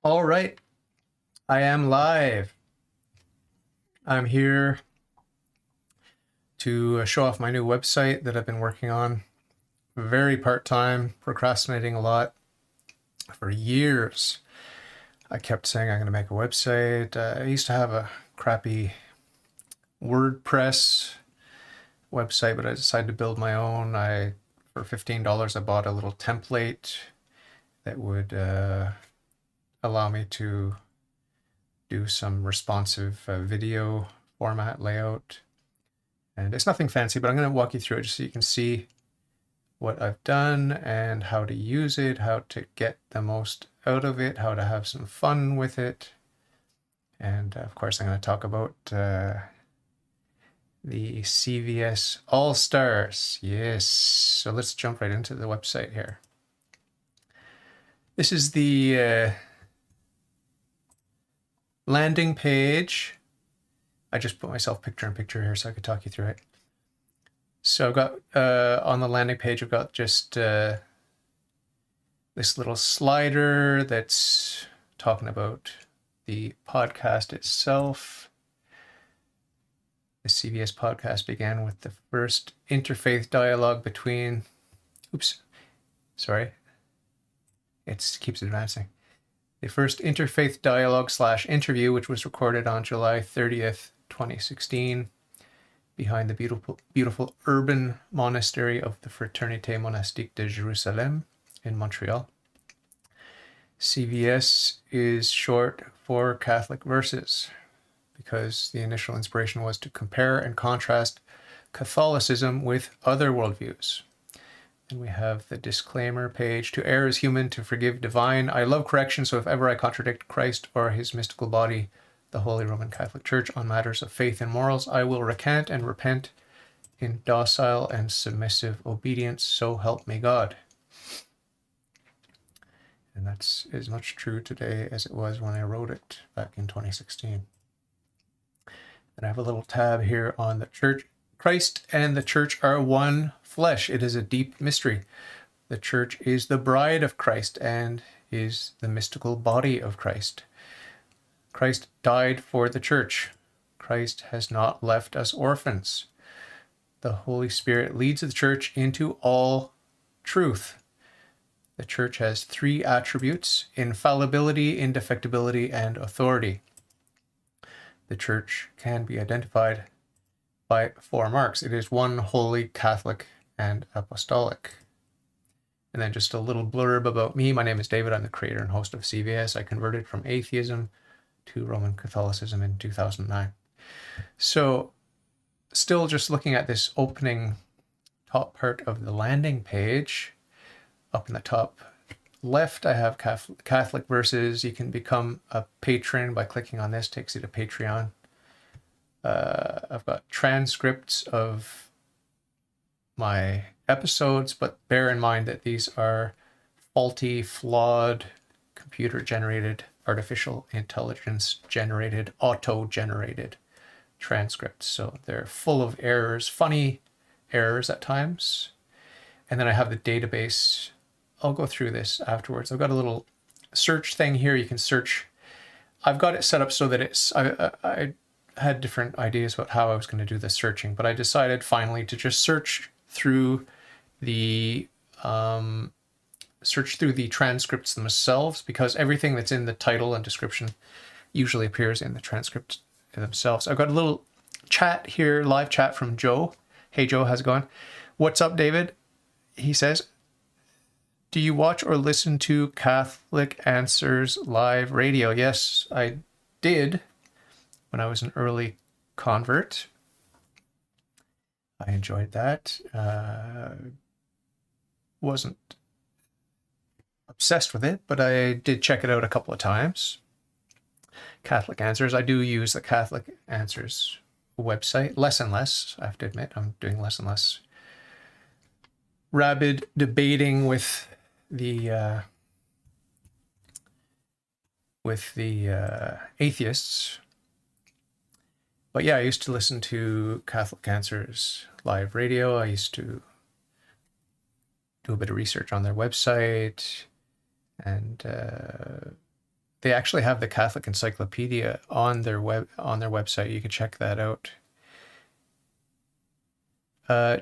All right, I am live. I'm here to show off my new website that I've been working on. Very part-time, procrastinating a lot for years. I kept saying I'm going to make a website. I used to have a crappy WordPress website, but I decided to build my own. For $15, I bought a little template that would allow me to do some responsive video format layout. And it's nothing fancy, but I'm going to walk you through it just so you can see what I've done and how to use it, how to get the most out of it, how to have some fun with it. And of course, I'm going to talk about the CVS All-Stars. Yes. So let's jump right into the website here. This is the landing page. I just put myself picture in picture here so I could talk you through it. So I've got on the landing page, I've got just this little slider that's talking about the podcast itself. The CVS podcast began with the first interfaith dialogue between, it keeps advancing. The first interfaith dialogue / interview, which was recorded on July 30th, 2016, behind the beautiful urban monastery of the Fraternité Monastique de Jérusalem in Montreal. CVS is short for Catholic Verses, because the initial inspiration was to compare and contrast Catholicism with other worldviews. And we have the disclaimer page. To err is human, to forgive divine. I love correction, so if ever I contradict Christ or his mystical body, the Holy Roman Catholic Church, on matters of faith and morals, I will recant and repent in docile and submissive obedience, so help me God. And that's as much true today as it was when I wrote it back in 2016. And I have a little tab here on the church. Christ and the church are one flesh. It is a deep mystery. The church is the bride of Christ and is the mystical body of Christ. Christ died for the church. Christ has not left us orphans. The Holy Spirit leads the church into all truth. The church has 3 attributes: infallibility, indefectibility, and authority. The church can be identified by 4 marks. It is one, holy, Catholic, and apostolic. And then just a little blurb about me. My name is David. I'm the creator and host of CVS. I converted from atheism to Roman Catholicism in 2009. So still just looking at this opening top part of the landing page. Up in the top left, I have Catholic Verses. You can become a patron by clicking on this. Takes you to Patreon. I've got transcripts of my episodes, but bear in mind that these are faulty, flawed, computer-generated, artificial intelligence-generated, auto-generated transcripts. So they're full of errors, funny errors at times. And then I have the database. I'll go through this afterwards. I've got a little search thing here. You can search. I've got it set up so that I had different ideas about how I was going to do the searching, but I decided finally to just search through the transcripts themselves, because everything that's in the title and description usually appears in the transcripts themselves. I've got a little chat here, live chat from Joe. Hey Joe, how's it going? What's up, David? He says, do you watch or listen to Catholic Answers live radio? Yes, I did when I was an early convert. I enjoyed that. Wasn't obsessed with it, but I did check it out a couple of times. Catholic Answers. I do use the Catholic Answers website less and less. I have to admit, I'm doing less and less rabid debating with the atheists. But yeah, I used to listen to Catholic Answers live radio. I used to do a bit of research on their website, and they actually have the Catholic Encyclopedia on their website. You can check that out.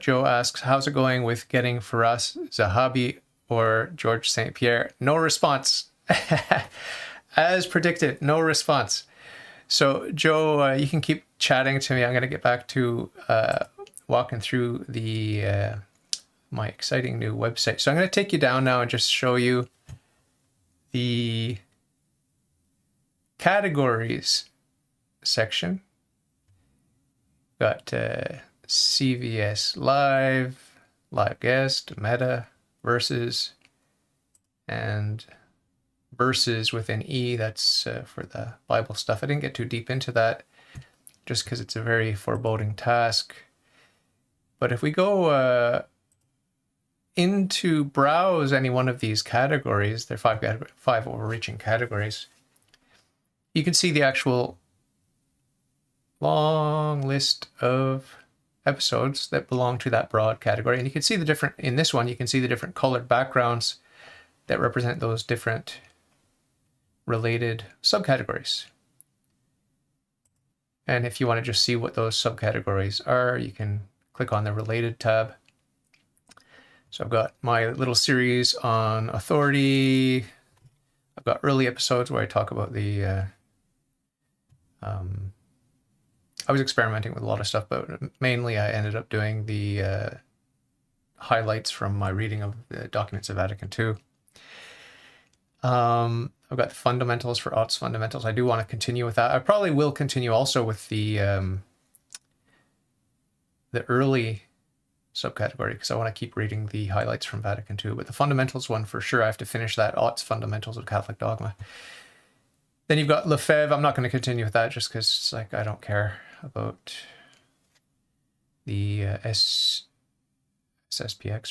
Joe asks, how's it going with getting Firas Zahabi or George St. Pierre? No response. As predicted, no response. So Joe, you can keep chatting to me. I'm going to get back to walking through the my exciting new website. So I'm going to take you down now and just show you the categories section. Got CVS Live, Live Guest, Meta, Verses, and Verses with an E. That's for the Bible stuff. I didn't get too deep into that just because it's a very foreboding task. But if we go into browse any one of these categories, there are five overreaching categories, you can see the actual long list of episodes that belong to that broad category. And you can see the different, in this one, you can see the different colored backgrounds that represent those different related subcategories. And if you want to just see what those subcategories are, you can click on the related tab. So I've got my little series on authority. I've got early episodes where I talk about the I was experimenting with a lot of stuff, but mainly I ended up doing the highlights from my reading of the documents of Vatican II. I've got the fundamentals for Ott's fundamentals. I do want to continue with that. I probably will continue also with the early subcategory because I want to keep reading the highlights from Vatican II. But the fundamentals one for sure, I have to finish that. Ott's fundamentals of Catholic dogma. Then you've got Lefebvre. I'm not going to continue with that just because it's like I don't care about the SSPX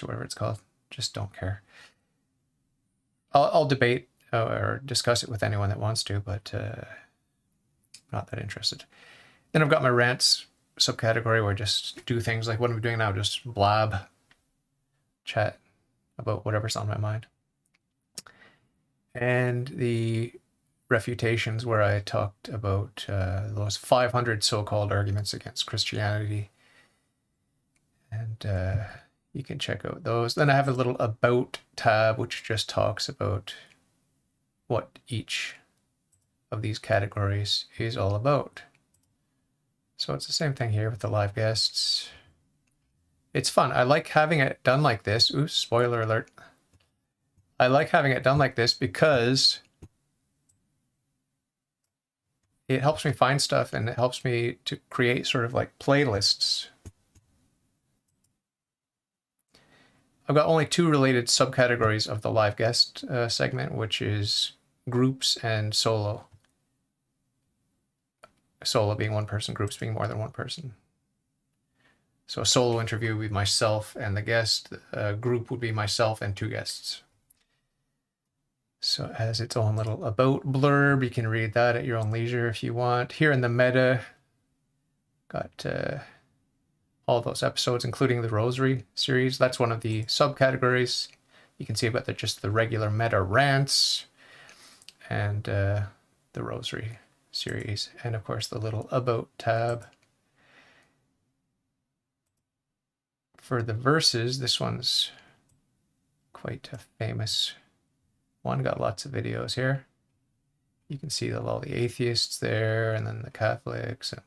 or whatever it's called. Just don't care. I'll debate or discuss it with anyone that wants to, but not that interested. Then I've got my rants subcategory where I just do things like what I'm doing now, just blab, chat about whatever's on my mind. And the refutations where I talked about those 500 so-called arguments against Christianity. And you can check out those. Then I have a little about tab, which just talks about what each of these categories is all about. So it's the same thing here with the live guests. It's fun. I like having it done like this. Ooh, spoiler alert. I like having it done like this because it helps me find stuff and it helps me to create sort of like playlists. I've got only two related subcategories of the live guest segment, which is groups and solo. Solo being one person, groups being more than one person. So a solo interview would be myself and the guest. A group would be myself and two guests. So it has its own little about blurb. You can read that at your own leisure if you want. Here in the meta, got all those episodes, including the Rosary series. That's one of the subcategories. You can see about just the regular meta rants and the Rosary series. And of course, the little about tab. For the verses, this one's quite a famous one. Got lots of videos here. You can see all the atheists there, and then the Catholics and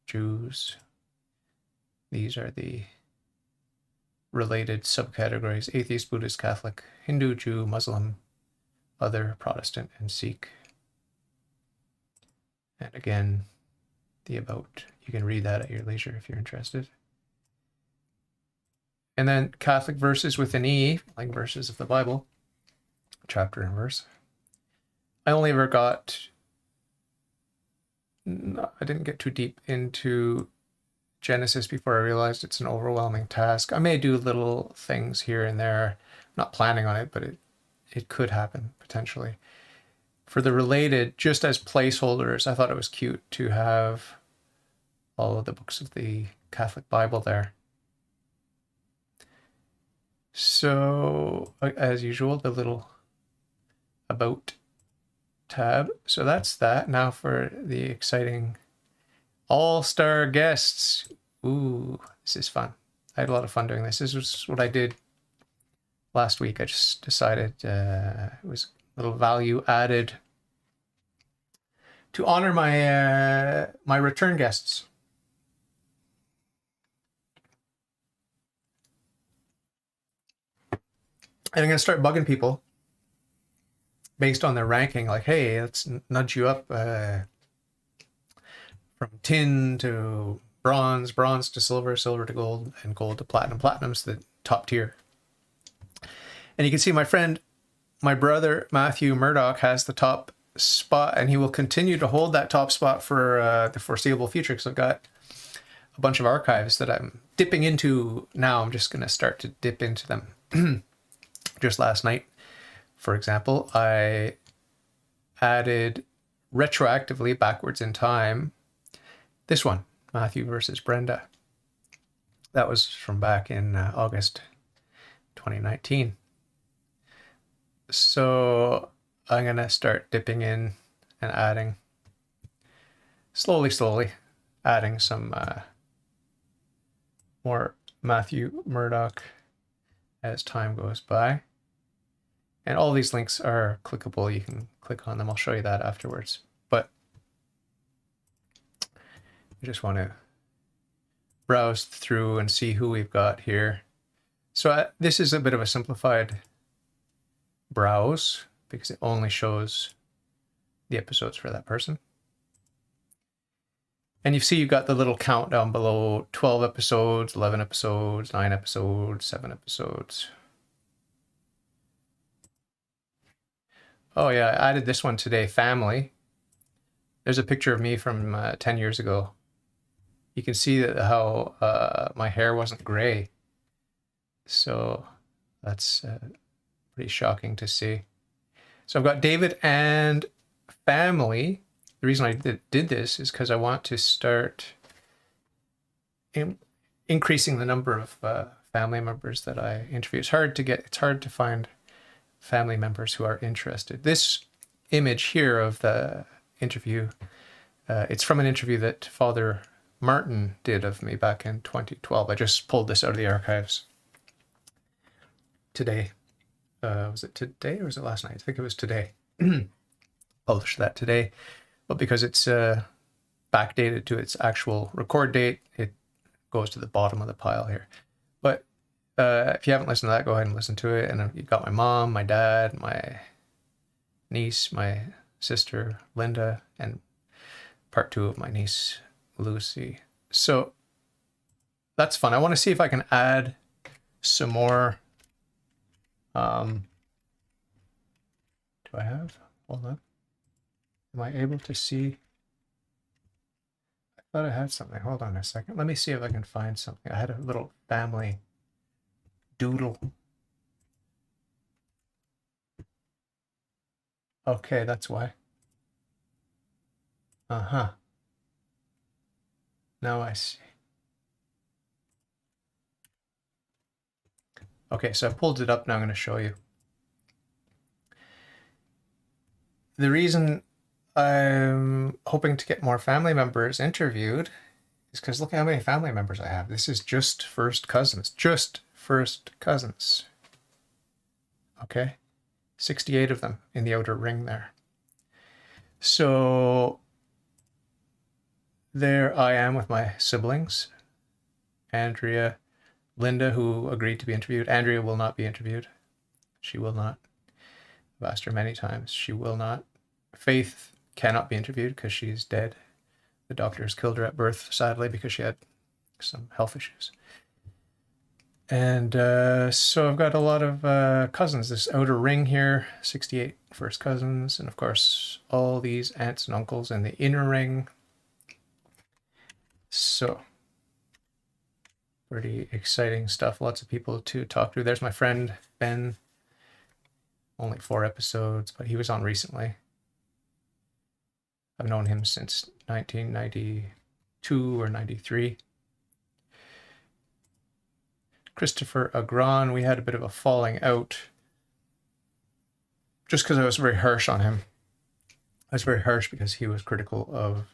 Jews. These are the related subcategories: atheist, Buddhist, Catholic, Hindu, Jew, Muslim, other, Protestant, and Sikh. And again, the about. You can read that at your leisure if you're interested. And then Catholic verses with an E, like verses of the Bible, chapter and verse. I only ever got, I didn't get too deep into Genesis before I realized it's an overwhelming task. I may do little things here and there. I'm not planning on it, but it could happen potentially. For the related, just as placeholders, I thought it was cute to have all of the books of the Catholic Bible there. So, as usual, the little About tab. So that's that. Now for the exciting all-star guests. Ooh, this is fun. I had a lot of fun doing this. This was what I did last week. I just decided it was a little value added to honor my my return guests. And I'm going to start bugging people based on their ranking. Like, hey, let's nudge you up from tin to bronze, bronze to silver, silver to gold, and gold to platinum. Platinum's the top tier. And you can see my friend, my brother, Matthew Murdoch, has the top spot, and he will continue to hold that top spot for the foreseeable future, because I've got a bunch of archives that I'm dipping into now. I'm just going to start to dip into them. Just last night, for example, I added retroactively backwards in time this one, Matthew versus Brenda. That was from back in August 2019. So I'm going to start dipping in and adding, slowly adding some more Matthew Murdoch as time goes by. And all these links are clickable. You can click on them. I'll show you that afterwards. But I just want to browse through and see who we've got here. So this is a bit of a simplified browse because it only shows the episodes for that person. And you see you've got the little count down below: 12 episodes, 11 episodes, 9 episodes, 7 episodes. Oh yeah, I added this one today, family. There's a picture of me from 10 years ago. You can see that how my hair wasn't gray. So that's pretty shocking to see. So I've got David and family. The reason I did this is because I want to start increasing the number of family members that I interview. It's hard to find family members who are interested. This image here of the interview, it's from an interview that Father Martin did of me back in 2012. I just pulled this out of the archives today. Was it today or was it last night? I think it was today. Published that today. But because it's backdated to its actual record date, it goes to the bottom of the pile here. But if you haven't listened to that, go ahead and listen to it. And you've got my mom, my dad, my niece, my sister, Linda, and part 2 of my niece, Lucy. So that's fun. I want to see if I can add some more. Do I have? Hold on. Am I able to see? I thought I had something. Hold on a second. Let me see if I can find something. I had a little family doodle. Okay, that's why. Uh-huh. Now I see. Okay, so I pulled it up. Now I'm going to show you. The reason I'm hoping to get more family members interviewed is because look how many family members I have. This is just first cousins. Just first cousins. Okay? 68 of them in the outer ring there. So there I am with my siblings. Andrea, Linda, who agreed to be interviewed. Andrea will not be interviewed. She will not. I've asked her many times. She will not. Faith cannot be interviewed because she's dead. The doctors killed her at birth, sadly, because she had some health issues. And so I've got a lot of cousins. This outer ring here, 68 first cousins. And of course, all these aunts and uncles in the inner ring. So pretty exciting stuff. Lots of people to talk to. There's my friend, Ben. Only 4 episodes, but he was on recently. I've known him since 1992 or 93. Christopher Agron, we had a bit of a falling out. just because I was very harsh on him. I was very harsh because he was critical of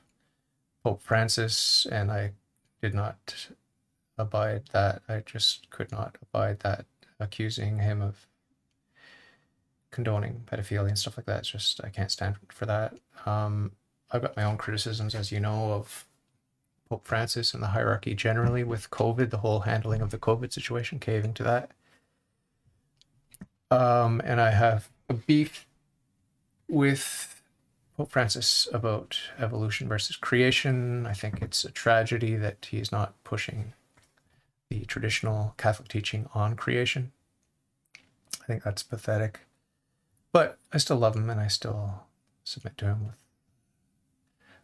Pope Francis, and I did not abide that. I just could not abide that, accusing him of condoning pedophilia and stuff like that. It's just, I can't stand for that. I've got my own criticisms, as you know, of Pope Francis and the hierarchy generally with COVID, the whole handling of the COVID situation, caving to that. And I have a beef with Pope Francis about evolution versus creation. I think it's a tragedy that he's not pushing the traditional Catholic teaching on creation. I think that's pathetic. But I still love him, and I still submit to him with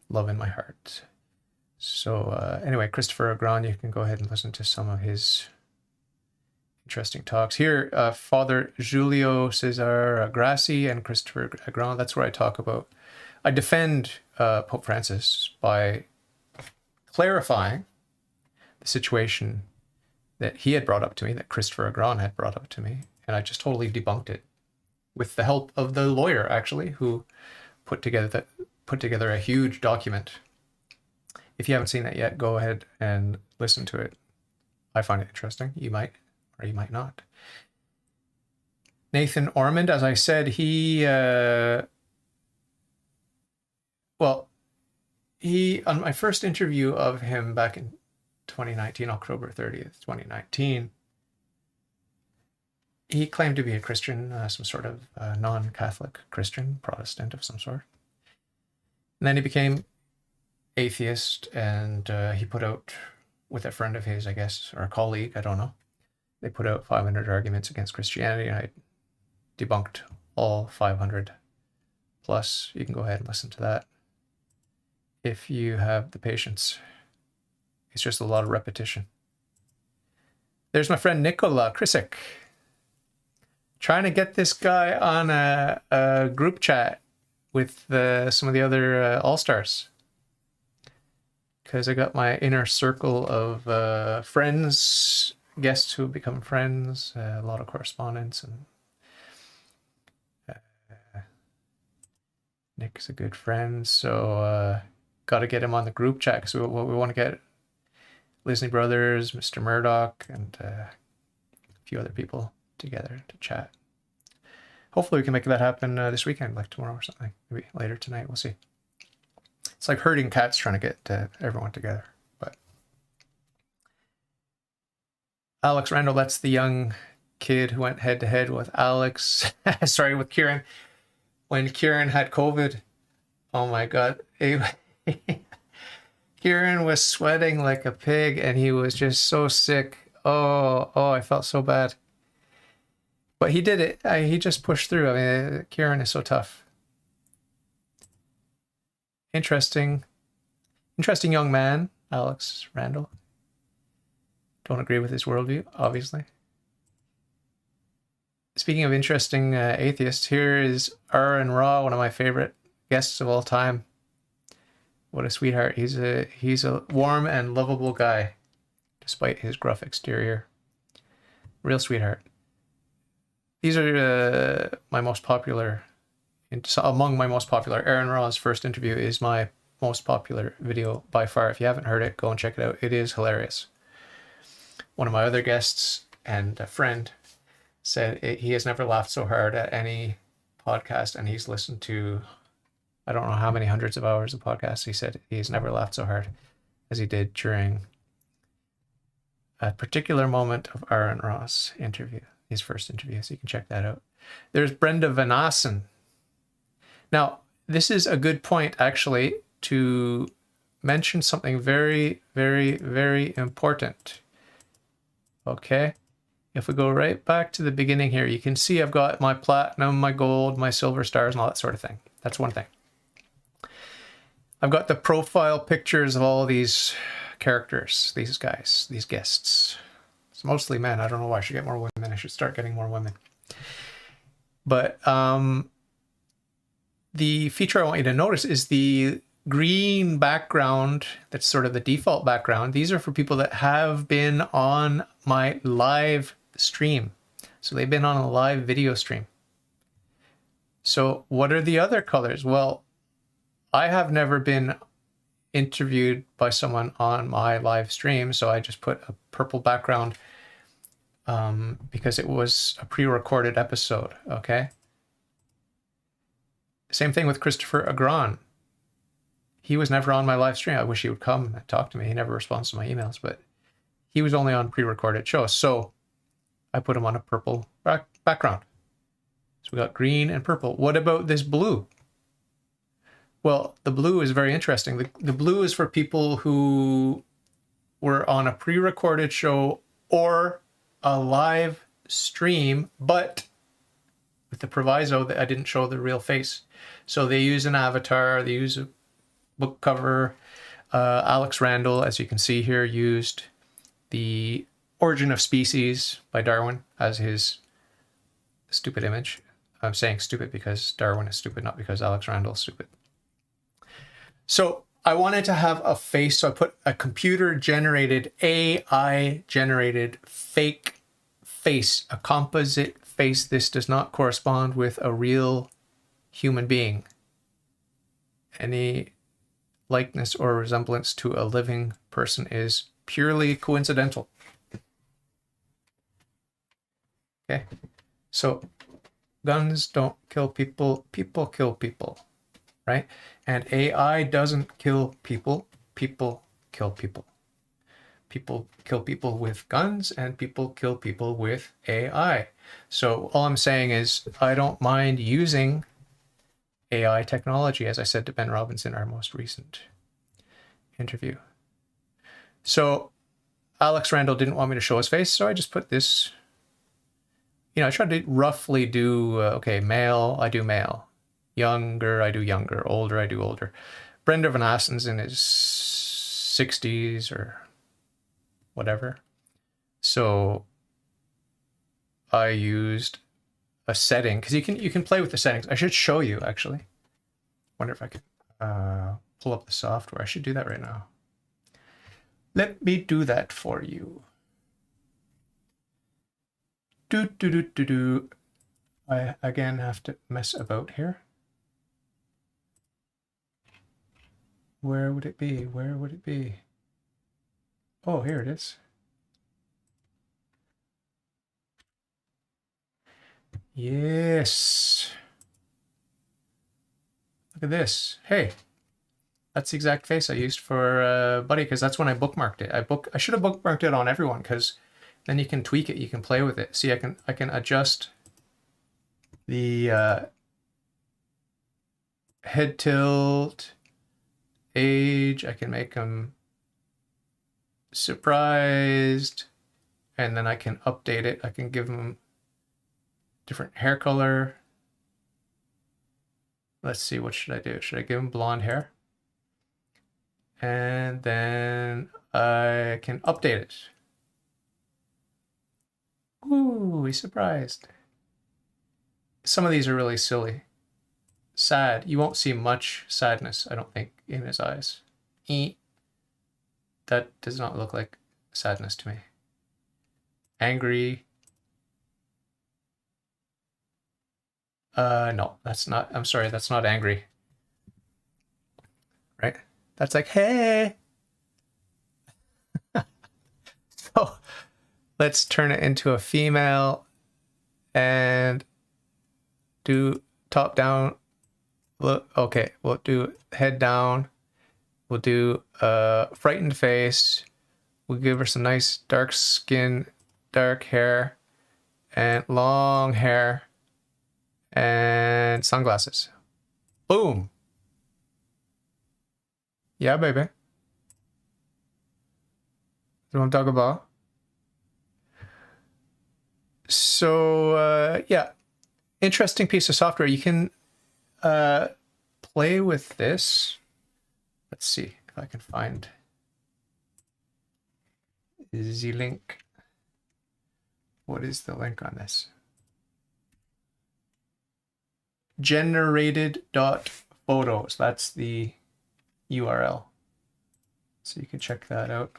love in my heart. So anyway, Christopher Agron, you can go ahead and listen to some of his interesting talks. Here, Father Giulio Cesar Grassi and Christopher Agron, that's where I talk about, I defend Pope Francis by clarifying the situation that he had brought up to me, that Christopher Agron had brought up to me, and I just totally debunked it with the help of the lawyer, actually, who put together a huge document. If you haven't seen that yet, go ahead and listen to it. I find it interesting. You might, or you might not. Nathan Ormond, as I said, he on my first interview of him back in 2019, October 30th, 2019, he claimed to be a Christian, some sort of non-Catholic Christian, Protestant of some sort. And then he became atheist, and he put out, with a friend of his, I guess, or a colleague, I don't know, they put out 500 arguments against Christianity, and I debunked all 500 plus. You can go ahead and listen to that if you have the patience. It's just a lot of repetition. There's my friend Nikola Krisik, trying to get this guy on a group chat with some of the other all-stars, because I got my inner circle of friends, guests who have become friends, a lot of correspondence, and Nick's a good friend, so got to get him on the group chat, because we want to get Lisney Brothers, Mr. Murdoch, and a few other people together to chat. Hopefully we can make that happen this weekend, like tomorrow or something. Maybe later tonight, we'll see. It's like herding cats trying to get everyone together. But Alex Randall, that's the young kid who went head to head with Alex. Sorry, with Kieran. When Kieran had COVID, oh my God. Kieran was sweating like a pig, and he was just so sick. Oh, I felt so bad. But he did it. He just pushed through. I mean, Kieran is so tough. Interesting young man, Alex Randall. Don't agree with his worldview, obviously. Speaking of interesting atheists, here is Aaron Raw, one of my favorite guests of all time. What a sweetheart. He's a warm and lovable guy, despite his gruff exterior. Real sweetheart. These are my most popular, among my most popular. Aaron Raw's first interview is my most popular video by far. If you haven't heard it, go and check it out. It is hilarious. One of my other guests and a friend said he has never laughed so hard at any podcast, and he's listened to, I don't know how many hundreds of hours of podcasts. He said he's never laughed so hard as he did during a particular moment of Aaron Raw's interview. His first interview, so you can check that out. There's Brenda Van Assen. Now, this is a good point, actually, to mention something very, very, very important. Okay? If we go right back to the beginning here, you can see I've got my platinum, my gold, my silver stars, and all that sort of thing. That's one thing. I've got the profile pictures of all these characters, these guys, these guests. It's mostly men. I don't know why I should get more women. I should start getting more women. But the feature I want you to notice is the green background. That's sort of the default background. These are for people that have been on my live stream. So they've been on a live video stream. So what are the other colors? Well, I have never been interviewed by someone on my live stream, so I just put a purple background because it was a pre-recorded episode, okay? Same thing with Christopher Agron. He was never on my live stream. I wish he would come and talk to me. He never responds to my emails, but he was only on pre-recorded shows. So I put him on a purple background. So we got green and purple. What about this blue? Well, the blue is very interesting. The blue is for people who were on a pre-recorded show or a live stream, but with the proviso that I didn't show the real face. So they use an avatar, they use a book cover. Alex Randall, as you can see here, used The Origin of Species by Darwin as his stupid image. I'm saying stupid because Darwin is stupid, not because Alex Randall is stupid. So I wanted to have a face, so I put a computer-generated, AI-generated fake face, a composite face. This does not correspond with a real human being. Any likeness or resemblance to a living person is purely coincidental. Okay, so guns don't kill people, people kill people, right? And AI doesn't kill people, people kill people. People kill people with guns and people kill people with AI. So all I'm saying is I don't mind using AI technology, as I said to Ben Robinson, our most recent interview. So Alex Randall didn't want me to show his face, so I just put this, you know, I tried to roughly do, okay, male, I do male. Younger, I do younger. Older, I do older. Brenda Van Assen's in his 60s or whatever. So I used a setting, because you can play with the settings. I should show you, actually. Wonder if I can pull up the software. I should do that right now. Let me do that for you. I again have to mess about here. Where would it be? Where would it be? Oh, here it is. Yes. Look at this. Hey, that's the exact face I used for Buddy, because that's when I bookmarked it. I should have bookmarked it on everyone, because then you can tweak it, you can play with it. See, I can adjust the head tilt, age. I can make them surprised, and then I can update it. I can give them different hair color. Let's see, what should I do? Should I give him blonde hair? And then I can update it. Ooh, he's surprised. Some of these are really silly. Sad. You won't see much sadness, I don't think, in his eyes. That does not look like sadness to me. Angry. No, that's not, I'm sorry, that's not angry. Right? That's like, hey. So let's turn it into a female and do top down. Look, okay, we'll do head down. We'll do a frightened face. We'll give her some nice dark skin, dark hair, and long hair, and sunglasses. Boom. Yeah, baby. You want to talk about? So, yeah, interesting piece of software. You can play with this. Let's see if I can find the link. What is the link on this? Generated.photos. That's the URL. So you can check that out.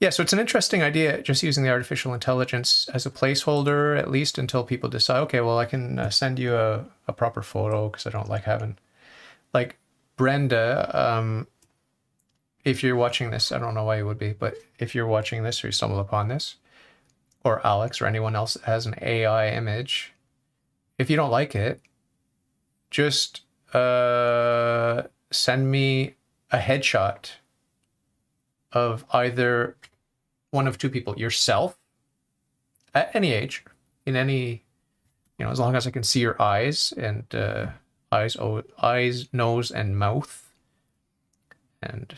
Yeah, so it's an interesting idea, just using the artificial intelligence as a placeholder, at least until people decide, okay, well, I can send you a proper photo because I don't like having, like Brenda, if you're watching this, I don't know why you would be, but if you're watching this or you stumble upon this, or Alex or anyone else that has an AI image, if you don't like it, just send me a headshot of either one of two people, yourself at any age, in any, as long as I can see your eyes and eyes, nose, and mouth, and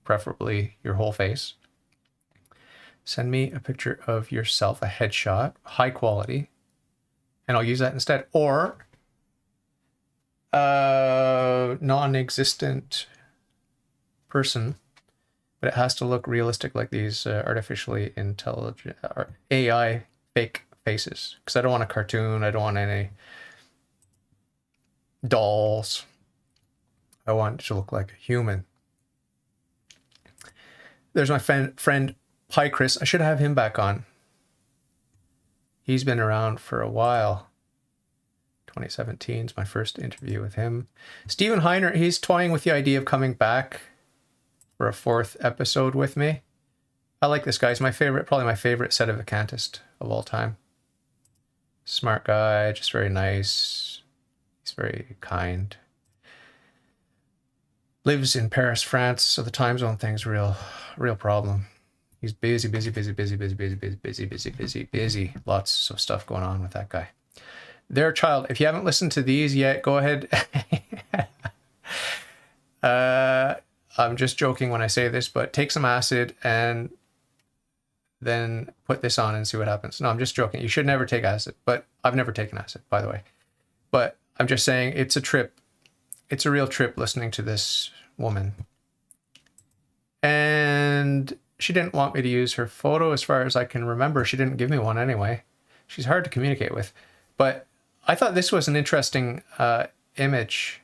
preferably your whole face. Send me a picture of yourself, a headshot, high quality, and I'll use that instead. Or non-existent person, but it has to look realistic, like these artificially intelligent or AI fake faces, because I don't want a cartoon. I don't want any dolls. I want it to look like a human. There's my friend Pi Chris. I should have him back on. He's been around for a while. 2017 is my first interview with him. Stephen Heiner, he's toying with the idea of coming back for a 4th episode with me. I like this guy. He's my favorite, probably my favorite sedevacantist of all time. Smart guy, just very nice. He's very kind. Lives in Paris, France, so the time zone thing's real problem. He's busy. Lots of stuff going on with that guy. Their child. If you haven't listened to these yet, go ahead. I'm just joking when I say this, but take some acid and then put this on and see what happens. No, I'm just joking. You should never take acid, but I've never taken acid, by the way. But I'm just saying it's a trip. It's a real trip listening to this woman. And she didn't want me to use her photo as far as I can remember. She didn't give me one anyway. She's hard to communicate with. But I thought this was an interesting image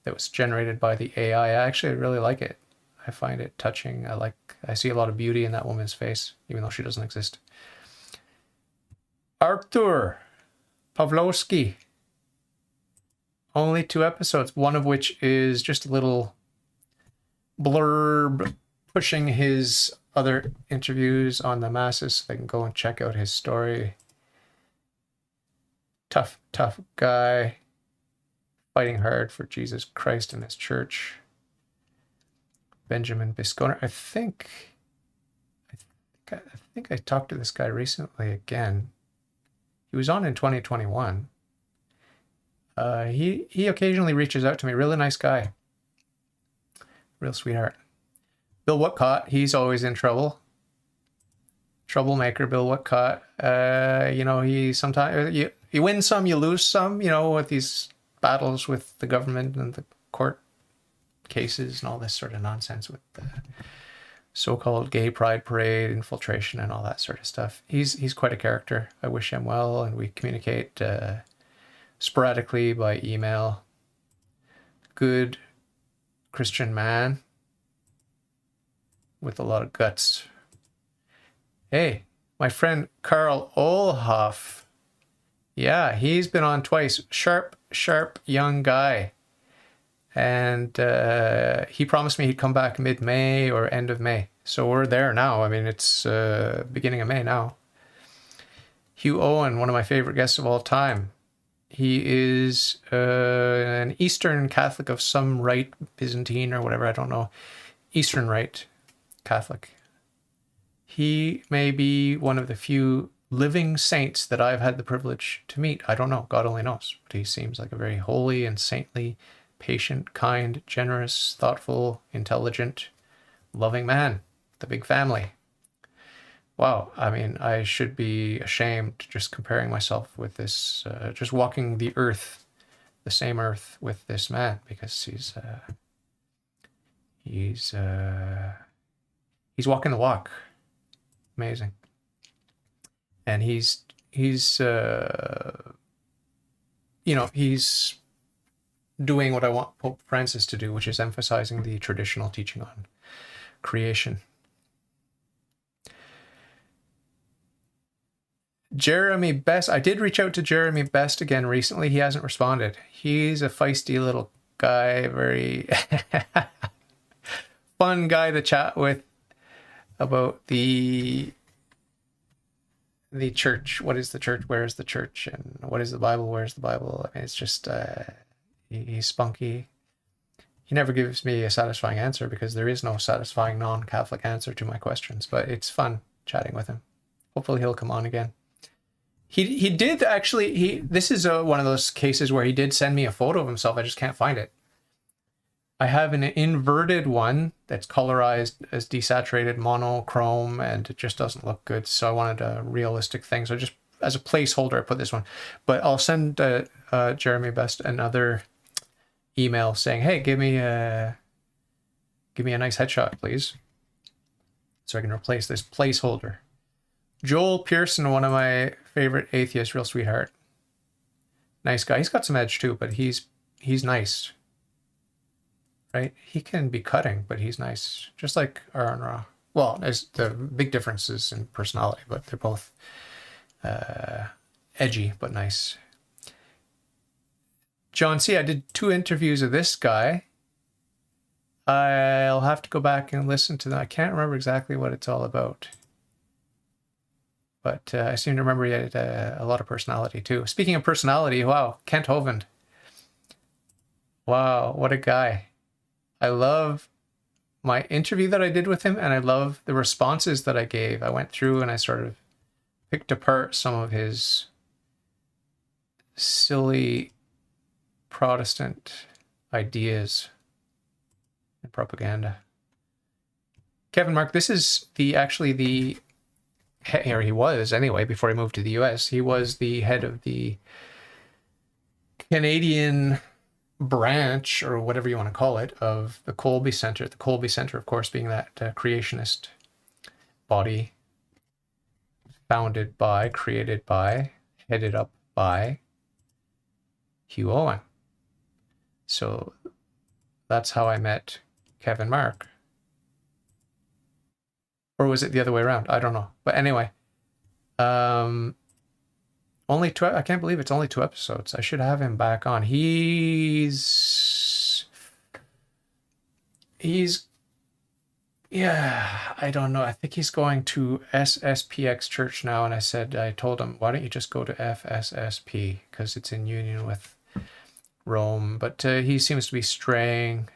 that was generated by the AI. I actually really like it. I find it touching. I see a lot of beauty in that woman's face, even though she doesn't exist. Artur Pawlowski. Only 2 episodes, one of which is just a little blurb pushing his other interviews on the masses so they can go and check out his story. Tough guy, fighting hard for Jesus Christ and his church. Benjamin Bisconner. I think I talked to this guy recently again. He was on in 2021. He occasionally reaches out to me. Really nice guy. Real sweetheart. Bill Whitcott, he's always in trouble. Troublemaker, Bill Whitcott. He sometimes you win some, you lose some, with these battles with the government and the court cases and all this sort of nonsense with the so-called gay pride parade, infiltration, and all that sort of stuff. He's quite a character. I wish him well, and we communicate sporadically by email. Good Christian man with a lot of guts. Hey, my friend Carl Olhoff. Yeah, he's been on twice. Sharp young guy. And he promised me he'd come back mid-May or end of May. So we're there now. I mean, it's beginning of May now. Hugh Owen, one of my favorite guests of all time. He is an Eastern Catholic of some rite, Byzantine or whatever, I don't know. Eastern Rite Catholic. He may be one of the few living saints that I've had the privilege to meet. I don't know. God only knows. But he seems like a very holy and saintly, patient, kind, generous, thoughtful, intelligent, loving man. The big family. Wow. I mean, I should be ashamed just comparing myself with this, just walking the earth, the same earth with this man, because he's walking the walk. Amazing. And he's doing what I want Pope Francis to do, which is emphasizing the traditional teaching on creation. Jeremy Best. I did reach out to Jeremy Best again recently. He hasn't responded. He's a feisty little guy, very fun guy to chat with about the church. What is the church? Where is the church? And what is the Bible? Where's the Bible? I mean, it's just he's spunky. He never gives me a satisfying answer because there is no satisfying non-Catholic answer to my questions, but it's fun chatting with him. Hopefully he'll come on again. He did actually, this is one of those cases where he did send me a photo of himself. I just can't find it. I have an inverted one that's colorized as desaturated monochrome, and it just doesn't look good. So I wanted a realistic thing. So just as a placeholder, I put this one. But I'll send Jeremy Best another email saying, hey, give me a nice headshot, please, so I can replace this placeholder. Joel Pearson, one of my favorite atheists, real sweetheart. Nice guy. He's got some edge too, but he's nice. Right? He can be cutting, but he's nice. Just like Aaron Ra. Well, there's the big differences in personality, but they're both edgy, but nice. John C., I did 2 interviews of this guy. I'll have to go back and listen to them. I can't remember exactly what it's all about. But I seem to remember he had a lot of personality too. Speaking of personality, wow, Kent Hovind. Wow, what a guy. I love my interview that I did with him, and I love the responses that I gave. I went through and I sort of picked apart some of his silly Protestant ideas and propaganda. Kevin Mark, this is or he was anyway, before he moved to the US, he was the head of the Canadian branch, or whatever you want to call it, of the Colby Center. The Colby Center, of course, being that creationist body founded by, created by, headed up by Hugh Owen. So that's how I met Kevin Mark. Or was it the other way around? I don't know. But anyway, only 2. I can't believe it's only 2 episodes. I should have him back on. Yeah, I don't know. I think he's going to SSPX Church now. And I told him, why don't you just go to FSSP? Because it's in union with Rome. But he seems to be straying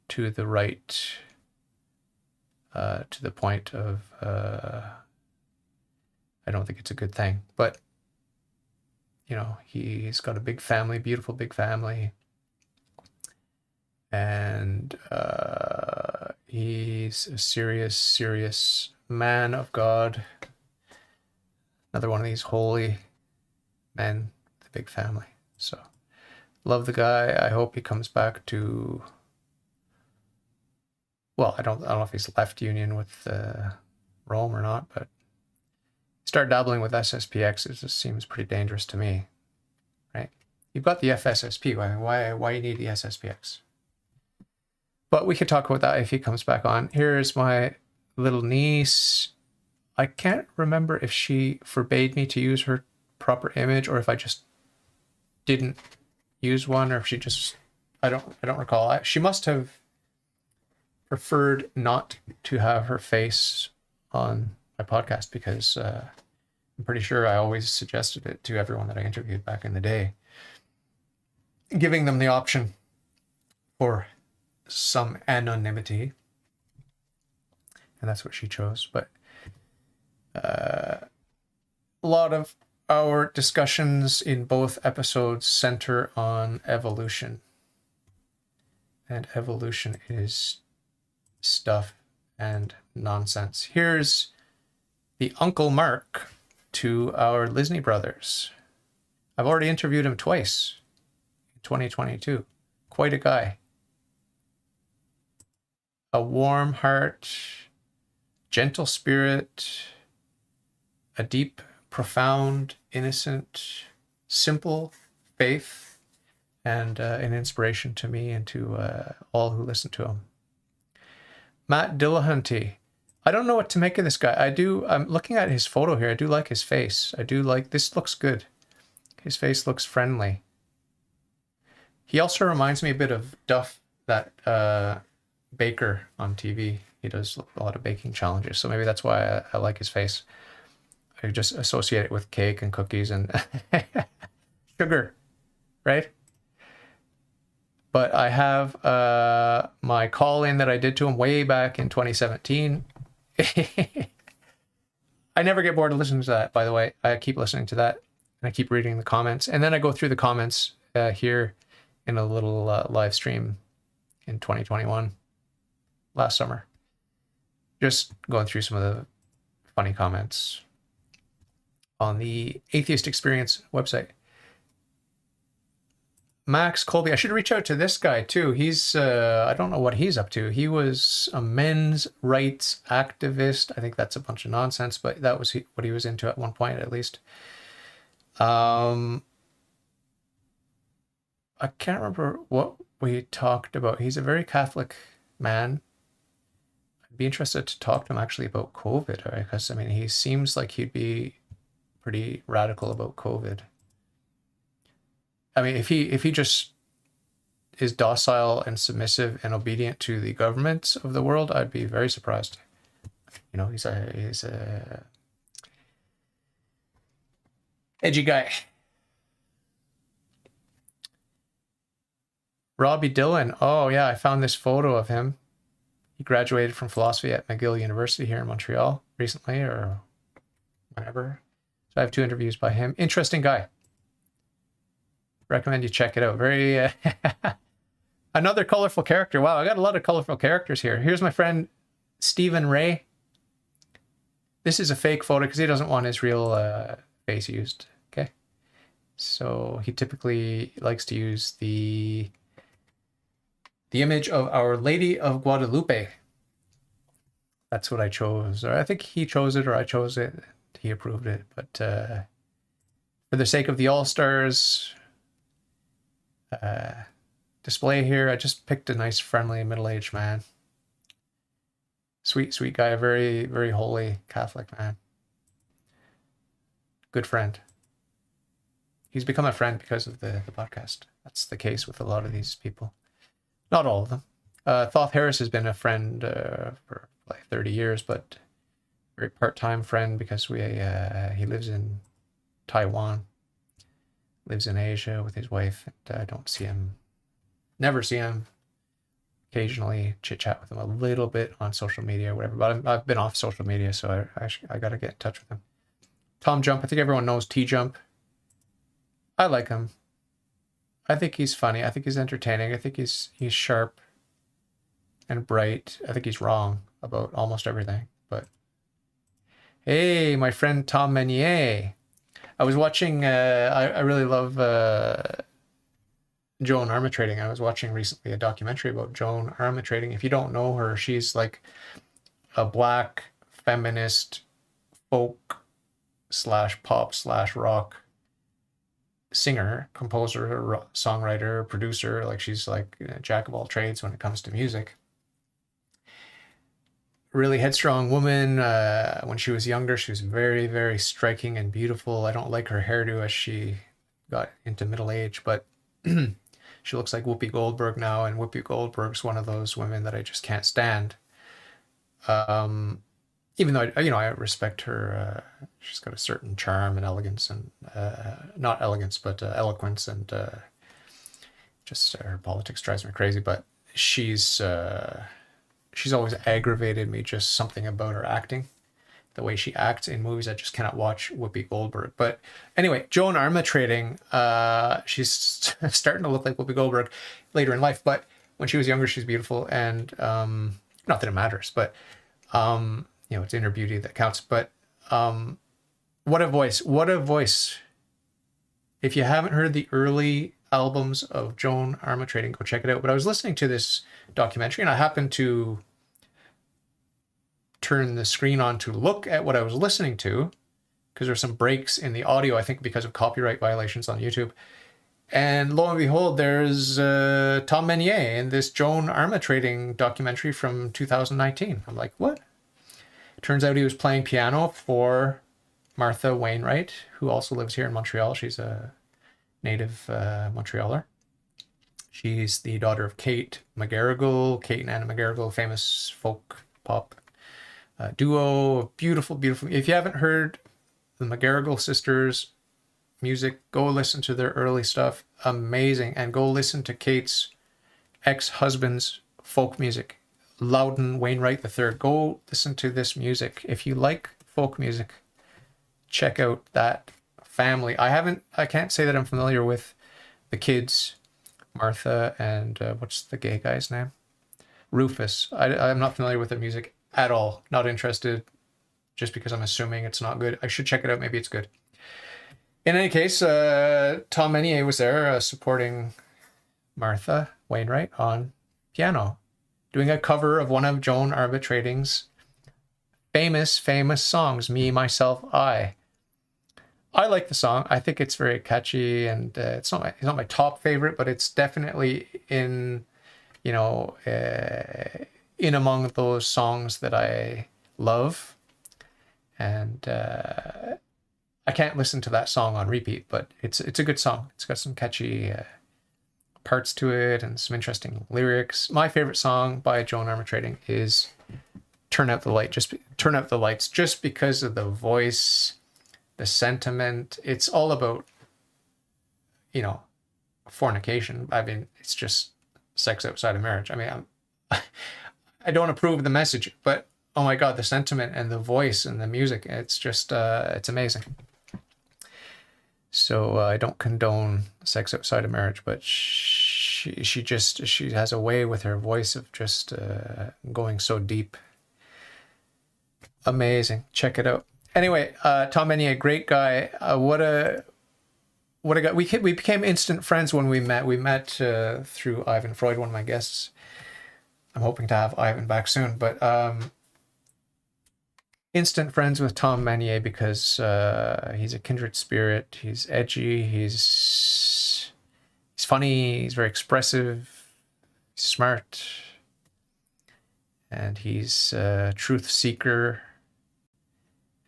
to the right, to the point of, I don't think it's a good thing. But, you know, he's got a big family, beautiful big family. And he's a serious man of God. Another one of these holy men with a big family. So, love the guy. I hope he comes back to... Well, I don't know if he's left union with Rome or not, but start dabbling with SSPX. It just seems pretty dangerous to me, right? You've got the FSSP. Why you need the SSPX? But we could talk about that if he comes back on. Here's my little niece. I can't remember if she forbade me to use her proper image or if I just didn't use one, or if she just... I don't recall. She must have preferred not to have her face on my podcast, because I'm pretty sure I always suggested it to everyone that I interviewed back in the day, giving them the option for some anonymity, and that's what she chose. But a lot of our discussions in both episodes center on evolution, and evolution is stuff and nonsense. Here's the Uncle Mark to our Lisney brothers. I've already interviewed him twice in 2022. Quite a guy. A warm heart, gentle spirit, a deep, profound, innocent, simple faith, and an inspiration to me and to all who listen to him. Matt Dillahunty. I don't know what to make of this guy. I'm looking at his photo here. I do like his face. I do like, this looks good. His face looks friendly. He also reminds me a bit of Duff, that baker on TV. He does a lot of baking challenges, so maybe that's why I like his face. I just associate it with cake and cookies and sugar, right? But I have my call-in that I did to him way back in 2017. I never get bored of listening to that, by the way. I keep listening to that, and I keep reading the comments. And then I go through the comments here in a little live stream in 2021, last summer. Just going through some of the funny comments on the Atheist Experience website. Max Colby, I should reach out to this guy too. He's, I don't know what he's up to. He was a men's rights activist. I think that's a bunch of nonsense, but that was what he was into at one point, at least. I can't remember what we talked about. He's a very Catholic man. I'd be interested to talk to him actually about COVID, right? Because, I mean, he seems like he'd be pretty radical about COVID. I mean, if he just is docile and submissive and obedient to the governments of the world, I'd be very surprised. You know, he's a edgy guy. Robbie Dillon. Oh yeah, I found this photo of him. He graduated from philosophy at McGill University here in Montreal recently, or whenever. So I have 2 interviews by him. Interesting guy. Recommend you check it out. Very another colorful character. Wow, I got a lot of colorful characters here. Here's my friend Stephen Ray. This is a fake photo because he doesn't want his real face used. Okay, so he typically likes to use the image of Our Lady of Guadalupe. That's what I chose, or I think he chose it, or I chose it. He approved it, but for the sake of the All-Stars display here, I just picked a nice, friendly, middle-aged man. Sweet, sweet guy, a very, very holy Catholic man. Good friend. He's become a friend because of the podcast. That's the case with a lot of these people. Not all of them. Thoth Harris has been a friend for like 30 years, but very part-time friend because he lives in Taiwan. Lives in Asia with his wife, and I don't see him, never see him. Occasionally chit-chat with him a little bit on social media or whatever, but I've been off social media, so I got to get in touch with him. Tom Jump, I think everyone knows T-Jump. I like him. I think he's funny. I think he's entertaining. I think he's sharp and bright. I think he's wrong about almost everything, but hey, my friend Tom Meunier. I was watching, I really love Joan Armatrading. I was watching recently a documentary about Joan Armatrading. If you don't know her, she's like a black feminist folk / pop / rock singer, composer, songwriter, producer. Like she's like a jack of all trades when it comes to music. Really headstrong woman. When she was younger, she was very, very striking and beautiful. I don't like her hairdo as she got into middle age, but she looks like Whoopi Goldberg now, and Whoopi Goldberg's one of those women that I just can't stand. Even though I respect her, she's got a certain charm and elegance, and not elegance, but eloquence, and just her politics drives me crazy. But she's always aggravated me, just something about her acting. The way she acts in movies, I just cannot watch Whoopi Goldberg. But anyway, Joan Armatrading, she's starting to look like Whoopi Goldberg later in life, but when she was younger, she's beautiful, and not that it matters, but it's inner beauty that counts. But what a voice. What a voice. If you haven't heard the early albums of Joan Armatrading, go check it out. But I was listening to this documentary, and I happened to turn the screen on to look at what I was listening to, because there's some breaks in the audio, I think because of copyright violations on YouTube. And lo and behold, there's Tom Meunier in this Joan Armatrading documentary from 2019. I'm like, what? Turns out he was playing piano for Martha Wainwright, who also lives here in Montreal. She's a native Montrealer. She's the daughter of Kate McGarrigle, Kate and Anna McGarrigle, famous folk pop duo. Beautiful, beautiful. If you haven't heard the McGarrigle sisters' music, go listen to their early stuff. Amazing. And go listen to Kate's ex-husband's folk music, Loudon Wainwright III. Go listen to this music. If you like folk music, check out that family. I can't say that I'm familiar with the kids, Martha and what's the gay guy's name? Rufus. I'm not familiar with their music at all. Not interested, just because I'm assuming it's not good. I should check it out. Maybe it's good. In any case, Tom Menier was there supporting Martha Wainwright on piano, doing a cover of one of Joan Armatrading's famous songs, Me, Myself, I. I like the song. I think it's very catchy, and it's not my top favorite, but it's definitely in among those songs that I love. And I can't listen to that song on repeat, but it's a good song. It's got some catchy parts to it and some interesting lyrics. My favorite song by Joan Armatrading is Turn Out the Light. Turn Out the Lights, just because of the voice, the sentiment. It's all about, fornication. I mean, it's just sex outside of marriage. I mean, I don't approve of the message, but oh my God, the sentiment and the voice and the music, it's just, it's amazing. So I don't condone sex outside of marriage, but she has a way with her voice of just going so deep. Amazing. Check it out. Anyway, Tom Menier, great guy. What a guy. We became instant friends when we met. We met through Ivan Freud, one of my guests. I'm hoping to have Ivan back soon, but instant friends with Tom Menier because he's a kindred spirit. He's edgy. He's funny. He's very expressive. He's smart, and he's a truth seeker.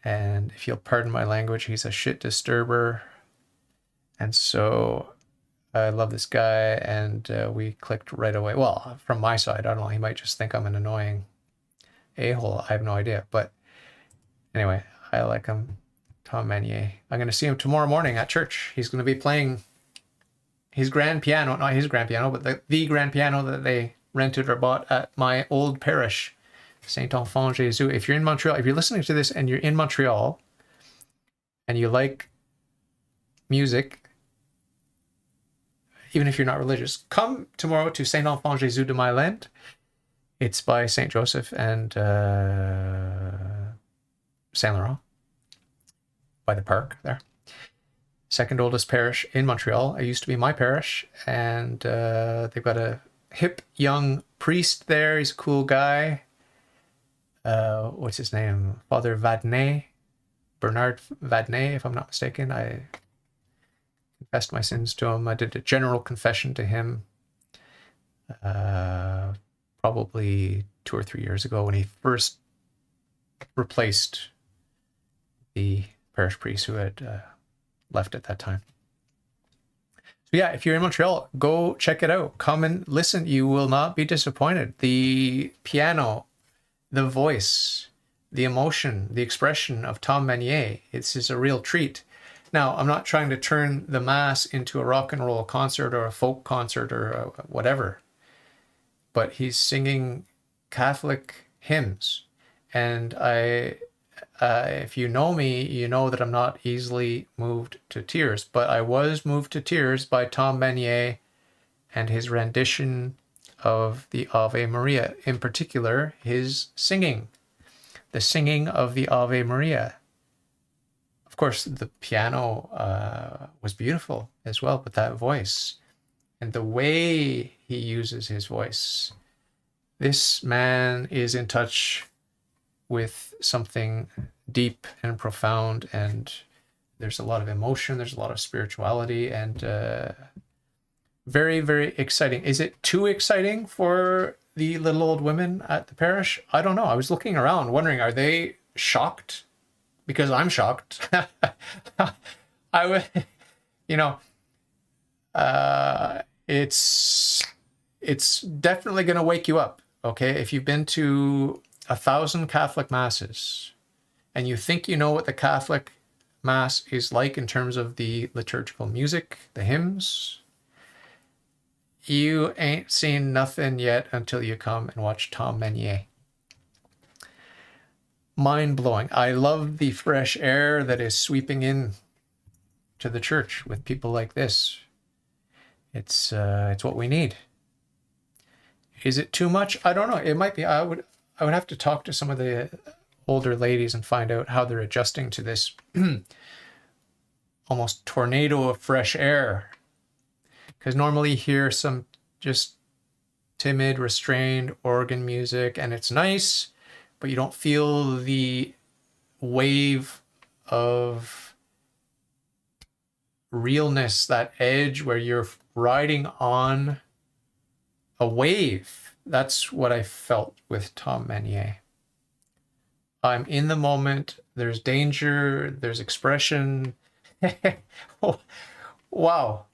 And if you'll pardon my language, he's a shit disturber. And so I love this guy, and we clicked right away. Well, from my side, I don't know. He might just think I'm an annoying a-hole. I have no idea. But anyway, I like him. Tom Menier. I'm going to see him tomorrow morning at church. He's going to be playing his grand piano. Not his grand piano, but the grand piano that they rented or bought at my old parish, Saint Enfant Jésus. If you're in Montreal, if you're listening to this and you're in Montreal and you like music, even if you're not religious, come tomorrow to Saint Enfant Jésus de Mailand. It's by Saint Joseph and Saint Laurent, by the park there. Second oldest parish in Montreal. It used to be my parish, and they've got a hip young priest there. He's a cool guy. What's his name? Father Vadnais, Bernard Vadnais, if I'm not mistaken. I confessed my sins to him. I did a general confession to him probably 2 or 3 years ago when he first replaced the parish priest who had left at that time. So yeah, if you're in Montreal, go check it out. Come and listen. You will not be disappointed. The piano, the voice, the emotion, the expression of Tom Menier, it's just a real treat. Now, I'm not trying to turn the Mass into a rock and roll concert or a folk concert or whatever, but he's singing Catholic hymns. And if you know me, you know that I'm not easily moved to tears, but I was moved to tears by Tom Menier and his rendition of the Ave Maria, in particular, his singing, the singing of the Ave Maria. Of course, the piano was beautiful as well, but that voice and the way he uses his voice, this man is in touch with something deep and profound, and there's a lot of emotion, there's a lot of spirituality, and very, very exciting. Is it too exciting for the little old women at the parish? I don't know. I was looking around wondering, are they shocked because I'm shocked. I would, you know, it's definitely going to wake you up. Okay, if you've been to 1,000 Catholic masses and you think you know what the Catholic Mass is like in terms of the liturgical music, the hymns, you ain't seen nothing yet until you come and watch Tom Meunier. Mind-blowing. I love the fresh air that is sweeping in to the church with people like this. It's what we need. Is it too much? I don't know. It might be. I would have to talk to some of the older ladies and find out how they're adjusting to this almost tornado of fresh air. Because normally you hear some just timid, restrained organ music, and it's nice, but you don't feel the wave of realness, that edge where you're riding on a wave. That's what I felt with Tom Meunier. I'm in the moment. There's danger. There's expression. Oh, wow.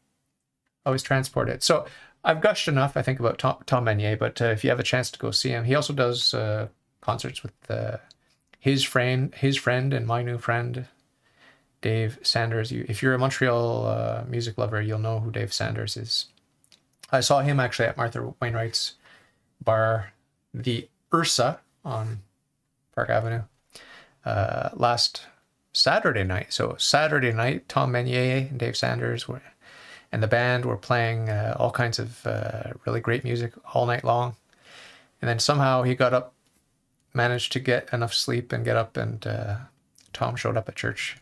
I was transported. So I've gushed enough, I think, about Tom Meunier, but if you have a chance to go see him, he also does concerts with his friend and my new friend, Dave Sanders. If you're a Montreal music lover, you'll know who Dave Sanders is. I saw him actually at Martha Wainwright's bar, the Ursa on Park Avenue, last Saturday night. So Saturday night, Tom Meunier and Dave Sanders and the band were playing all kinds of really great music all night long. And then somehow he got up, managed to get enough sleep and get up, and Tom showed up at church.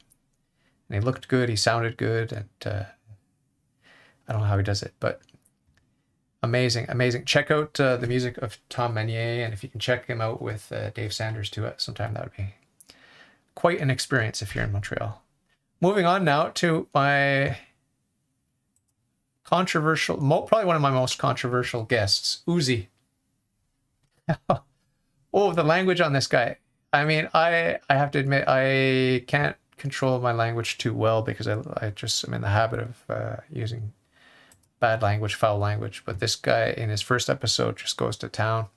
And he looked good, he sounded good, and I don't know how he does it, but amazing, amazing. Check out the music of Tom Meunier, and if you can check him out with Dave Sanders too at sometime, that would be quite an experience if you're in Montreal. Moving on now to my controversial, probably one of my most controversial guests, Uzi. Oh, the language on this guy. I mean, I have to admit, I can't control my language too well because I just am in the habit of using bad language, foul language. But this guy in his first episode just goes to town.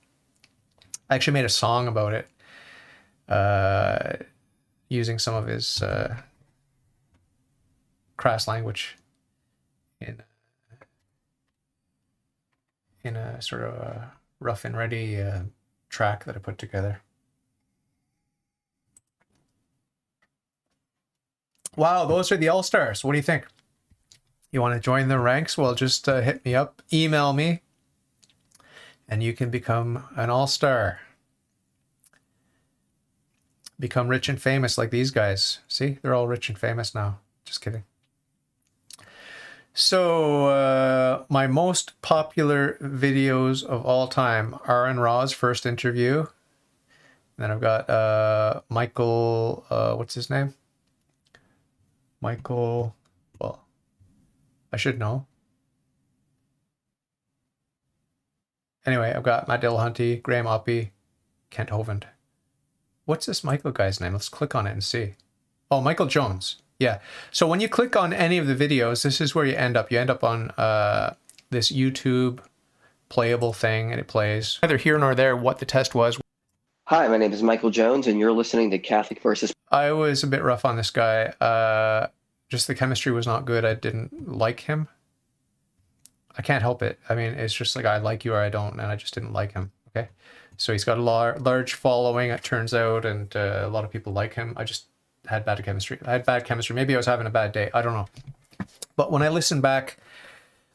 I actually made a song about it, using some of his crass language in a sort of a rough and ready track that I put together. Wow, those are the All-Stars. What do you think? You want to join the ranks? Well, just hit me up, email me, and you can become an All-Star. Become rich and famous like these guys. See, they're all rich and famous now. Just kidding. So, my most popular videos of all time are in Raw's first interview. And then I've got Michael, what's his name? Michael, well, I should know. Anyway, I've got Matt Dillahunty, Graham Oppie, Kent Hovind. What's this Michael guy's name? Let's click on it and see. Oh, Michael Jones. Yeah. So when you click on any of the videos, this is where you end up. You end up on this YouTube playable thing, and it plays. Neither here nor there what the test was. Hi, my name is Michael Jones, and you're listening to Catholic versus... I was a bit rough on this guy. Just the chemistry was not good. I didn't like him. I can't help it. I mean, it's just like I like you or I don't, and I just didn't like him. Okay. So he's got a large following, it turns out, and a lot of people like him. I just had bad chemistry. I had bad chemistry. Maybe I was having a bad day. I don't know. But when I listen back,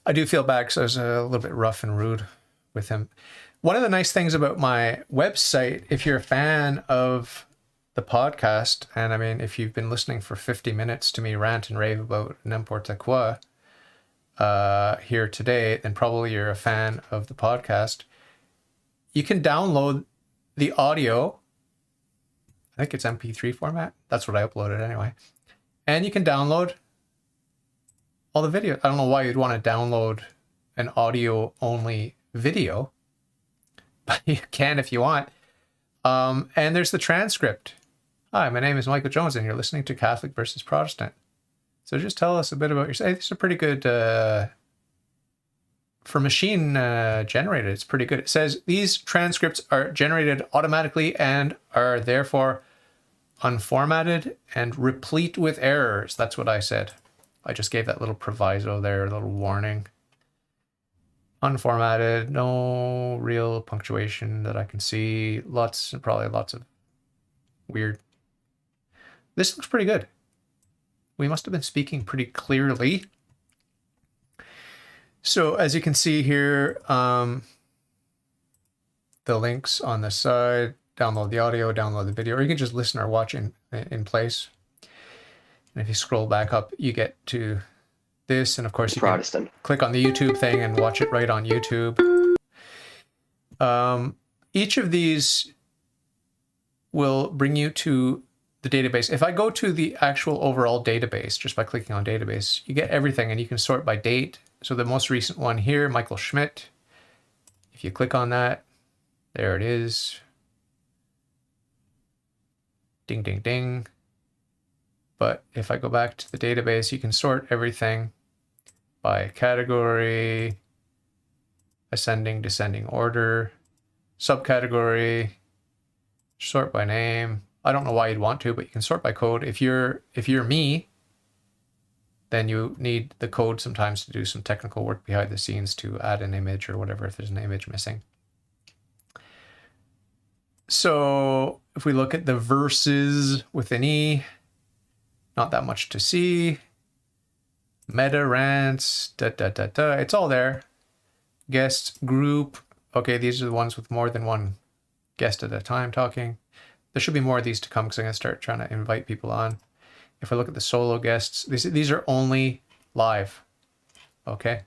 I do feel bad because I was a little bit rough and rude with him. One of the nice things about my website, if you're a fan of the podcast, and I mean, if you've been listening for 50 minutes to me rant and rave about n'importe quoi here today, then probably you're a fan of the podcast. You can download the audio. I think it's MP3 format. That's what I uploaded anyway. And you can download all the video. I don't know why you'd want to download an audio only video, but you can if you want. And there's the transcript. Hi, my name is Michael Jones, and you're listening to Catholic versus Protestant. So just tell us a bit about yourself. Hey, this is a pretty good, for machine generated, it's pretty good. It says, these transcripts are generated automatically and are therefore unformatted and replete with errors. That's what I said. I just gave that little proviso there, a little warning. Unformatted, no real punctuation that I can see. Probably lots of weird. This looks pretty good. We must have been speaking pretty clearly. So as you can see here, the links on the side, download the audio, download the video, or you can just listen or watch in place. And if you scroll back up, you get to this. And of course, you can click on the YouTube thing and watch it right on YouTube. Each of these will bring you to the database. If I go to the actual overall database, just by clicking on database, you get everything, and you can sort by date. So the most recent one here, Michael Schmidt, if you click on that, there it is. Ding, ding, ding. But if I go back to the database, you can sort everything by category, ascending, descending order, subcategory, sort by name. I don't know why you'd want to, but you can sort by code. If you're me, then you need the code sometimes to do some technical work behind the scenes to add an image or whatever if there's an image missing. So if we look at the verses with an E, not that much to see. Meta rants, it's all there. Guest group. Okay, these are the ones with more than one guest at a time talking. There should be more of these to come because I'm going to start trying to invite people on. If I look at the solo guests, these are only live. Okay,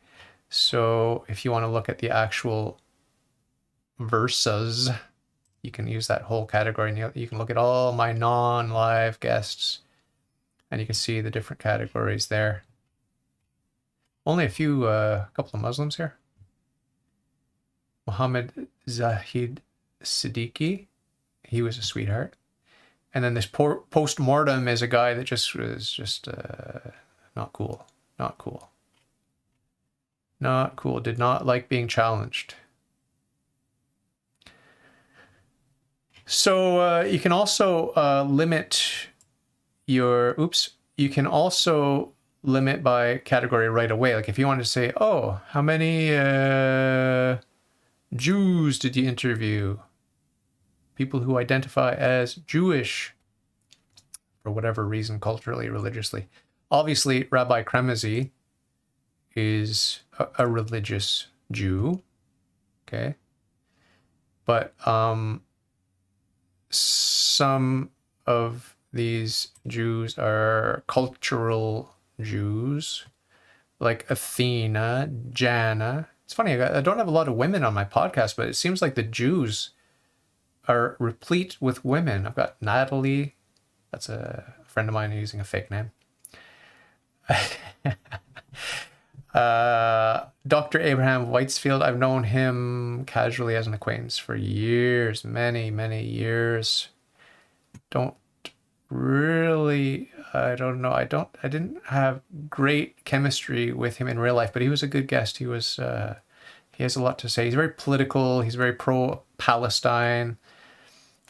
so if you want to look at the actual verses, you can use that whole category, and you can look at all my non-live guests, and you can see the different categories there. Only a few, couple of Muslims here. Mohammed Zahid Siddiqui, he was a sweetheart. And then this post-mortem is a guy that just was just not cool. Not cool. Not cool. Did not like being challenged. So you can also limit your, you can also limit by category right away. Like if you wanted to say, oh, how many Jews did you interview? People who identify as Jewish for whatever reason, culturally, religiously. Obviously, Rabbi Kremezi is a religious Jew, okay? But some of these Jews are cultural Jews, like Athena, Jana. It's funny, I don't have a lot of women on my podcast, but it seems like the Jews are replete with women. I've got Natalie. That's a friend of mine using a fake name. Dr. Abraham Whitesfield, I've known him casually as an acquaintance for years, many, many years. I don't know. I didn't have great chemistry with him in real life, but he was a good guest. He has a lot to say. He's very political. He's very pro-Palestine.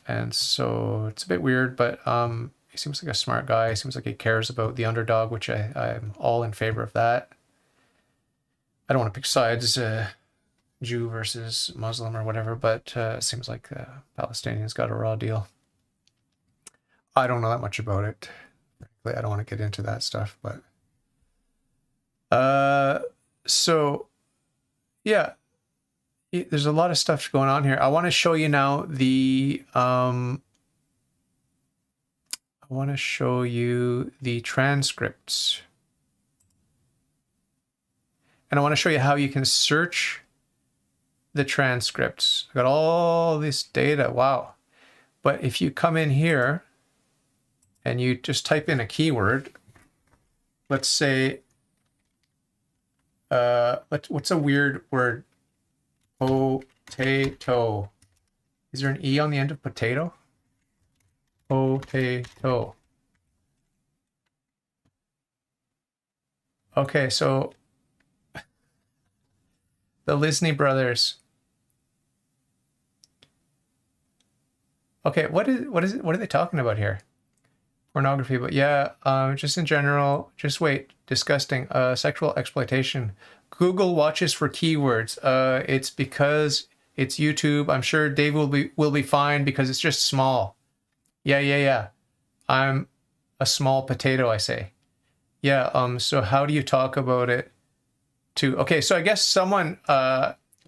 And so it's a bit weird, but he seems like a smart guy. He seems like he cares about the underdog, which I'm all in favor of that. I don't want to pick sides, Jew versus Muslim or whatever, but it seems like Palestinians got a raw deal. I don't know that much about it. I don't want to get into that stuff, but so yeah, there's a lot of stuff going on here. I want to show you now the transcripts. And I want to show you how you can search the transcripts. I've got all this data. Wow. But if you come in here and you just type in a keyword, let's say, what's a weird word? Potato. Is there an E on the end of potato? Potato. Okay, so the Lisney brothers. Okay, what are they talking about here? Pornography, but yeah, just in general, just wait. Disgusting. Sexual exploitation. Google watches for keywords. It's because it's YouTube. I'm sure Dave will be fine because it's just small. Yeah. I'm a small potato, I say. Yeah, so how do you talk about it to okay, so I guess someone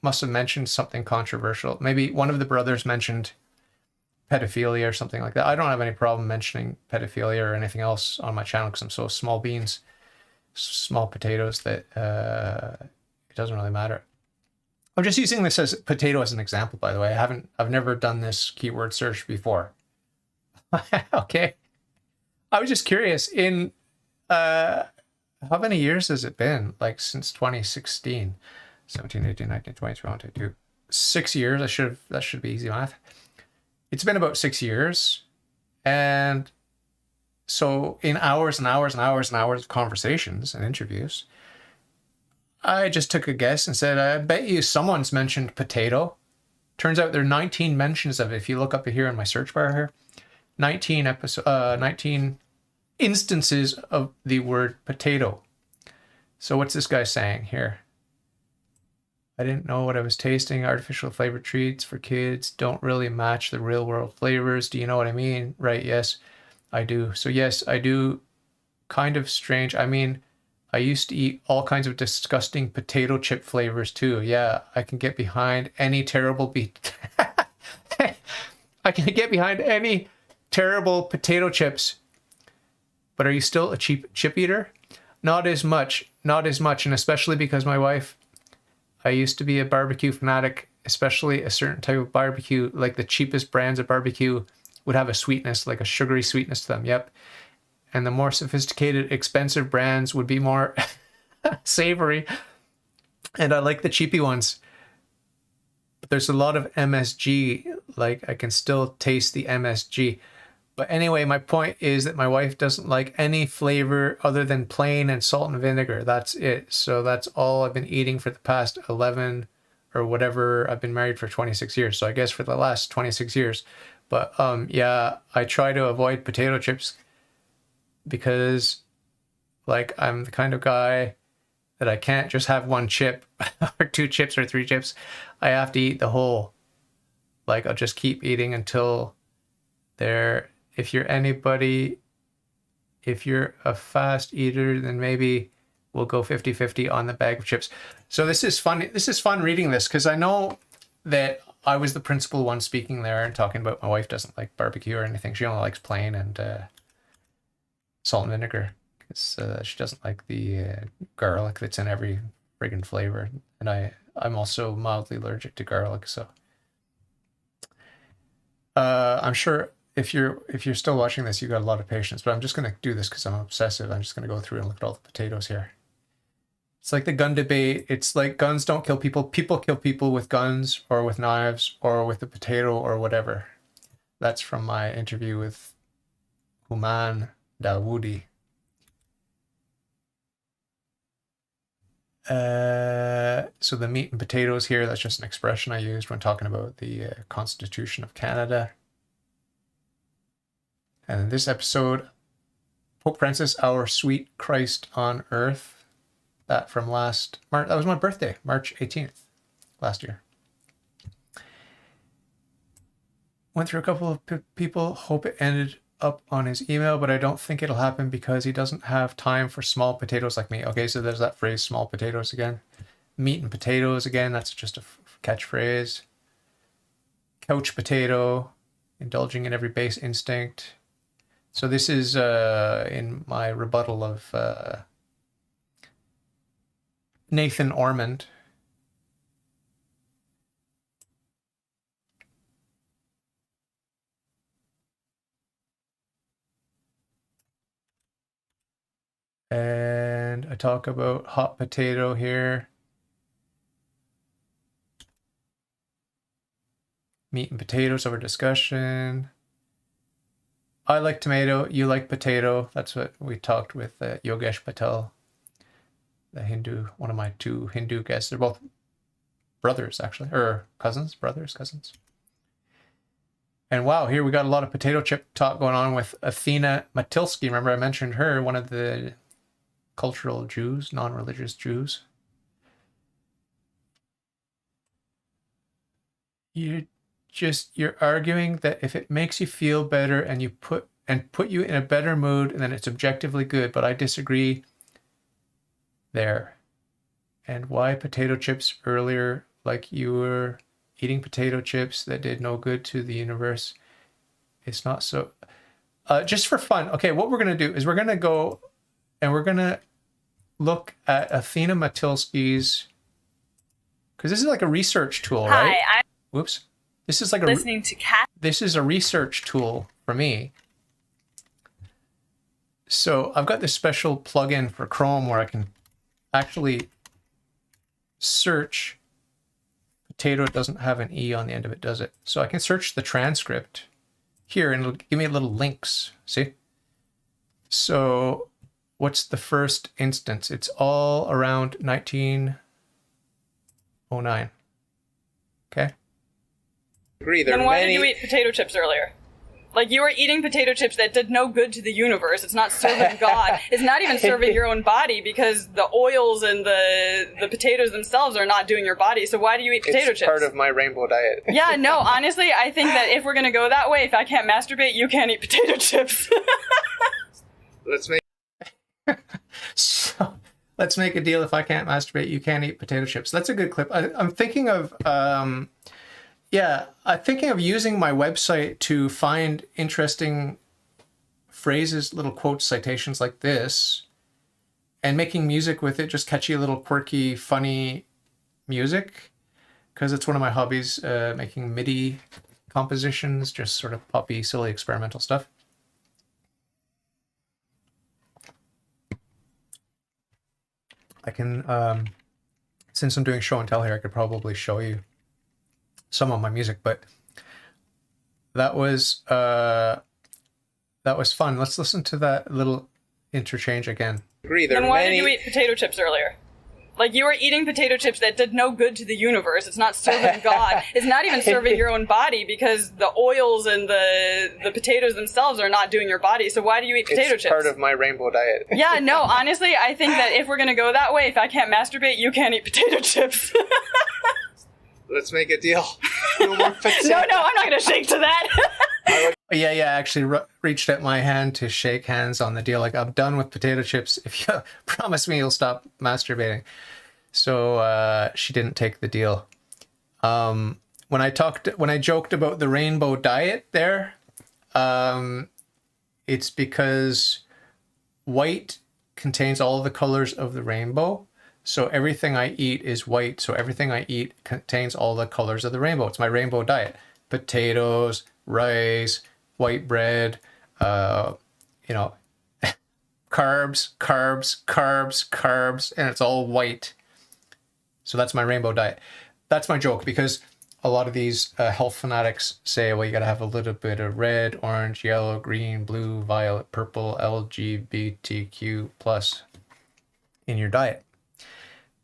must have mentioned something controversial. Maybe one of the brothers mentioned pedophilia or something like that. I don't have any problem mentioning pedophilia or anything else on my channel because I'm so small beans, small potatoes that it doesn't really matter. I'm just using this as potato as an example, by the way. I've never done this keyword search before. Okay. I was just curious, in how many years has it been? Like since 2016, 17, 18, 19, 20, 21, 22, 6 years. That should be easy math. It's been about 6 years. And so in hours and hours and hours and hours of conversations and interviews, I just took a guess and said, I bet you someone's mentioned potato. Turns out there are 19 mentions of it. If you look up here in my search bar here, 19 instances of the word potato. So what's this guy saying here? I didn't know what I was tasting. Artificial flavored treats for kids don't really match the real world flavors. Do you know what I mean? Right, yes, I do. So yes, I do. Kind of strange. I mean, I used to eat all kinds of disgusting potato chip flavors too. Yeah, I can get behind any terrible I can get behind any terrible potato chips. But are you still a cheap chip eater? Not as much, and especially because my wife, I used to be a barbecue fanatic, especially a certain type of barbecue, like the cheapest brands of barbecue would have a sweetness, like a sugary sweetness to them. Yep. And the more sophisticated, expensive brands would be more savory. And I like the cheapy ones. But there's a lot of MSG, like I can still taste the MSG. But anyway, my point is that my wife doesn't like any flavor other than plain and salt and vinegar. That's it. So that's all I've been eating for the past 11 or whatever. I've been married for 26 years. So I guess for the last 26 years. But yeah, I try to avoid potato chips because like I'm the kind of guy that I can't just have one chip or 2 chips or 3 chips. I have to eat the whole. Like I'll just keep eating until they're if you're a fast eater, then maybe we'll go 50-50 on the bag of chips. So this is fun. This is fun reading this because I know that I was the principal one speaking there and talking about my wife doesn't like barbecue or anything. She only likes plain and salt and vinegar because she doesn't like the garlic that's in every friggin' flavor. And I'm also mildly allergic to garlic, so I'm sure if you're still watching this, you got a lot of patience, but I'm just going to do this because I'm obsessive. I'm just going to go through and look at all the potatoes here. It's like the gun debate. It's like guns don't kill people. People kill people with guns or with knives or with a potato or whatever. That's from my interview with Human Dawoodi. So the meat and potatoes here, that's just an expression I used when talking about the Constitution of Canada. And in this episode, Pope Francis, our sweet Christ on earth. That from last March. That was my birthday, March 18th, last year. Went through a couple of people. Hope it ended up on his email, but I don't think it'll happen because he doesn't have time for small potatoes like me. Okay, so there's that phrase, small potatoes again. Meat and potatoes again. That's just a catchphrase. Couch potato. Indulging in every base instinct. So this is in my rebuttal of Nathan Ormond. And I talk about hot potato here. Meat and potatoes over discussion. I like tomato, you like potato. That's what we talked with Yogesh Patel, the Hindu, one of my two Hindu guests. They're both brothers, actually, or cousins, cousins. And wow, here we got a lot of potato chip talk going on with Athena Matilsky. Remember I mentioned her, one of the cultural Jews, non-religious Jews. You're arguing that if it makes you feel better and you put you in a better mood, and then it's objectively good, but I disagree there. And why potato chips earlier, like you were eating potato chips that did no good to the universe. It's not so just for fun. Okay, what we're going to do is we're going to go and we're going to look at Athena Matilsky's, because this is like a research tool, right? Hi, Whoops. This is like listening to Cat. This is a research tool for me. So I've got this special plugin for Chrome where I can actually search. Potato doesn't have an E on the end of it, does it? So I can search the transcript here and it'll give me little links. See? So what's the first instance? It's all around 1909. Okay. Agree. Then why did you eat potato chips earlier? Like, you were eating potato chips that did no good to the universe. It's not serving God. It's not even serving your own body, because the oils and the potatoes themselves are not doing your body. So why do you eat potato chips? It's part of my rainbow diet. Yeah, no, honestly, I think that if we're going to go that way, if I can't masturbate, you can't eat potato chips. Let's make let's make a deal. If I can't masturbate, you can't eat potato chips. That's a good clip. I'm thinking of I'm thinking of using my website to find interesting phrases, little quotes, citations like this, and making music with it, just catchy, little quirky, funny music, because it's one of my hobbies, making MIDI compositions, just sort of poppy, silly, experimental stuff. I can, since I'm doing show and tell here, I could probably show you some of my music, but that was fun. Let's listen to that little interchange again. Then why did you eat potato chips earlier? Like, you were eating potato chips that did no good to the universe. It's not serving God. It's not even serving your own body, because the oils and the potatoes themselves are not doing your body. So why do you eat potato chips? It's part of my rainbow diet. Yeah, no, honestly, I think that if we're going to go that way, if I can't masturbate, you can't eat potato chips. Let's make a deal. No more potato. No, I'm not going to shake to that. Yeah, I actually reached out my hand to shake hands on the deal. Like, I'm done with potato chips if you promise me you'll stop masturbating. So she didn't take the deal. When I joked about the rainbow diet there, it's because white contains all the colors of the rainbow. So everything I eat is white. So everything I eat contains all the colors of the rainbow. It's my rainbow diet. Potatoes, rice, white bread, carbs, and it's all white. So that's my rainbow diet. That's my joke, because a lot of these health fanatics say, well, you got to have a little bit of red, orange, yellow, green, blue, violet, purple, LGBTQ plus in your diet.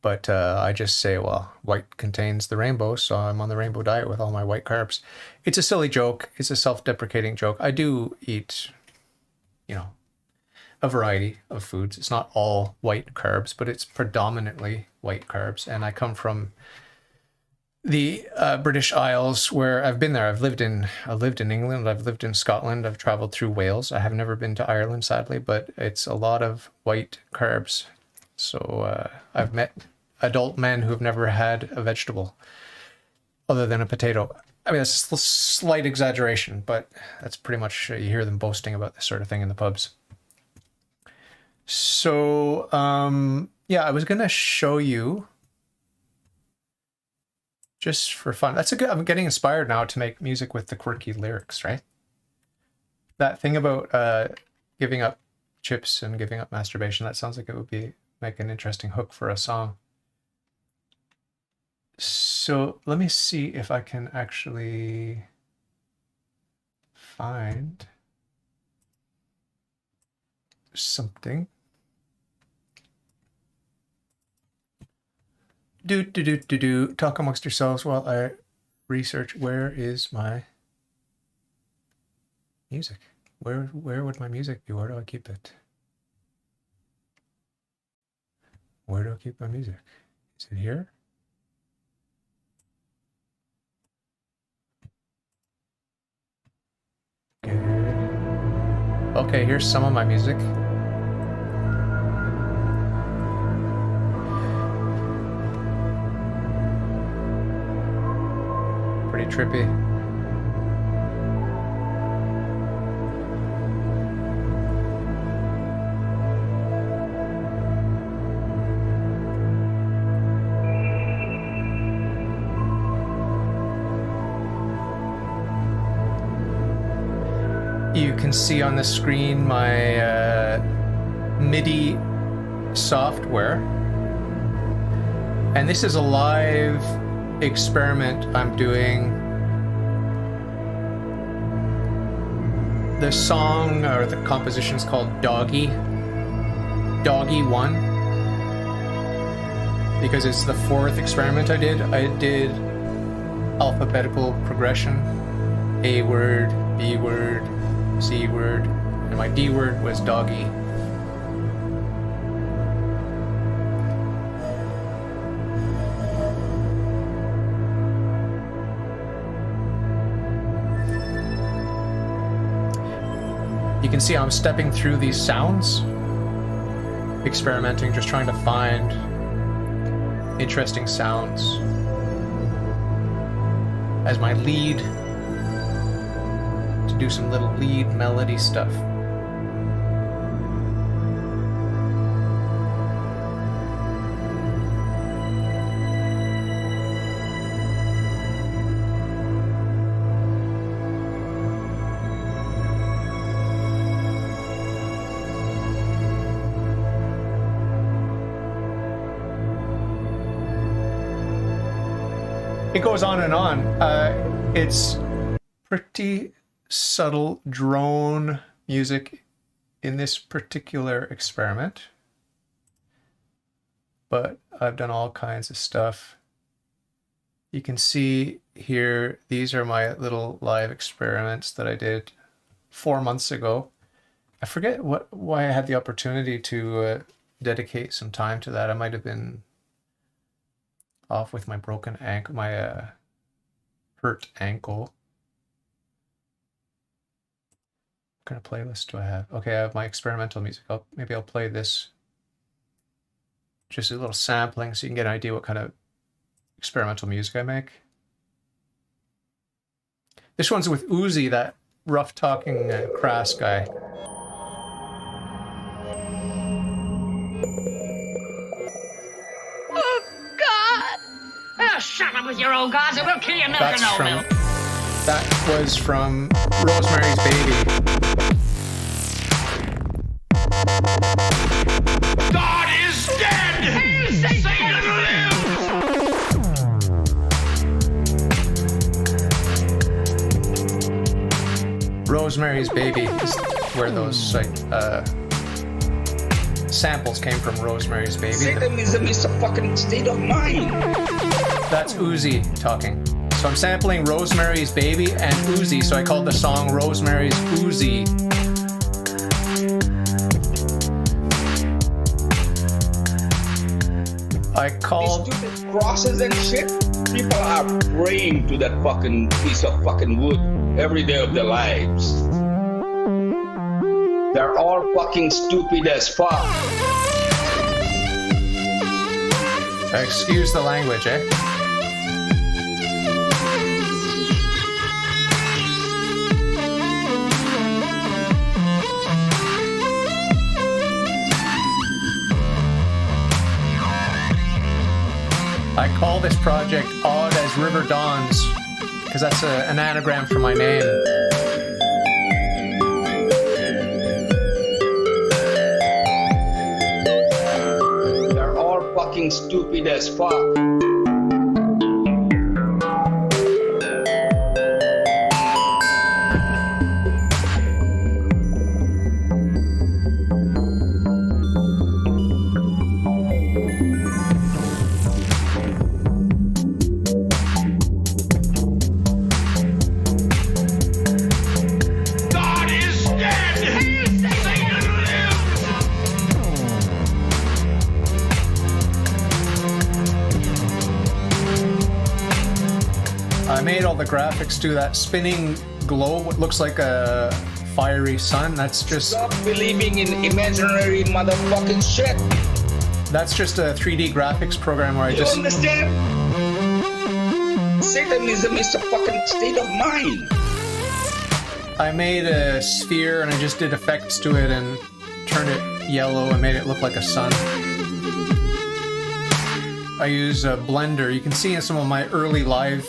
But I just say, well, white contains the rainbow, so I'm on the rainbow diet with all my white carbs. It's a silly joke. It's a self-deprecating joke. I do eat, a variety of foods. It's not all white carbs, but it's predominantly white carbs. And I come from the British Isles, where I've been there. I've lived in England. I've lived in Scotland. I've traveled through Wales. I have never been to Ireland, sadly, but it's a lot of white carbs. So I've met adult men who have never had a vegetable other than a potato. I mean, that's a slight exaggeration, but that's pretty much, you hear them boasting about this sort of thing in the pubs. So, I was going to show you, just for fun. I'm getting inspired now to make music with the quirky lyrics, right? That thing about giving up chips and giving up masturbation, that sounds like it would make an interesting hook for a song. So let me see if I can actually find something. Do. Talk amongst yourselves while I research where is my music. Where would my music be? Where do I keep it? Where do I keep my music? Is it here? Okay, here's some of my music. Pretty trippy. You can see on the screen my MIDI software. And this is a live experiment I'm doing. The song or the composition is called Doggy 1. Because it's the 4th experiment I did. I did alphabetical progression. A word, B word, C word, and my D word was doggy. You can see I'm stepping through these sounds, experimenting, just trying to find interesting sounds as my lead, to do some little lead melody stuff. It goes on and on. It's pretty subtle drone music in this particular experiment, but I've done all kinds of stuff. You can see here, these are my little live experiments that I did 4 months ago. I forget why I had the opportunity to dedicate some time to that. I might have been off with my broken ankle, my hurt ankle. What kind of playlist do I have? Okay, I have my experimental music. Maybe I'll play this. Just a little sampling so you can get an idea what kind of experimental music I make. This one's with Uzi, that rough-talking crass guy. Oh, God! Oh, shut up with your old gods, and we'll kill you milk or no milk. That was from Rosemary's Baby. God is dead! Hail Satan lives! Rosemary's Baby is where those samples came from. Rosemary's Baby. Satanism is a fucking state of mind. That's Uzi talking. So I'm sampling Rosemary's Baby and Uzi, so I called the song Rosemary's Uzi. I called... These stupid crosses and shit. People are praying to that fucking piece of fucking wood every day of their lives. They're all fucking stupid as fuck. Excuse the language, eh? I call this project Odd as River Dawns because that's an anagram for my name. They're all fucking stupid as fuck. the graphics do that spinning glow, what looks like a fiery sun. That's just... Stop believing in imaginary motherfucking shit. That's just a 3D graphics program where I You just... understand? Satanism is a fucking state of mind. I made a sphere and I just did effects to it and turned it yellow and made it look like a sun. I use a blender. You can see in some of my early live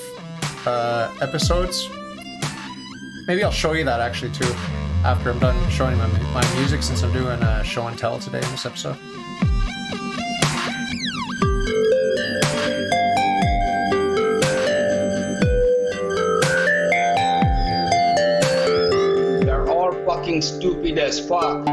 episodes. Maybe I'll show you that actually too after I'm done showing my music, since I'm doing a show and tell today in this episode. They're all fucking stupid as fuck.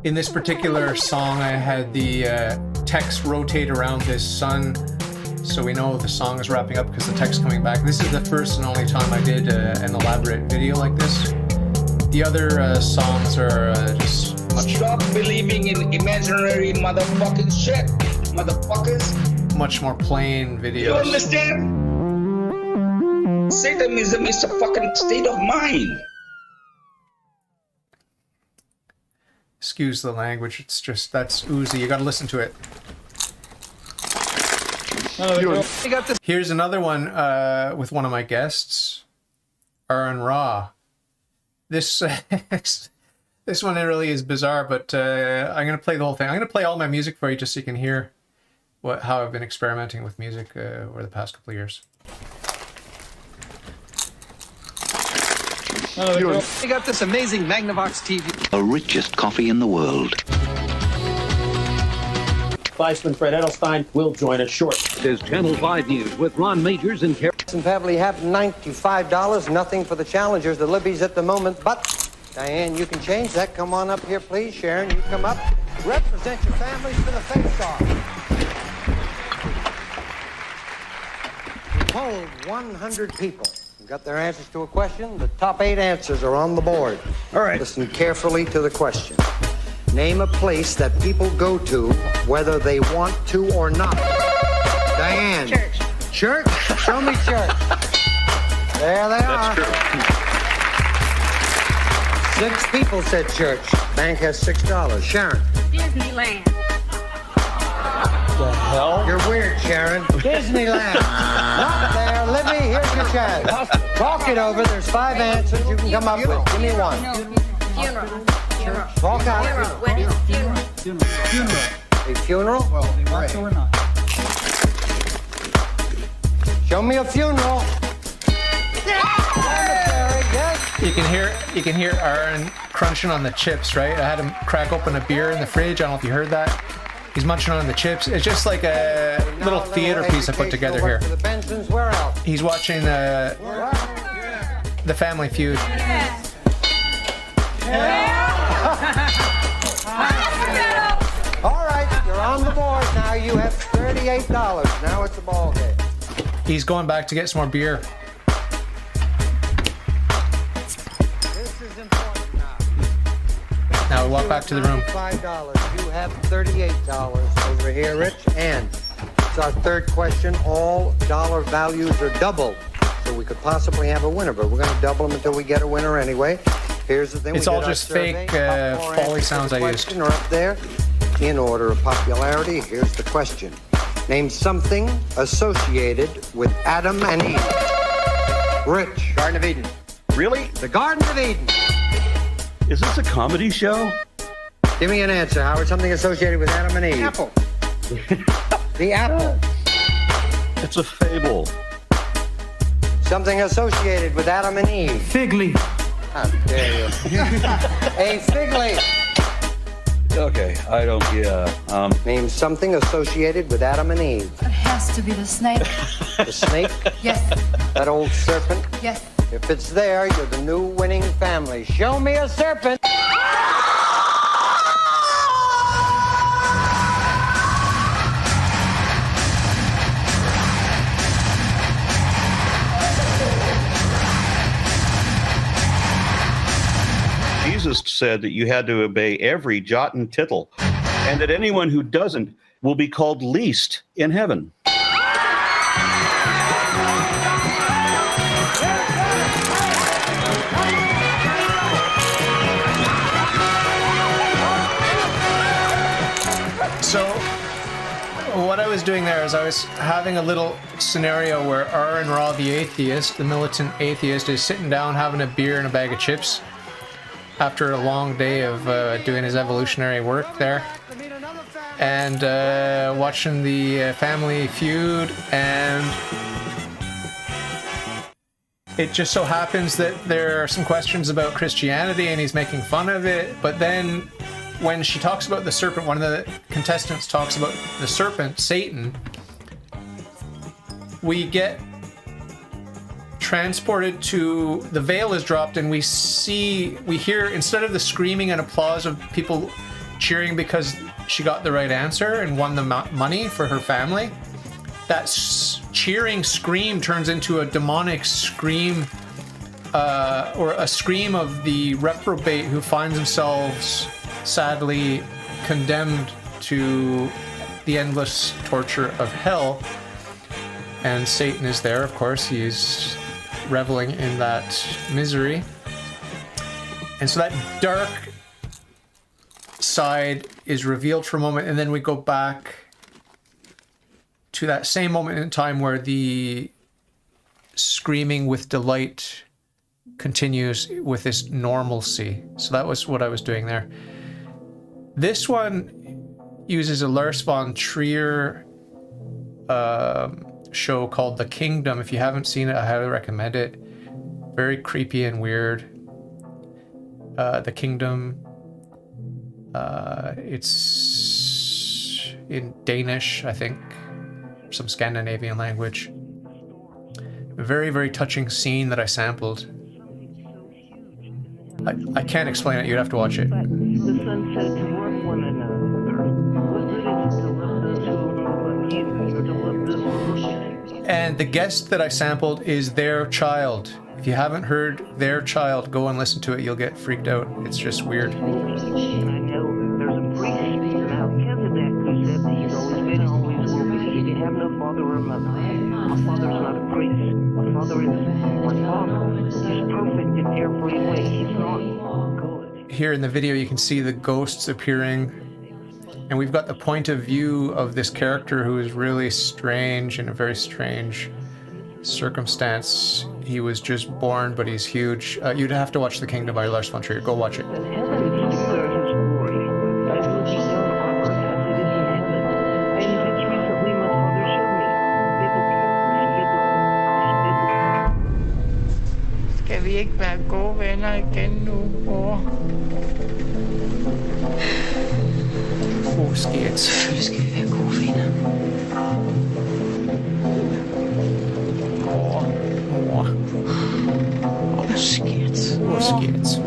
In this particular song, I had the text rotate around this sun, so we know the song is wrapping up because the text coming back. This is the first and only time I did an elaborate video like this. The other songs are just much... Stop believing in imaginary motherfucking shit, motherfuckers. Much more plain videos. You understand? Satanism is a fucking state of mind. Excuse the language, it's just, that's oozy. You gotta listen to it. Here's another one with one of my guests, Aaron Ra. This this one really is bizarre, but I'm gonna play the whole thing. I'm gonna play all my music for you just so you can hear how I've been experimenting with music over the past couple of years. We got this amazing Magnavox TV. The richest coffee in the world. Viceman Fred Edelstein will join us shortly. There's Channel 5 News with Ron Majors and Carol. And Beverly have $95, nothing for the challengers, the Libbies at the moment, but Diane, you can change that. Come on up here, please. Sharon, you come up. Represent your families for the face-off. We polled 100 people. Got their answers to a question. The top 8 answers are on the board. All right. Listen carefully to the question. Name a place that people go to whether they want to or not. Diane. Church. Church? Show me church. There they are. That's true. 6 people said church. Bank has $6. Sharon. Disneyland. The hell? You're weird, Sharon. Disneyland. Not there. Libby, here's your chance. Talk it over. There's 5 answers you can come up with. Give me one. Funeral. Talk out. Wedding. Funeral. A funeral? Well, right or not. Show me a funeral. Cemetery, yes. You can hear Aaron crunching on the chips, right? I had him crack open a beer in the fridge. I don't know if you heard that. He's munching on the chips. It's just like a little theater piece I put together here. He's watching the Family Feud. All right, you're on the board now. You have $38. Now it's a ball game. He's going back to get some more beer. This is important now. Now we walk back to the room. $5. You have $38 over here, Rich. And it's our third question. All dollar values are doubled. So we could possibly have a winner, but we're going to double them until we get a winner anyway. Here's the thing. It's all just fake Foley sounds I used. Are up there in order of popularity. Here's the question. Name something associated with Adam and Eve. Rich. Garden of Eden. Really? The Garden of Eden. Is this a comedy show? Give me an answer, Howard. Something associated with Adam and Eve. Apple. The apple. It's a fable. Something associated with Adam and Eve. Fig leaf. How dare you? A fig leaf Okay, I don't, means something associated with Adam and Eve. It has to be the snake. The snake? Yes, That old serpent? yes. If it's there, you're the new winning family. Show me a serpent! Jesus said that you had to obey every jot and tittle, and that anyone who doesn't will be called least in heaven. So, what I was doing there is I was having a little scenario where Aaron Raw, the atheist, the militant atheist, is sitting down having a beer and a bag of chips after a long day of doing his evolutionary work there, and watching the Family Feud, and it just so happens that there are some questions about Christianity and he's making fun of it, but then when she talks about the serpent, one of the contestants talks about the serpent, Satan, we get transported to, the veil is dropped, and we hear, instead of the screaming and applause of people cheering because she got the right answer and won the money for her family, that cheering scream turns into a demonic scream, or a scream of the reprobate who finds themselves sadly condemned to the endless torture of hell. And Satan is there, of course. He's reveling in that misery. And so that dark side is revealed for a moment, and then we go back to that same moment in time where the screaming with delight continues with this normalcy. So that was what I was doing there. This one uses a Lars von Trier show called The Kingdom. If you haven't seen it, I highly recommend it. Very creepy and weird. The Kingdom. It's in Danish, I think. Some Scandinavian language. A very, very touching scene that I sampled. I can't explain it. You'd have to watch it. And the guest that I sampled is their child. If you haven't heard their child, go and listen to it. You'll get freaked out. It's just weird. I know there's a priest, Melchizedek, who said that he's always been and always will be. He didn't have no father or mother. My father's not a priest. My father is my father. He's perfect in every way. He's not good. Here in the video, you can see the ghosts appearing. And we've got the point of view of this character who is really strange, in a very strange circumstance. He was just born, but he's huge. You'd have to watch The Kingdom by Lars von Trier. Go watch it. Skal vi ikke være gode venner igen nu, bror? Skidt. Selvfølgelig skal vi være gode venner. Skidt. Skidt.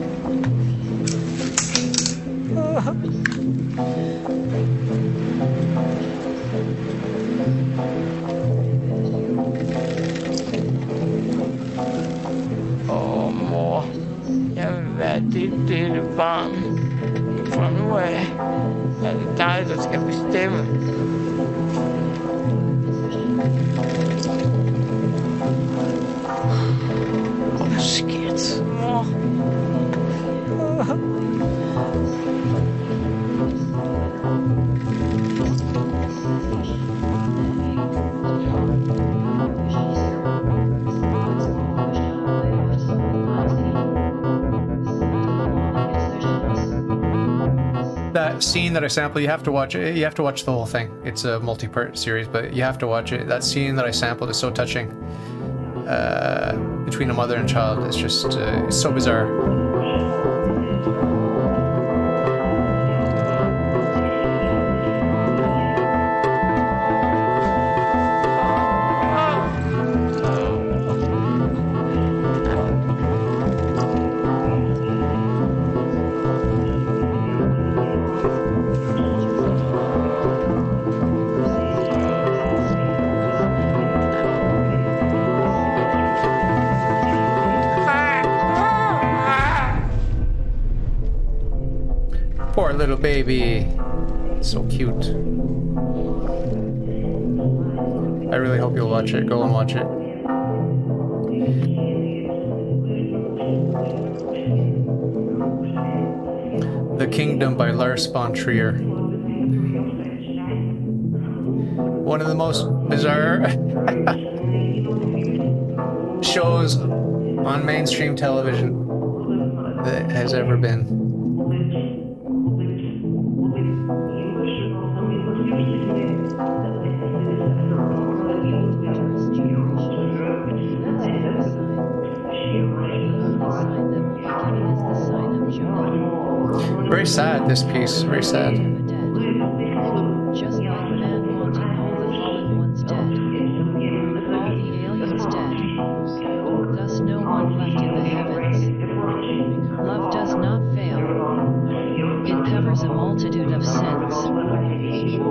Mor, jeg vil være dit lille barn. Fra nu af er det dig, der skal bestemme. Skidt. Mor. That scene that I sampled, you have to watch it. You have to watch the whole thing. It's a multi-part series, but you have to watch it. That scene that I sampled is so touching. between a mother and child is just it's so bizarre. Poor little baby. So cute. I really hope you'll watch it. Go and watch it. The Kingdom by Lars von Trier. One of the most bizarre shows on mainstream television that has ever been. Very sad, this piece. Very sad. Just like man wanting all the fallen ones dead, all the aliens dead, thus no one left in the heavens. Love does not fail. It covers a multitude of sins.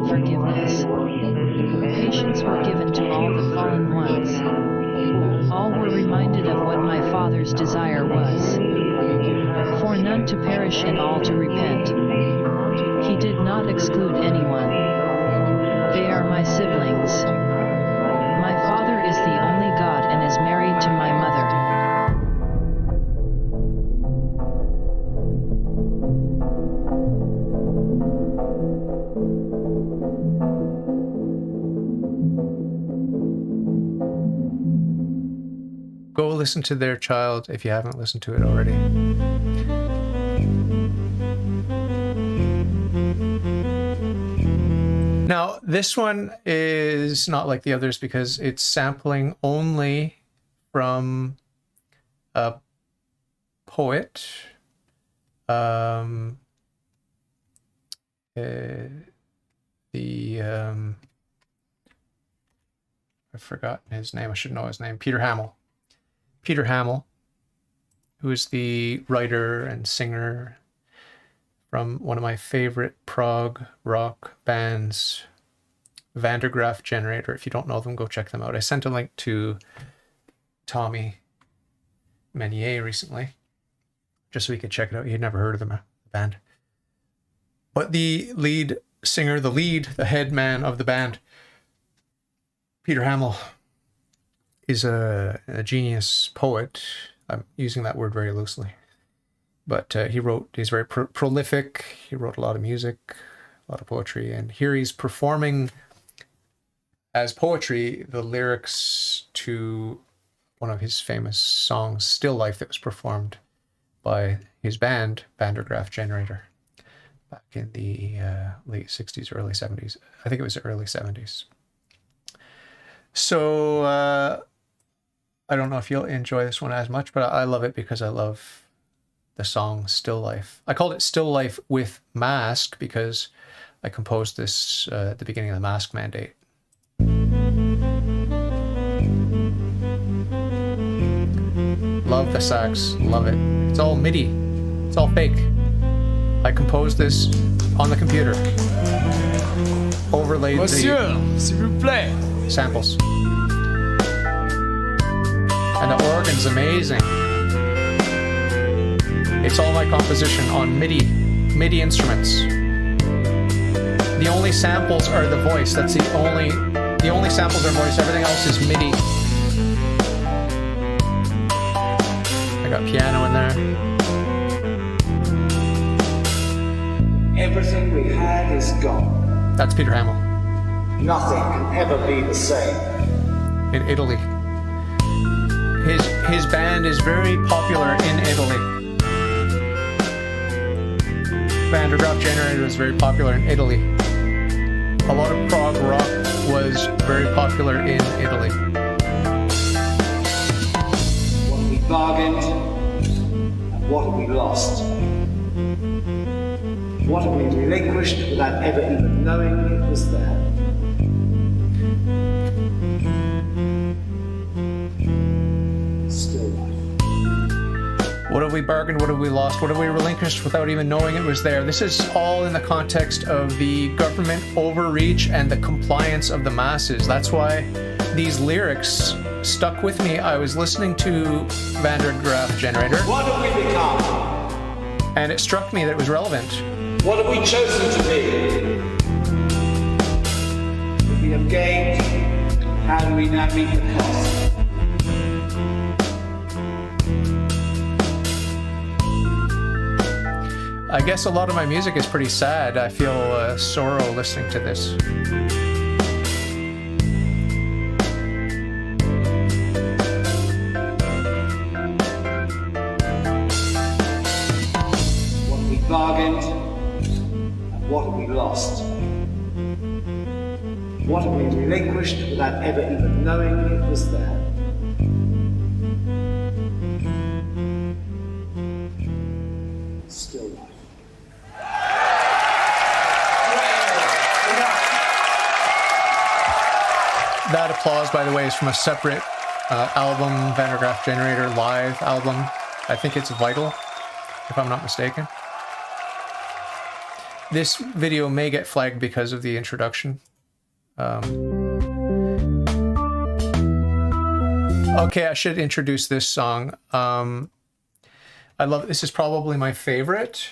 Forgiveness. Patience were given to all the fallen ones. All were reminded of what my Father's desire was. For none to perish and all to repent. He did not exclude anyone. They are my siblings. My father is the only God and is married to my mother. Go listen to Their Child if you haven't listened to it already. Now, this one is not like the others because it's sampling only from a poet. I've forgotten his name. I should know his name. Peter Hamill. Peter Hamill, who is the writer and singer from one of my favorite prog rock bands, Vandergraaf Generator. If you don't know them, go check them out. I sent a link to Tommy Menier recently, just so he could check it out. He'd never heard of them, the band. But the lead singer, the head man of the band, Peter Hamill, is a genius poet. I'm using that word very loosely. But he's very prolific. He wrote a lot of music, a lot of poetry. And here he's performing as poetry the lyrics to one of his famous songs, Still Life, that was performed by his band, Vandergraaf Generator, back in the late 60s, early 70s. I think it was early 70s. So I don't know if you'll enjoy this one as much, but I love it because I love the song Still Life. I called it Still Life with Mask because I composed this at the beginning of the Mask Mandate. Love the sax, love it. It's all MIDI, it's all fake. I composed this on the computer. Overlaid Monsieur, s'il vous plaît. Samples. And the organ's amazing. It's all my composition on MIDI instruments. The only samples are the voice. That's the only samples are voice. Everything else is MIDI. I got piano in there. Everything we had is gone. That's Peter Hamill. Nothing can ever be the same. In Italy. His band is very popular in Italy. Vandergraaf Generator is very popular in Italy. A lot of prog rock was very popular in Italy. bargained? And what have we lost? What have we relinquished without ever even knowing it was there? Still life. What have we bargained? What have we lost? What have we relinquished without even knowing it was there? This is all in the context of the government overreach and the compliance of the masses. That's why these lyrics stuck with me. I was listening to Van der Graaf Generator. What have we become? And it struck me that it was relevant. What have we chosen to be? We have gained. How do we now meet the cost? I guess a lot of my music is pretty sad. I feel sorrow listening to this. What have we bargained? And what have we lost? What have we relinquished without ever even knowing it was there? Still life. That applause, by the way, is from a separate album, Van der Graaf Generator live album. I think it's Vital, if I'm not mistaken. This video may get flagged because of the introduction. Okay, I should introduce this song. I love, this is probably my favorite.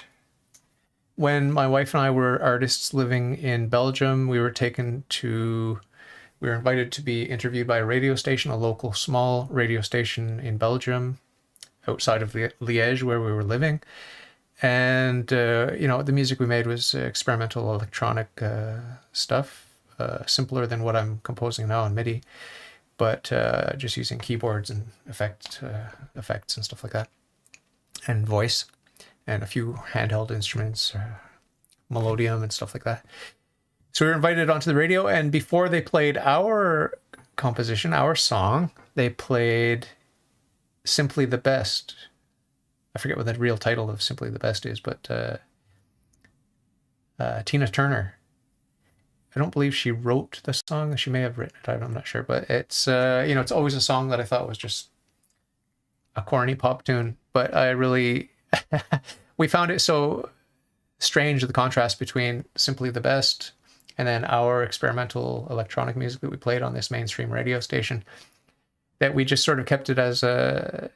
When my wife and I were artists living in Belgium, we were invited to be interviewed by a radio station, a local small radio station in Belgium, outside of Liège, where we were living. And, you know, the music we made was experimental electronic stuff, simpler than what I'm composing now in MIDI, but just using keyboards and effects and stuff like that, and voice, and a few handheld instruments, melodium and stuff like that. So we were invited onto the radio, and before they played our composition, our song, they played Simply the Best. I forget what the real title of Simply the Best is, but Tina Turner. I don't believe she wrote the song. She may have written it. I'm not sure, but it's you know, it's always a song that I thought was just a corny pop tune, but I really we found it so strange, the contrast between Simply the Best and then our experimental electronic music that we played on this mainstream radio station, that we just sort of kept it as a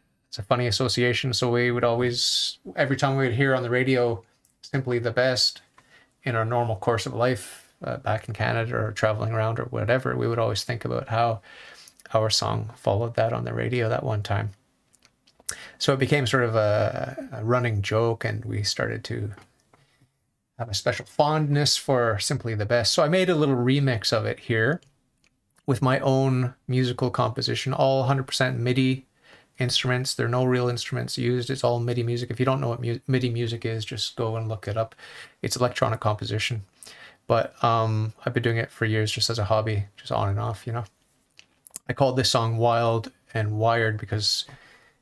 funny association. So we would always, every time we would hear on the radio Simply the Best in our normal course of life, back in Canada or traveling around or whatever, we would always think about how our song followed that on the radio that one time. So it became sort of a running joke, and we started to have a special fondness for Simply the Best. So I made a little remix of it here with my own musical composition, all 100% MIDI instruments. There are no real instruments used. It's all MIDI music. If you don't know what MIDI music is, just go and look it up. It's electronic composition. But I've been doing it for years just as a hobby, just on and off, you know. I called this song Wild and Wired because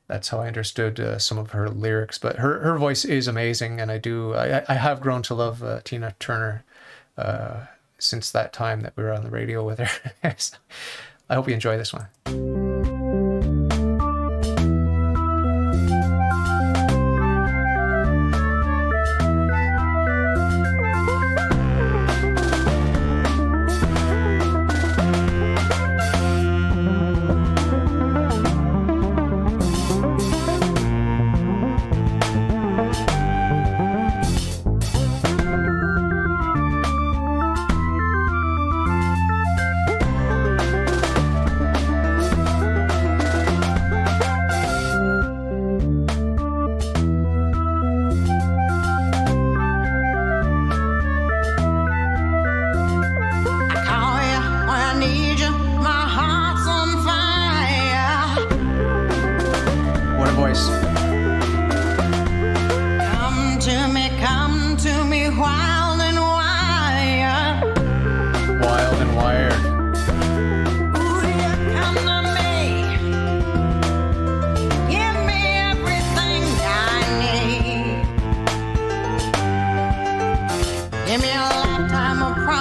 that's how I understood some of her lyrics. But her voice is amazing, and I have grown to love Tina Turner since that time that we were on the radio with her. So I hope you enjoy this one.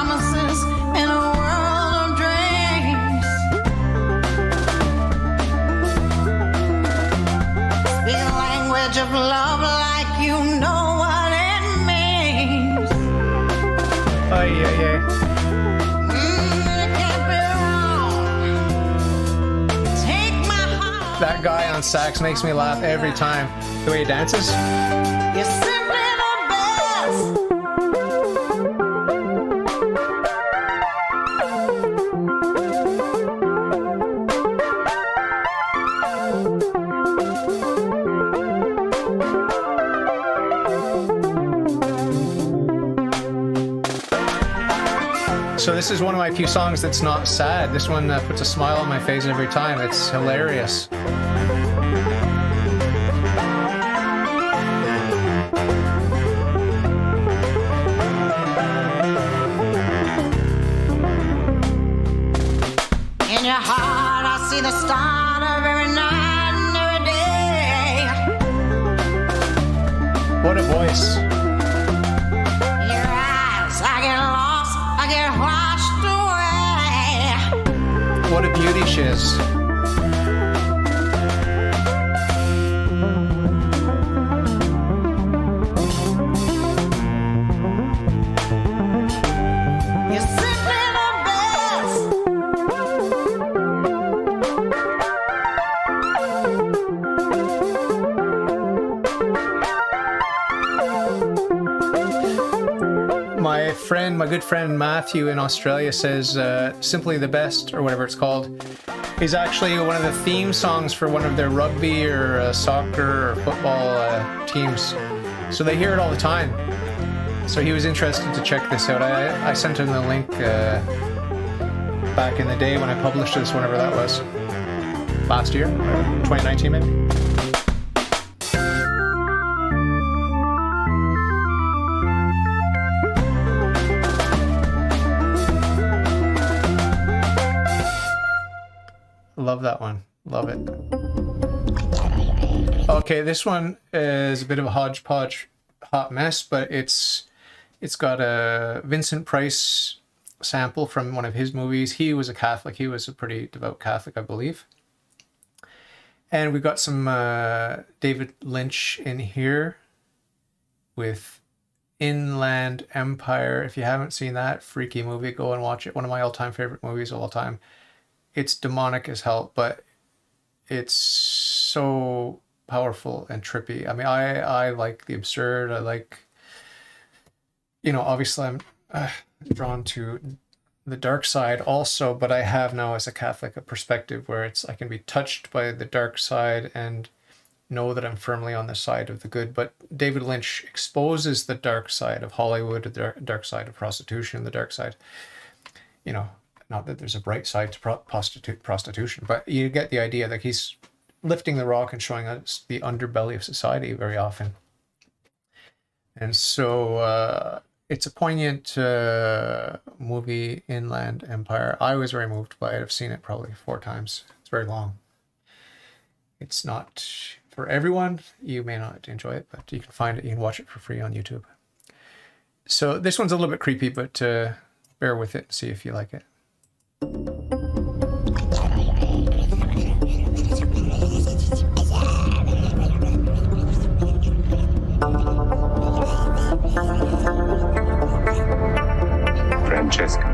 promises in a world of dreams. Speak a language of love like you know what it means. Ay, ay, ay. It can't be wrong. Take my heart. That guy on sax makes me laugh every time. The way he dances. You're simply the best. So this is one of my few songs that's not sad. This one puts a smile on my face every time. It's hilarious. In your heart, I see the start of every night and every day. What a voice. Your eyes, I get lost, I get washed away. What a beauty she is. You're simply the best. My good friend Matthew in Australia says Simply the Best, or whatever it's called, is actually one of the theme songs for one of their rugby or soccer or football teams. So they hear it all the time. So he was interested to check this out. I sent him the link back in the day when I published this, whenever that was. Last year, 2019 maybe. Love that one. Love it. Okay, this one is a bit of a hodgepodge hot mess, but it's got a Vincent Price sample from one of his movies. He was a Catholic. He was a pretty devout Catholic, I believe. And we've got some David Lynch in here with Inland Empire. If you haven't seen that freaky movie, go and watch it. One of my all-time favorite movies of all time. It's demonic as hell, but it's so powerful and trippy. I mean, I like the absurd. I like, obviously I'm drawn to the dark side also, but I have now as a Catholic a perspective where I can be touched by the dark side and know that I'm firmly on the side of the good. But David Lynch exposes the dark side of Hollywood, the dark side of prostitution, the dark side, not that there's a bright side to prostitution, but you get the idea that he's lifting the rock and showing us the underbelly of society very often. And so it's a poignant movie, Inland Empire. I was very moved by it. I've seen it probably 4 times. It's very long. It's not for everyone. You may not enjoy it, but you can find it. You can watch it for free on YouTube. So this one's a little bit creepy, but bear with it and see if you like it. Francesca.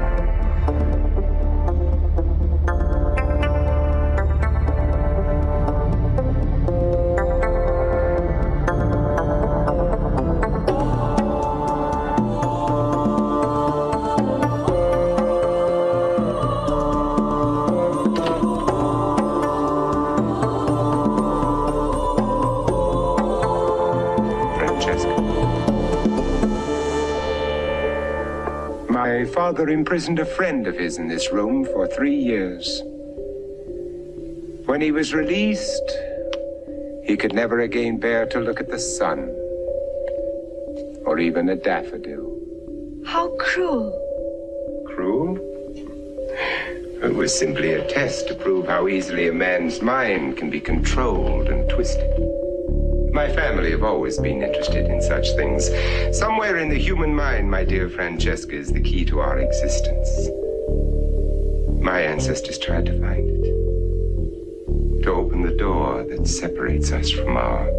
My father imprisoned a friend of his in this room for 3 years. When he was released, he could never again bear to look at the sun, or even a daffodil. How cruel. Cruel? It was simply a test to prove how easily a man's mind can be controlled and twisted. My family have always been interested in such things. Somewhere in the human mind, my dear Francesca, is the key to our existence. My ancestors tried to find it. To open the door that separates us from our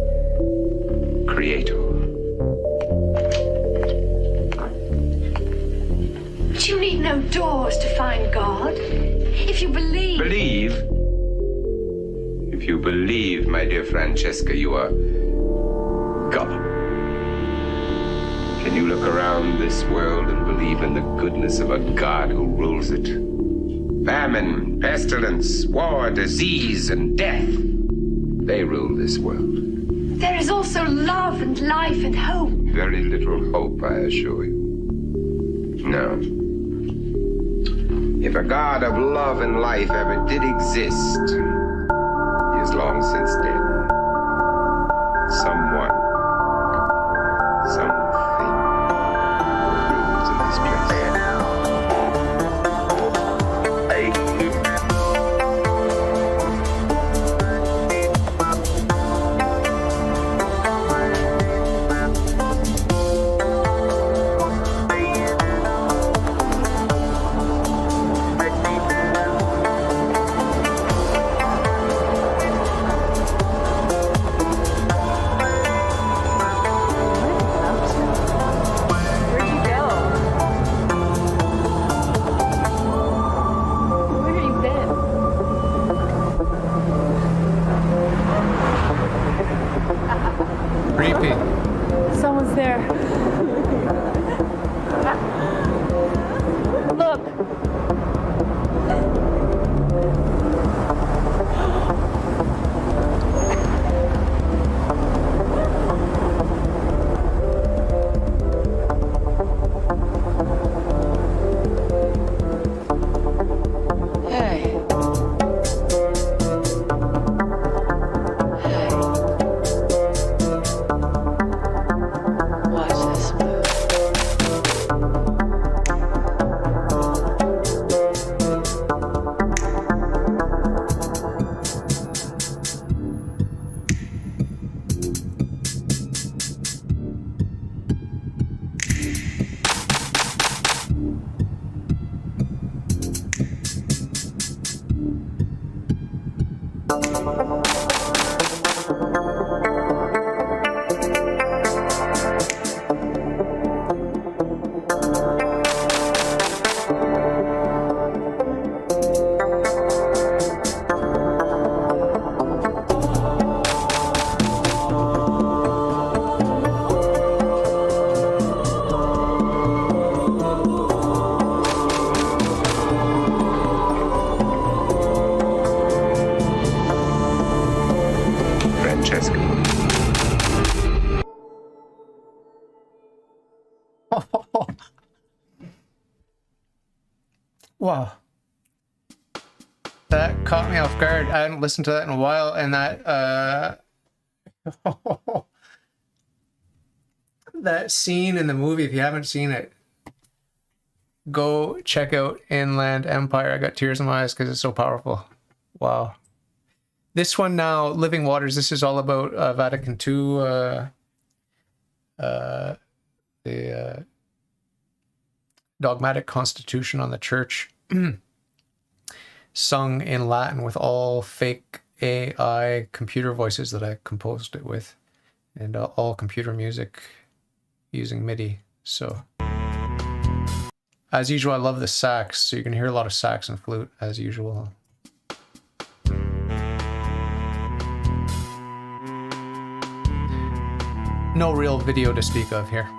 Creator. But you need no doors to find God. If you believe... Believe? If you believe, my dear Francesca, you are gullible. Can you look around this world and believe in the goodness of a God who rules it? Famine, pestilence, war, disease, and death. They rule this world. There is also love and life and hope. Very little hope, I assure you. No. If a God of love and life ever did exist, he is long since dead. Someone, something rules in this place. Someone's there. Look. Hey. Wow. That caught me off guard. I hadn't listened to that in a while, and that that scene in the movie, if you haven't seen it, go check out Inland Empire. I got tears in my eyes because it's so powerful. Wow. This one now, Living Waters, this is all about Vatican II, the dogmatic constitution on the church, sung in Latin with all fake AI computer voices that I composed it with, and all computer music using MIDI. So, as usual, I love the sax, so you can hear a lot of sax and flute, as usual. No real video to speak of here.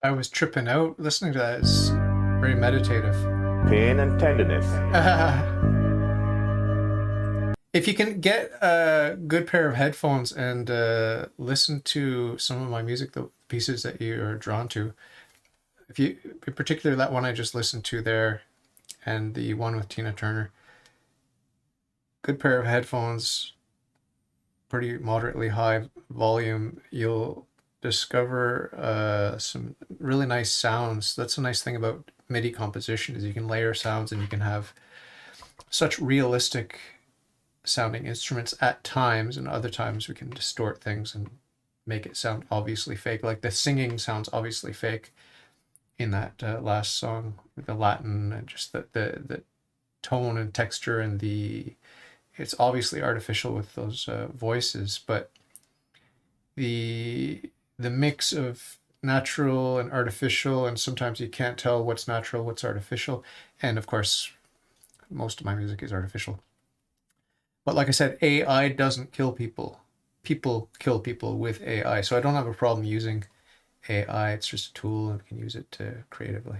I was tripping out listening to that. It's very meditative. Pain and tenderness. If you can get a good pair of headphones and listen to some of my music, the pieces that you're drawn to, if you, in particular that one I just listened to there, and the one with Tina Turner, good pair of headphones, pretty moderately high volume, you'll discover some really nice sounds. That's a nice thing about MIDI composition, is you can layer sounds and you can have such realistic sounding instruments at times, and other times we can distort things and make it sound obviously fake. Like the singing sounds obviously fake in that last song with the Latin, and just the tone and texture, and it's obviously artificial with those voices, but the mix of natural and artificial, and sometimes you can't tell what's natural, what's artificial. And of course, most of my music is artificial. But like I said, AI doesn't kill people. People kill people with AI. So I don't have a problem using AI. It's just a tool, and we can use it creatively.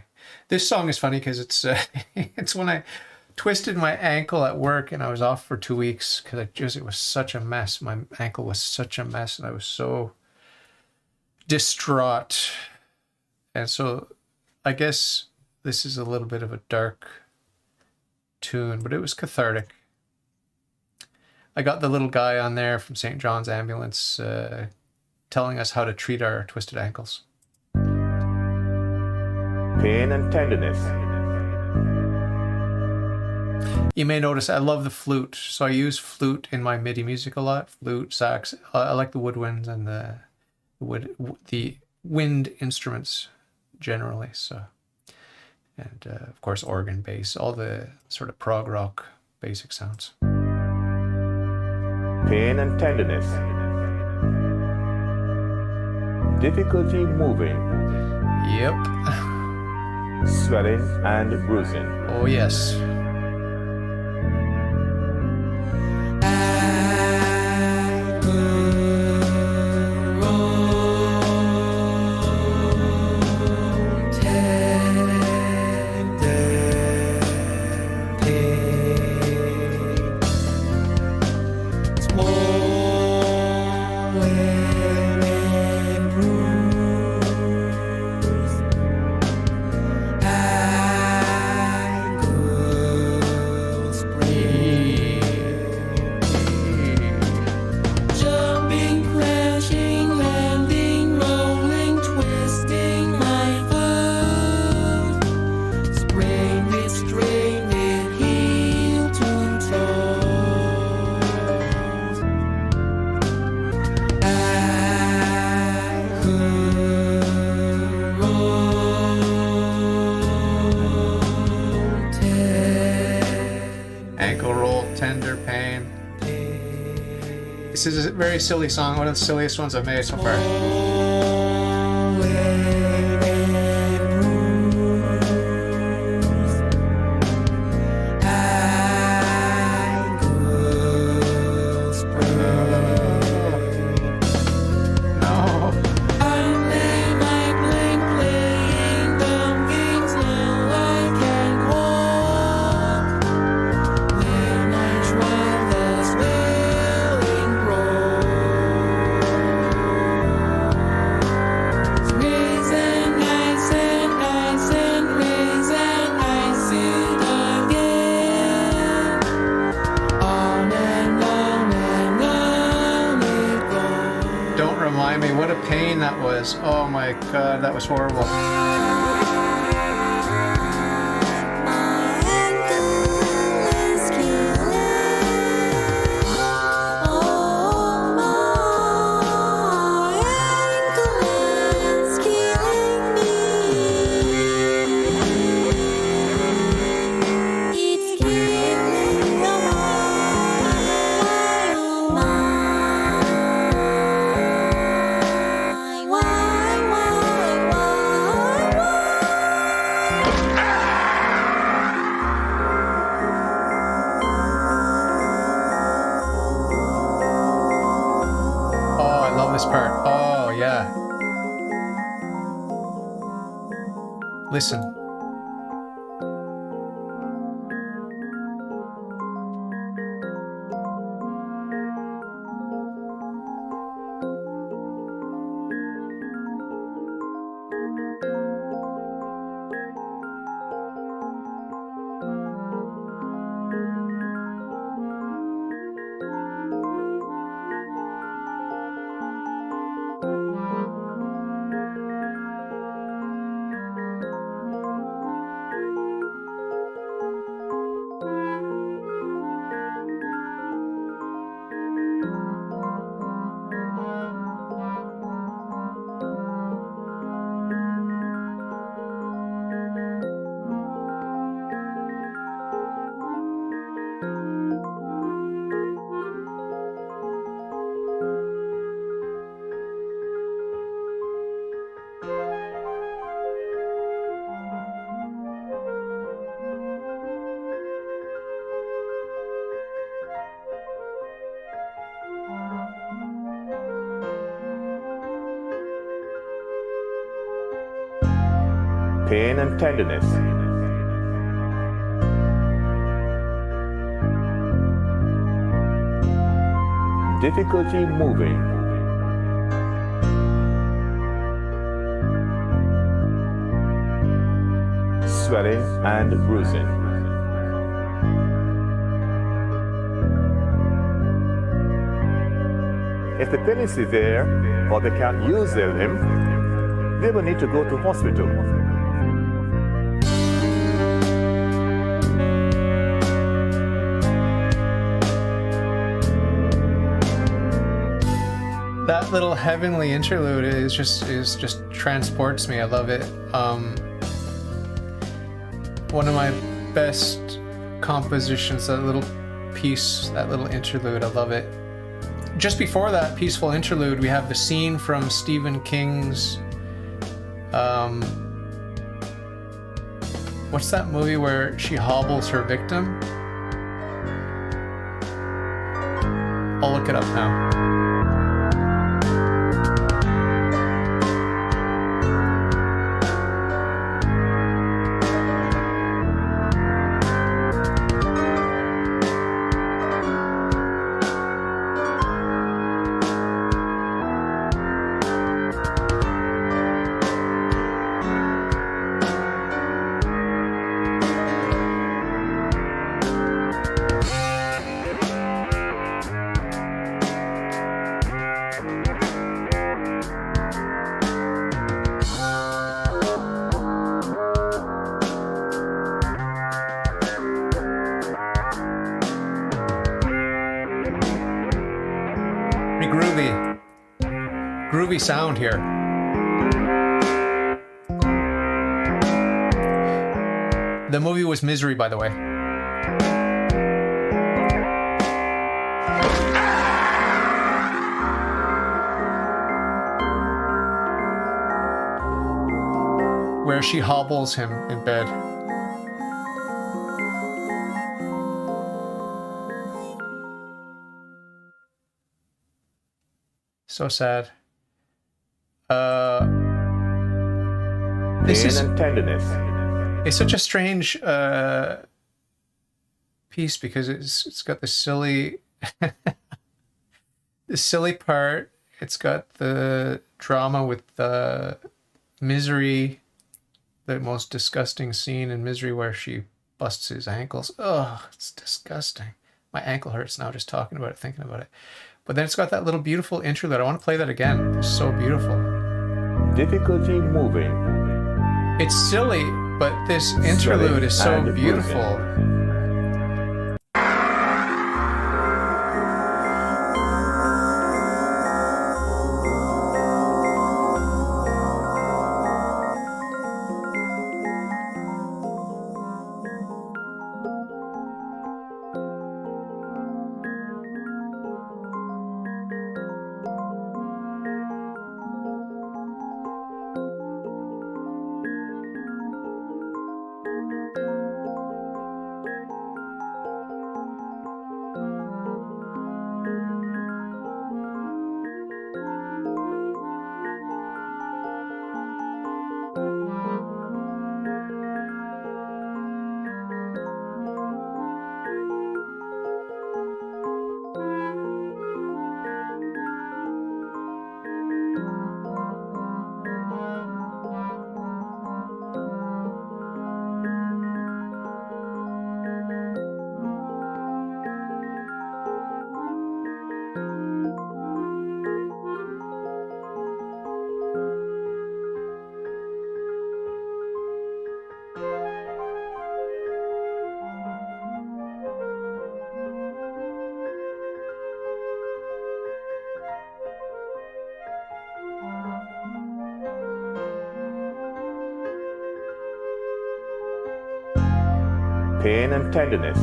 This song is funny because it's it's when I twisted my ankle at work and I was off for 2 weeks because it was such a mess. My ankle was such a mess, and I was so distraught. And so I guess this is a little bit of a dark tune, but it was cathartic. I got the little guy on there from St. John's Ambulance telling us how to treat our twisted ankles. Pain and tenderness. You may notice I love the flute, so I use flute in my MIDI music a lot. Flute, sax. I like the woodwinds and the wind instruments generally. So, and of course organ, bass, all the sort of prog rock basic sounds. Pain and tenderness. Difficulty moving. Yep. Swelling and bruising. Oh yes. This is a very silly song, one of the silliest ones I've made so far. Oh my god, that was horrible. Listen. Pain and tenderness. Difficulty moving. Swelling and bruising. If the pain is severe or they can't use their limb, they will need to go to hospital. That little heavenly interlude is just transports me. I love it. One of my best compositions, that little piece, that little interlude, I love it. Just before that peaceful interlude, we have the scene from Stephen King's what's that movie where she hobbles her victim? I'll look it up now. Groovy sound here. The movie was Misery, by the way. Where she hobbles him in bed. So sad. This is and tenderness. It's such a strange piece because it's got the silly the silly part. It's got the drama with the Misery, the most disgusting scene in Misery where she busts his ankles. Oh, it's disgusting. My ankle hurts now just talking about it, thinking about it. But then it's got that little beautiful interlude. I want to play that again. It's so beautiful. Difficulty moving. It's silly, but this interlude is so beautiful. pain and tenderness.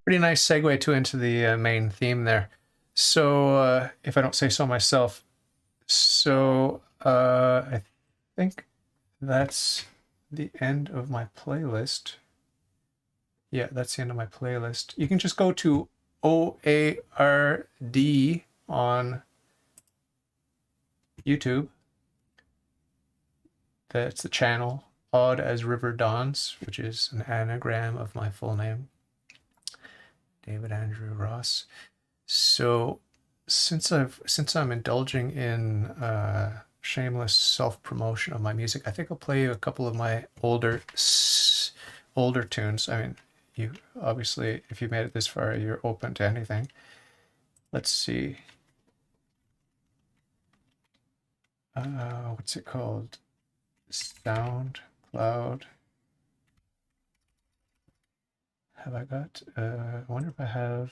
Pretty nice segue into the main theme there. So, if I don't say so myself, I think that's the end of my playlist. Yeah, that's the end of my playlist. You can just go to OARD on YouTube. That's the channel, Odd as River Dawns, which is an anagram of my full name, David Andrew Ross. So since I'm indulging in shameless self-promotion of my music, I think I'll play you a couple of my older tunes. I mean, you obviously, if you made it this far, you're open to anything. Let's see. What's it called? SoundCloud. Have I got? I wonder if I have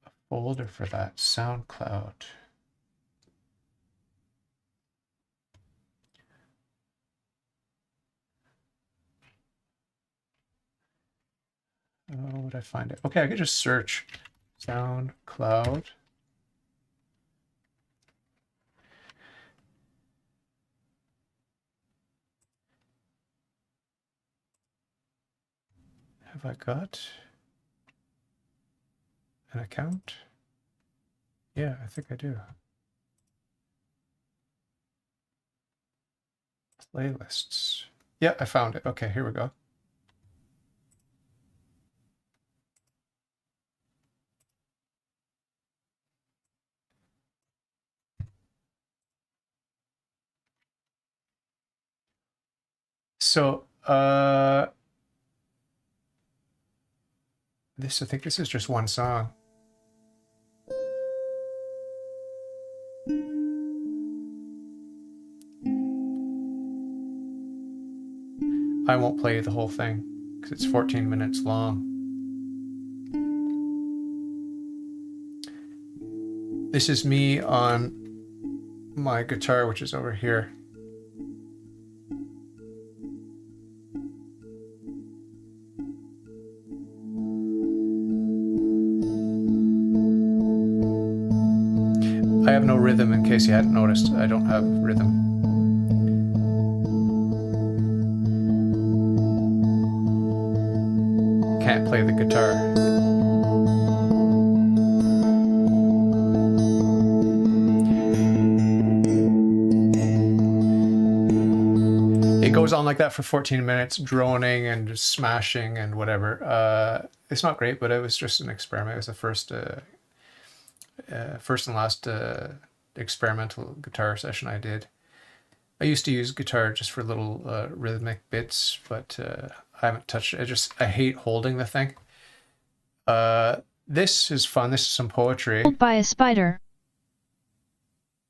a folder for that. SoundCloud. Oh, would I find it? Okay, I could just search SoundCloud. Have I got an account? Yeah, I think I do. Playlists. Yeah, I found it. Okay, here we go. So, I think this is just one song. I won't play the whole thing because it's 14 minutes long. This is me on my guitar, which is over here. I have no rhythm, in case you hadn't noticed. I don't have rhythm. Can't play the guitar. It goes on like that for 14 minutes, droning and just smashing and whatever. It's not great, but it was just an experiment. It was the first and last experimental guitar session I did. I used to use guitar just for little rhythmic bits, but I haven't touched it. I hate holding the thing. This is fun. This is some poetry. Pulled by a spider.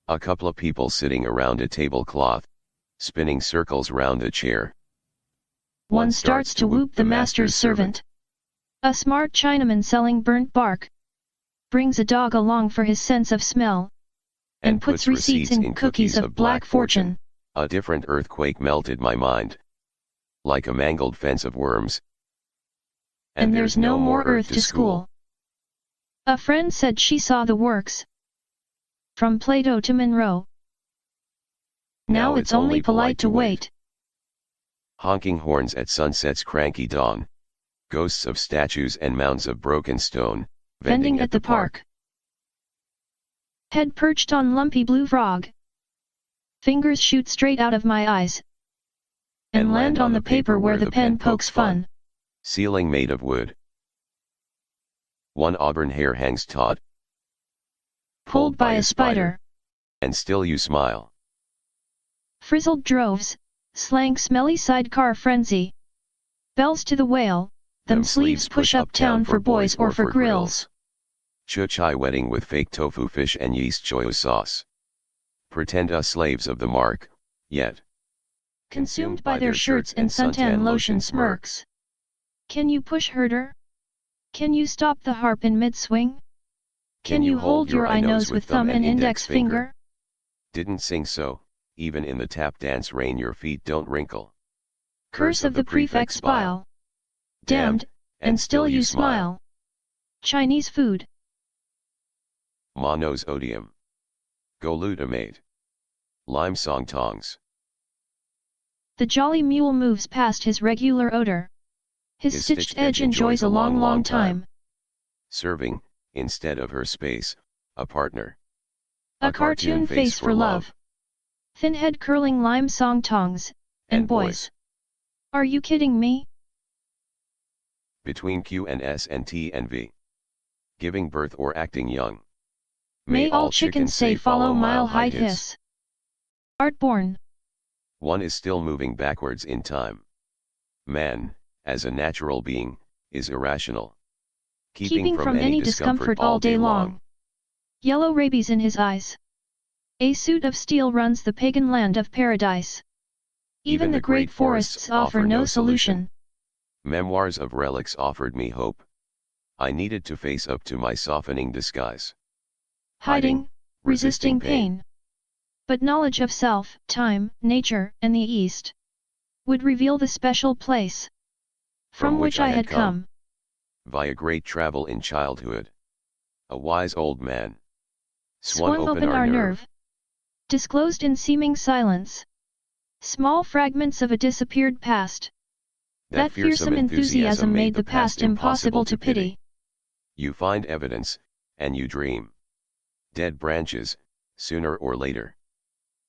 A couple of people sitting around a tablecloth, spinning circles round a chair. One starts to whoop the master's servant. A smart Chinaman selling burnt bark brings a dog along for his sense of smell, and puts receipts in cookies of black fortune. A different earthquake melted my mind, like a mangled fence of worms. And there's no more earth to school. A friend said she saw the works, from Plato to Monroe. Now it's only polite to wait. Honking horns at sunset's cranky dawn, ghosts of statues and mounds of broken stone, vending at the park. Head perched on lumpy blue frog. Fingers shoot straight out of my eyes, and land on the paper where the pen pokes fun. Ceiling made of wood. One auburn hair hangs taut, pulled by a spider. And still you smile. Frizzled droves, slank smelly sidecar frenzy. Bells to the whale, them sleeves push uptown for boys or for grills. Chuchai wedding with fake tofu fish and yeast choyo sauce. Pretend us slaves of the mark, yet consumed by their shirts and suntan lotion smirks. Can you push herder? Can you stop the harp in mid-swing? Can you hold your eye nose with thumb and index finger? Didn't sing so, Even in the tap dance rain your feet don't wrinkle. Curse of the prefect's bile. Damned, and still you smile. Chinese food. Monos odium. Glutamate. Lime song tongs. The jolly mule moves past his regular odor. His stitched edge enjoys a long, long time. Serving, instead of her space, a partner. A cartoon face for love. Thin head curling lime song tongs, and boys. Are you kidding me? Between Q and S and T and V. Giving birth or acting young. May all chickens say follow mile high hiss. Art born. One is still moving backwards in time. Man, as a natural being, is irrational. Keeping from any discomfort all day long. Yellow rabies in his eyes. A suit of steel runs the pagan land of paradise. Even the great forests offer no solution. Memoirs of relics offered me hope. I needed to face up to my softening disguise. Hiding, resisting pain. But knowledge of self, time, nature, and the East would reveal the special place from which I had come. Via great travel in childhood. A wise old man. Swung open our nerve. Disclosed in seeming silence. Small fragments of a disappeared past. That fearsome enthusiasm made the past impossible to pity. You find evidence, and you dream. Dead branches, sooner or later.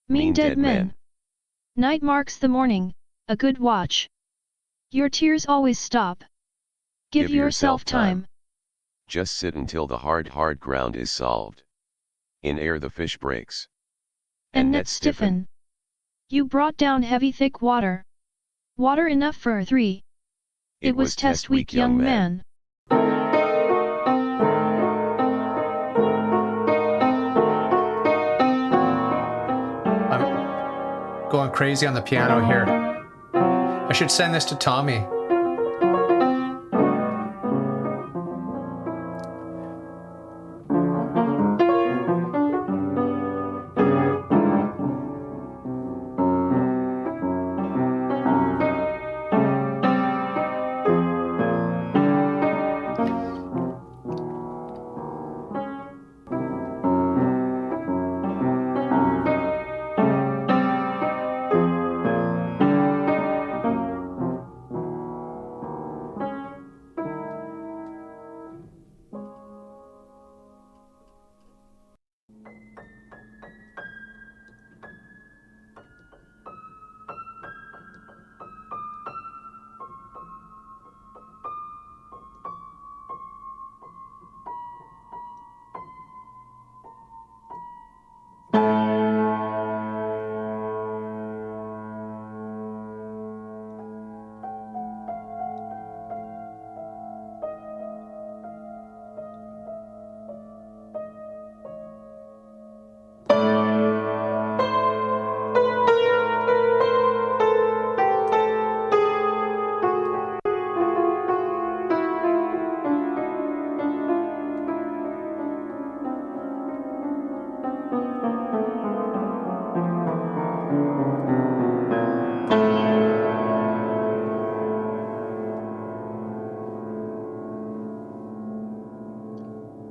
Mean dead men. Night marks the morning, a good watch. Your tears always stop. Give yourself time. Just sit until the hard ground is solved. In air the fish breaks. And nets stiffen. You brought down heavy thick water. Water enough for 3. It was test week young man. I'm going crazy on the piano here. I should send this to Tommy.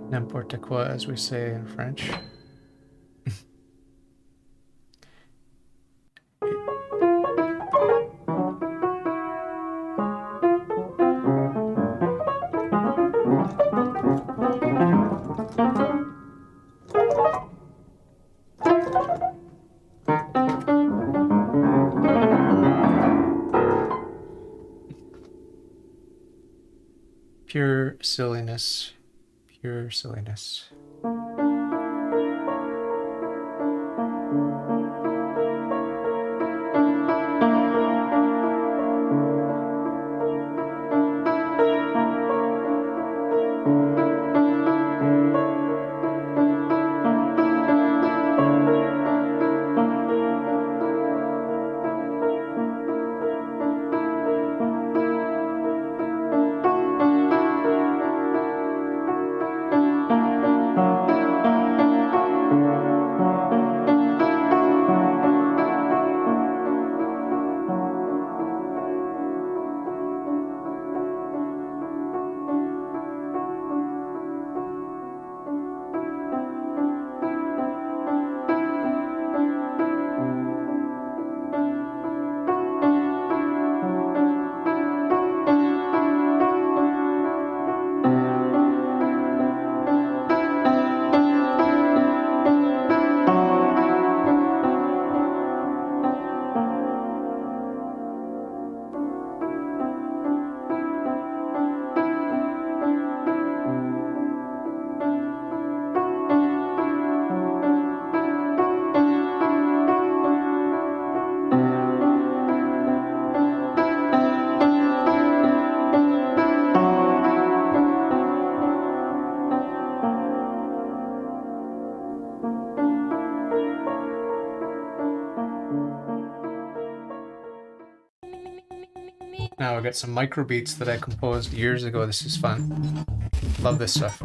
N'importe quoi, as we say in French. Pure silliness. Pure silliness. Now I got some micro beats that I composed years ago. This is fun. Love this stuff.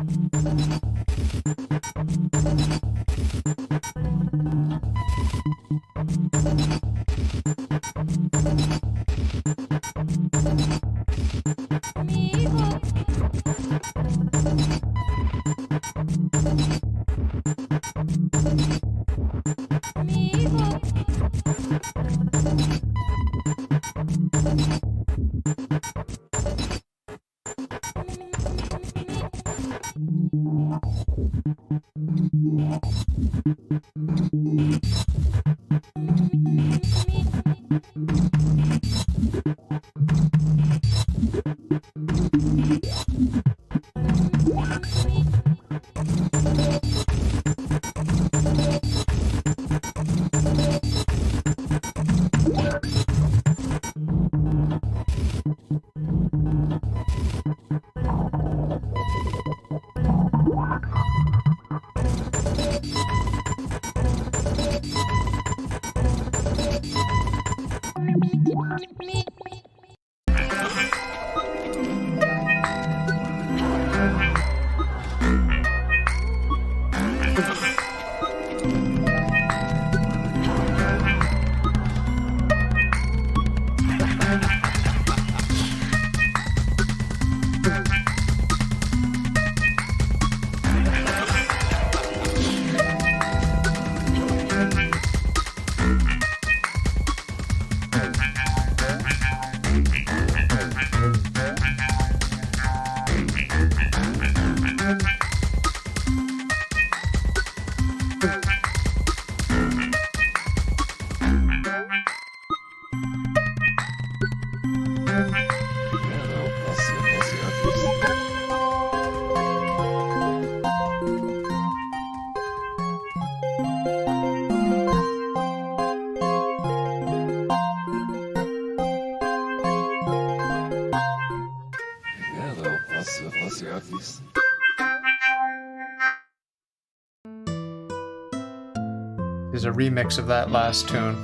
Is a remix of that last tune.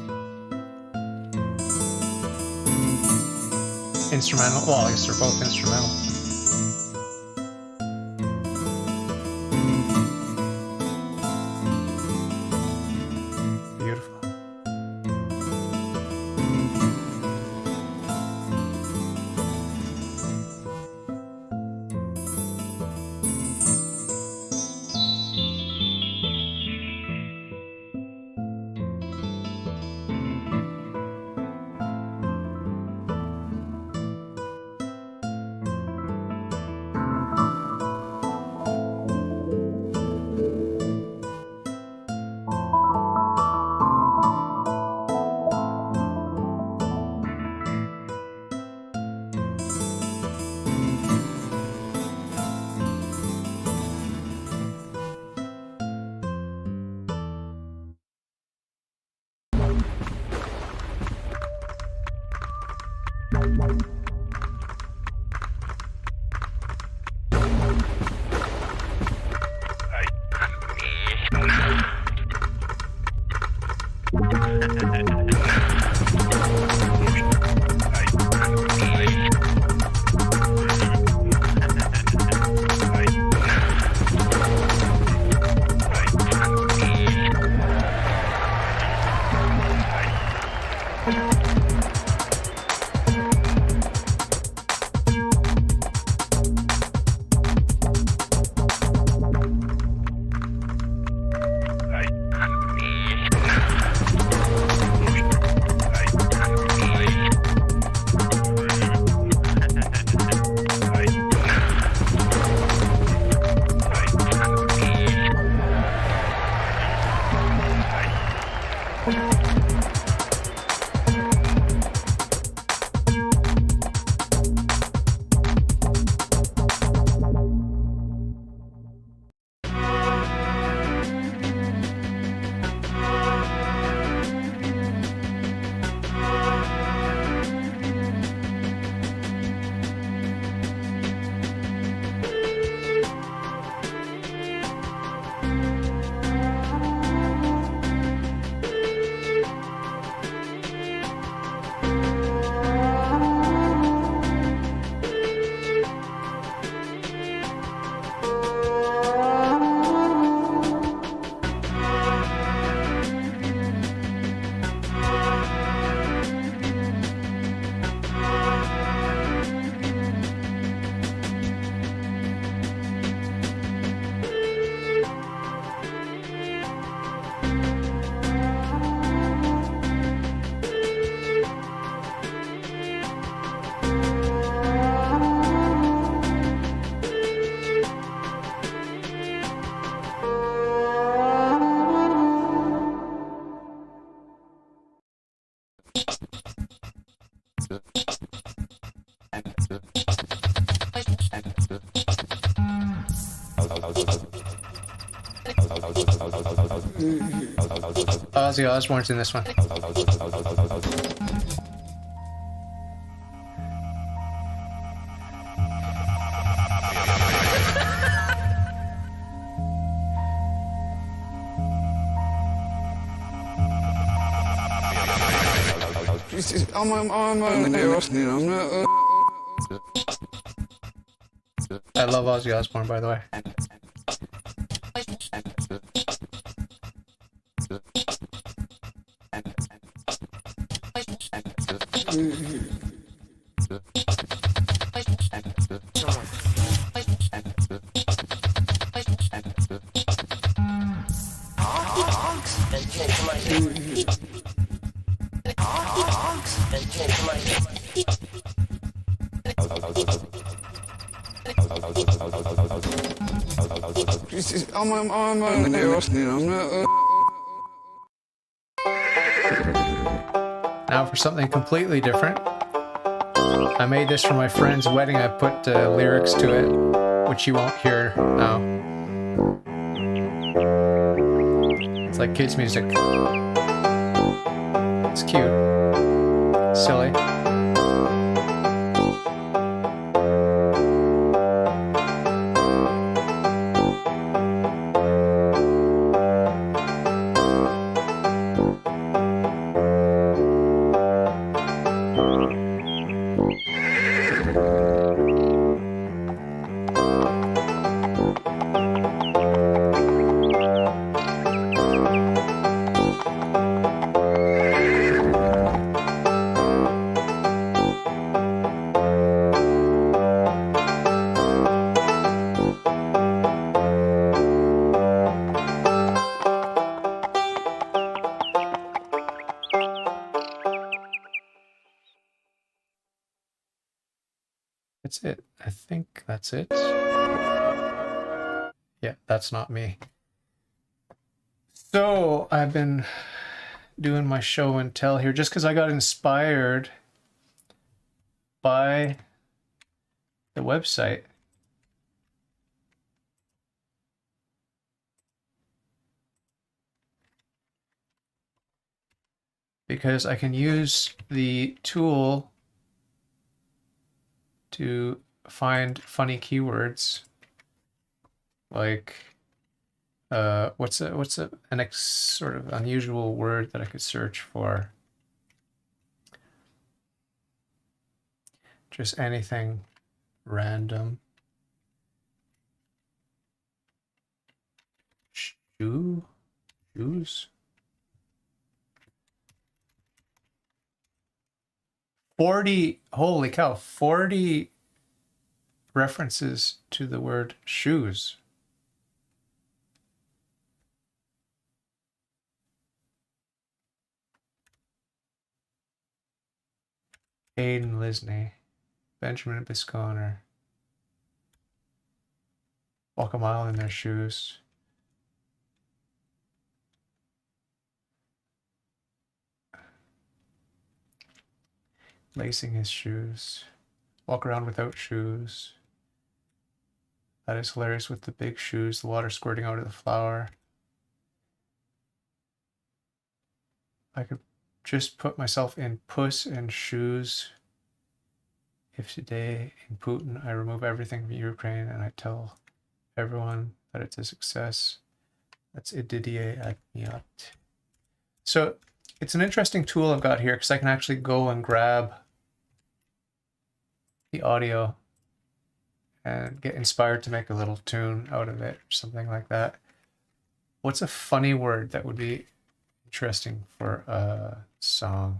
Instrumental. Well, I guess they're both instrumental. Ozzy Osbourne's in this one. I love Ozzy Osbourne, by the way. Now for something completely different. I made this for my friend's wedding. I put lyrics to it, which you won't hear now. It's like kids' music. It's cute. Silly. That's it. I think that's it. Yeah, that's not me. So I've been doing my show and tell here just because I got inspired by the website. Because I can use the tool to find funny keywords, like what's an sort of unusual word that I could search for? Just anything random. Shoes. 40, holy cow, 40 references to the word shoes. Aidan Lisney, Benjamin Bisconner. Walk a mile in their shoes. Lacing his shoes. Walk around without shoes. That is hilarious with the big shoes, the water squirting out of the flower. I could just put myself in Puss in Shoes. If today in Putin I remove everything from Ukraine and I tell everyone that it's a success. That's Ididier Agniot. So it's an interesting tool I've got here because I can actually go and grab the audio and get inspired to make a little tune out of it or something like that. What's a funny word that would be interesting for a song?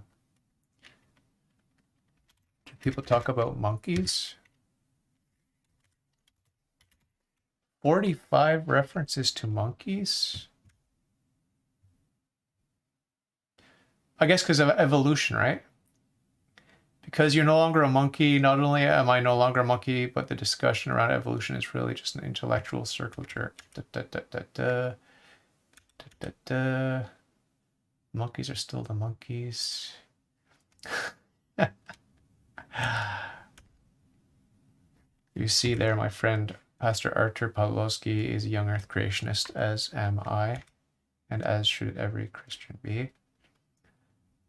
Do people talk about monkeys? 45 references to monkeys? I guess because of evolution, right? Because you're no longer a monkey, not only am I no longer a monkey, but the discussion around evolution is really just an intellectual circle jerk. Monkeys are still the monkeys. You see there, my friend Pastor Artur Pawlowski is a young earth creationist, as am I. and as should every Christian be.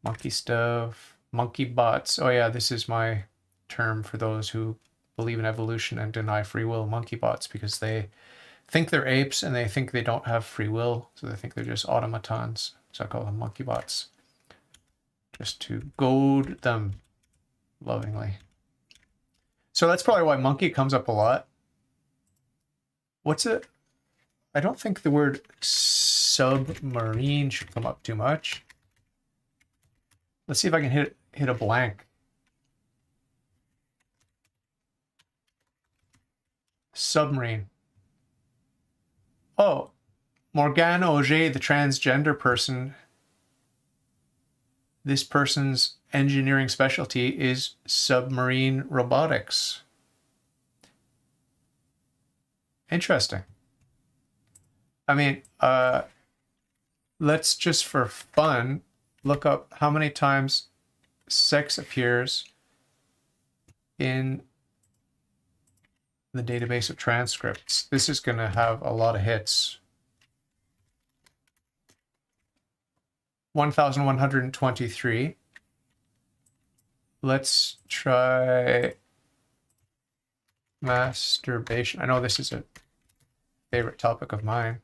Monkey stuff, monkey bots. Oh yeah, this is my term for those who believe in evolution and deny free will. Monkey bots, because they think they're apes and they think they don't have free will, so they think they're just automatons. So I call them monkey bots, just to goad them lovingly. So that's probably why monkey comes up a lot. What's it? I don't think the word submarine should come up too much. Let's see if I can hit a blank. Submarine. Oh, Morgane Auger, the transgender person. This person's engineering specialty is submarine robotics. Interesting. I mean, let's just for fun look up how many times sex appears in the database of transcripts. This is going to have a lot of hits. 1,123. Let's try masturbation. I know this is a favorite topic of mine.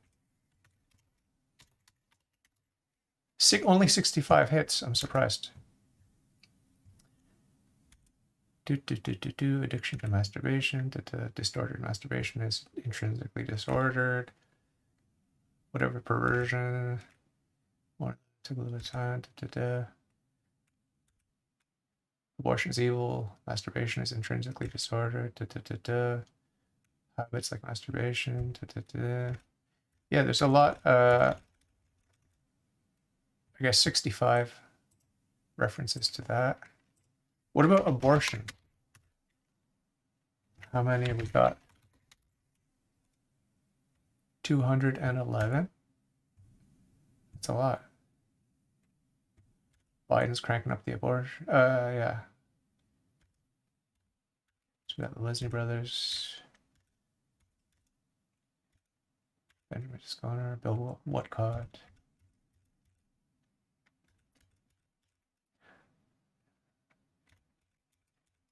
Only 65 hits. I'm surprised. Addiction to masturbation. Distorted masturbation is intrinsically disordered. Whatever perversion. What took a little time. Abortion is evil. Masturbation is intrinsically disordered. Habits like masturbation. Yeah, there's a lot. I guess 65 references to that. What about abortion? How many have we got? 211. That's a lot. Biden's cranking up the abortion. Yeah. So we got the Leslie brothers. Benjamin Bisconner, Bill Whatcott.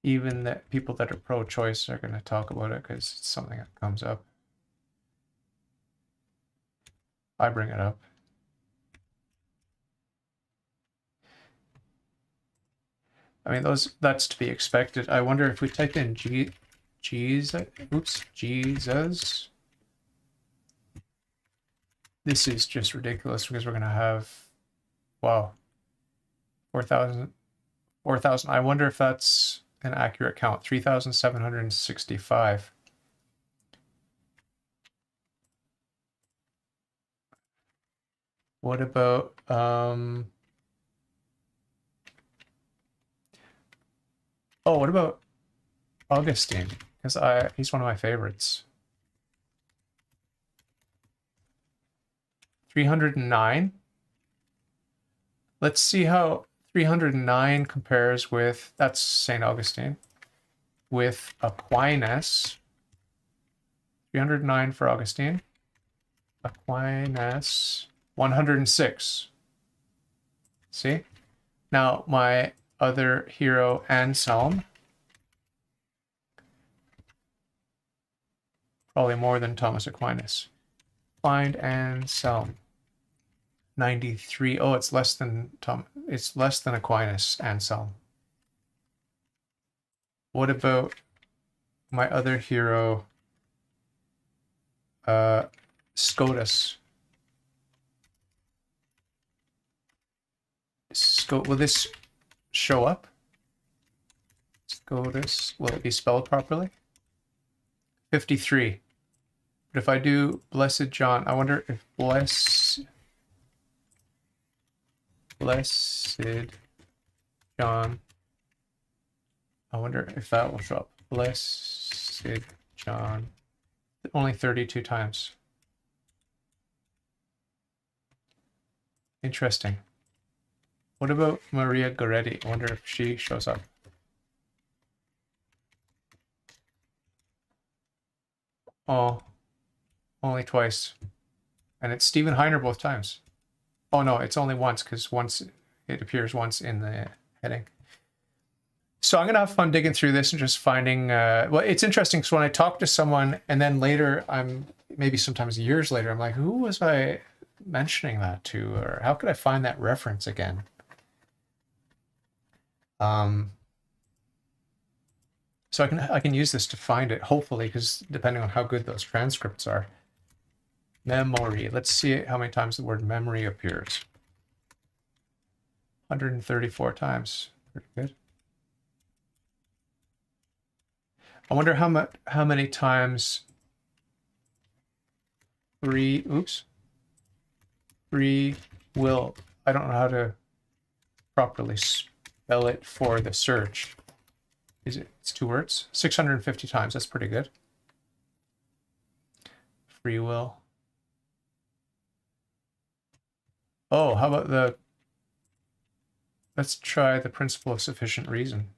Even that people that are pro-choice are going to talk about it because it's something that comes up. I bring it up. I mean, that's to be expected. I wonder if we type in Jesus. This is just ridiculous because we're going to have, wow, 4,000. I wonder if that's an accurate count. 3,765. What about oh, what about Augustine? Because he's one of my favorites. 309. Let's see how 309 compares with, that's St. Augustine, with Aquinas. 309 for Augustine. Aquinas, 106. See? Now, my other hero, Anselm, probably more than Thomas Aquinas. Find Anselm. 93. Oh, it's less than Aquinas, Anselm. What about my other hero, Scotus? Will this show up? Scotus, will it be spelled properly? 53. But if I do Blessed John, I wonder if Blessed John, I wonder if that will show up. Blessed John, only 32 times. Interesting. What about Maria Goretti? I wonder if she shows up. Oh, only twice. And it's Stephen Heiner both times. Oh no, it's only once, because once it appears once in the heading. So I'm going to have fun digging through this and just finding, well, it's interesting because when I talk to someone and then later maybe sometimes years later, I'm like, who was I mentioning that to? Or how could I find that reference again? So I can use this to find it, hopefully, because depending on how good those transcripts are. Memory. Let's see how many times the word memory appears. 134 times. Pretty good. I wonder how many times free will. I don't know how to properly spell it for the search. It's 2 words. 650 times. That's pretty good. Free will. Oh, how about let's try the principle of sufficient reason.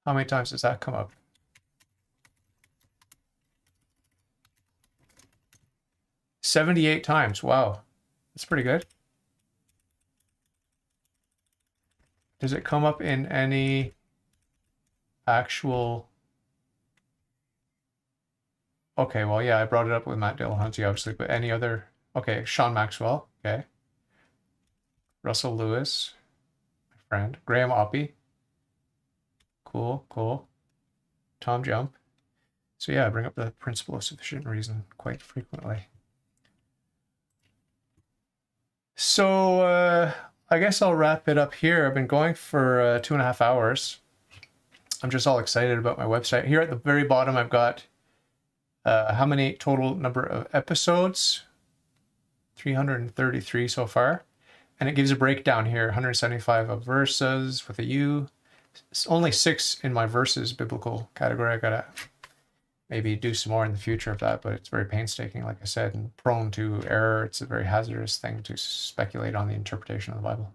How many times does that come up? "78 times. Wow. That's pretty good. Does it come up in any actual... Okay, well, yeah, I brought it up with Matt Dillahunty, obviously, but any other... Okay, Sean Maxwell. Okay. Russell Lewis, my friend. Graham Oppie. Cool, cool. Tom Jump. So yeah, I bring up the principle of sufficient reason quite frequently. So I guess I'll wrap it up here. I've been going for 2.5 hours. I'm just all excited about my website. Here at the very bottom, I've got how many total number of episodes? 333 so far. And it gives a breakdown here, 175 of verses with a U. It's only 6 in my verses biblical category. I gotta maybe do some more in the future of that, but it's very painstaking, like I said, and prone to error. It's a very hazardous thing to speculate on the interpretation of the Bible.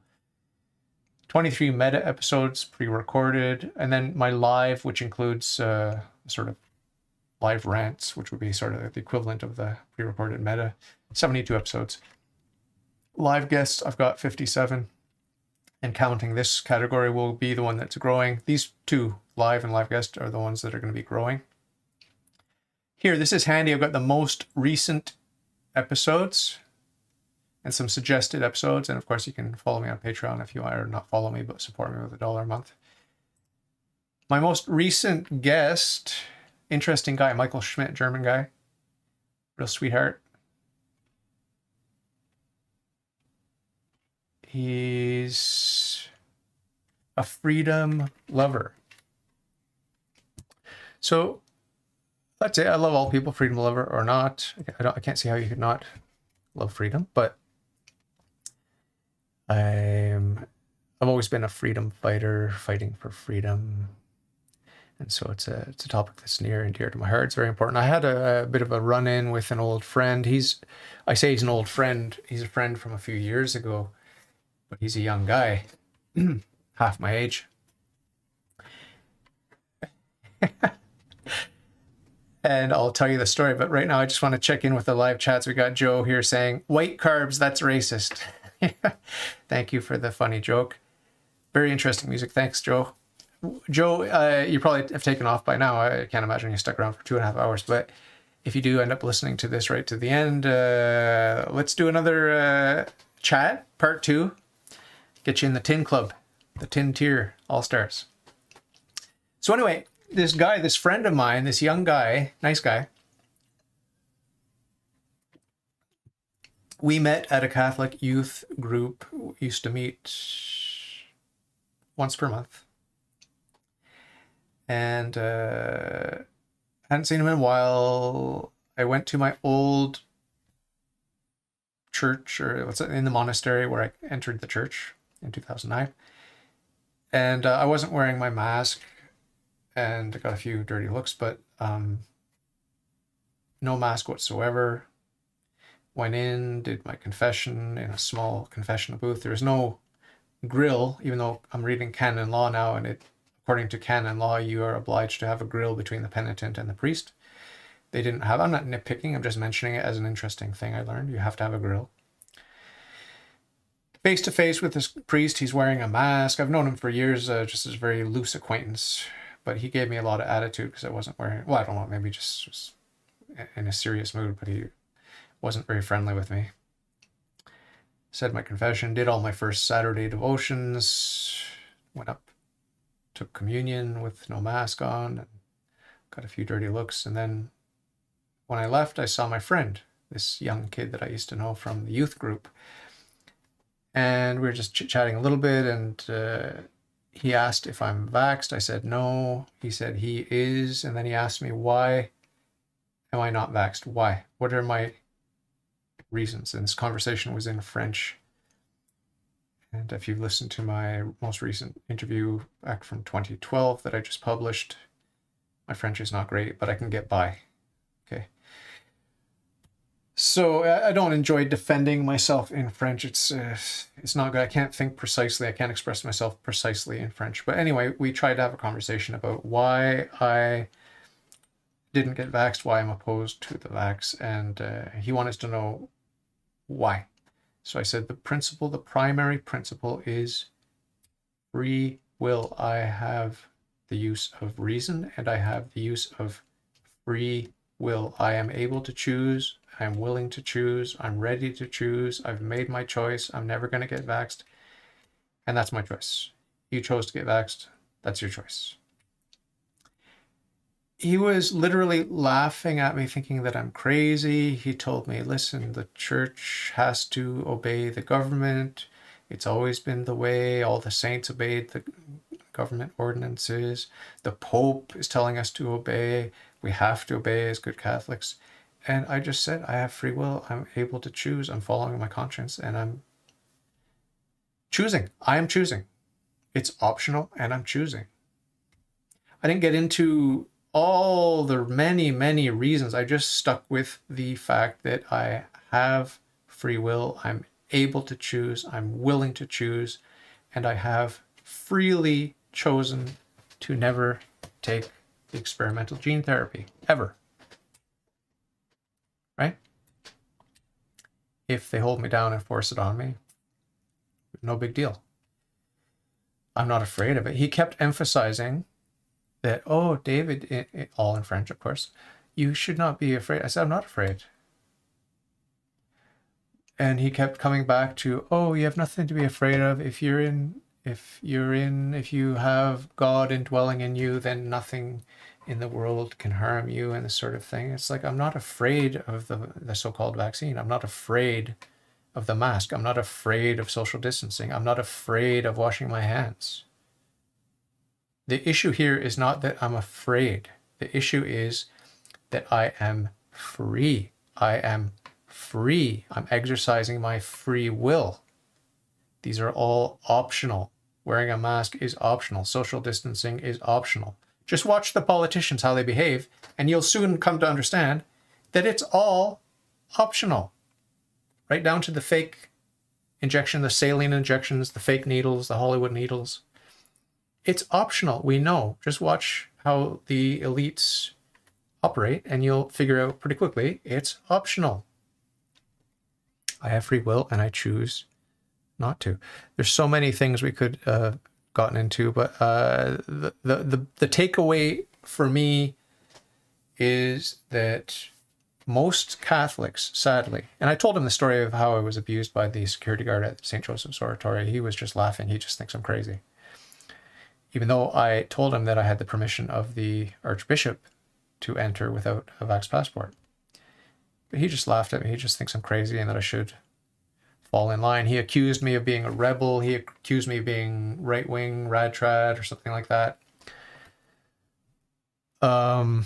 23 meta episodes pre-recorded, and then my live, which includes sort of live rants, which would be sort of the equivalent of the pre-recorded meta. 72 episodes. Live guests, I've got 57. And counting, this category will be the one that's growing. These two, live and live guest, are the ones that are going to be growing. Here, this is handy. I've got the most recent episodes and some suggested episodes. And of course, you can follow me on Patreon if you want, or not follow me, but support me with $1 a month. My most recent guest, interesting guy, Michael Schmidt, German guy. Real sweetheart. He's a freedom lover. So that's it. I love all people, freedom lover or not. I can't see how you could not love freedom, but I've always been a freedom fighter, fighting for freedom. And so it's a topic that's near and dear to my heart. It's very important. I had a bit of a run-in with an old friend. I say he's an old friend. He's a friend from a few years ago. But he's a young guy, half my age. And I'll tell you the story, but right now I just want to check in with the live chats. We got Joe here saying, "White carbs, that's racist." Thank you for the funny joke. Very interesting music. Thanks, Joe. Joe, you probably have taken off by now. I can't imagine you stuck around for 2.5 hours, but if you do end up listening to this right to the end, let's do another chat, part 2. Get you in the tin club, the tin tier, all stars. So anyway, this friend of mine, this young guy, nice guy, we met at a Catholic youth group. We used to meet once per month. And hadn't seen him in a while. I went to my old church, or what's it, in the monastery where I entered the church in 2009. And I wasn't wearing my mask and I got a few dirty looks, but no mask whatsoever. Went in, did my confession in a small confessional booth. There was no grill, even though I'm reading canon law now, and according to canon law, you are obliged to have a grill between the penitent and the priest. They didn't have, I'm not nitpicking, I'm just mentioning it as an interesting thing I learned. You have to have a grill. Face to face with this priest, he's wearing a mask. I've known him for years, just as a very loose acquaintance, but he gave me a lot of attitude because I wasn't wearing, well, I don't know, maybe just was in a serious mood, but he wasn't very friendly with me. Said my confession, did all my first Saturday devotions, went up, took communion with no mask on, and got a few dirty looks. And then when I left, I saw my friend, this young kid that I used to know from the youth group. And we were just chit-chatting a little bit, and he asked if I'm vaxxed. I said no. He said he is. And then he asked me, why am I not vaxxed? Why? What are my reasons? And this conversation was in French. And if you've listened to my most recent interview back from 2012 that I just published, my French is not great, but I can get by. Okay. So I don't enjoy defending myself in French. It's not good. I can't think precisely. I can't express myself precisely in French. But anyway, we tried to have a conversation about why I didn't get vaxxed, why I'm opposed to the vax, and he wanted to know why. So I said the primary principle is free will. I have the use of reason, and I have the use of free will. I am able to choose. I'm willing to choose. I'm ready to choose. I've made my choice. I'm never going to get vaxxed. And that's my choice. You chose to get vaxxed. That's your choice. He was literally laughing at me, thinking that I'm crazy. He told me, listen, the church has to obey the government. It's always been the way. All the saints obeyed the government ordinances. The Pope is telling us to obey. We have to obey as good Catholics. And I just said, I have free will. I'm able to choose. I'm following my conscience, and I'm choosing. I am choosing. It's optional, and I'm choosing. I didn't get into all the many, many reasons. I just stuck with the fact that I have free will. I'm able to choose. I'm willing to choose. And I have freely chosen to never take the experimental gene therapy, ever. Right? If they hold me down and force it on me, no big deal. I'm not afraid of it. He kept emphasizing that, oh, David, all in French, of course, you should not be afraid. I said, I'm not afraid. And he kept coming back to, oh, you have nothing to be afraid of. If you have God indwelling in you, then nothing in the world can harm you, and this sort of thing. It's like, I'm not afraid of the so-called vaccine. I'm not afraid of the mask. I'm not afraid of social distancing. I'm not afraid of washing my hands. The issue here is not that I'm afraid. The issue is that I am free. I am free. I'm exercising my free will. These are all optional. Wearing a mask is optional. Social distancing is optional. Just watch the politicians, how they behave, and you'll soon come to understand that it's all optional. Right down to the fake injection, the saline injections, the fake needles, the Hollywood needles. It's optional. We know. Just watch how the elites operate, and you'll figure out pretty quickly it's optional. I have free will, and I choose not to. There's so many things we could gotten into, but the takeaway for me is that most Catholics, sadly, and I told him the story of how I was abused by the security guard at St. Joseph's Oratory. He was just laughing. He just thinks I'm crazy. Even though I told him that I had the permission of the Archbishop to enter without a vax passport. But he just laughed at me. He just thinks I'm crazy and that I should fall in line. He accused me of being a rebel. He accused me of being right-wing, rad-trad, or something like that. And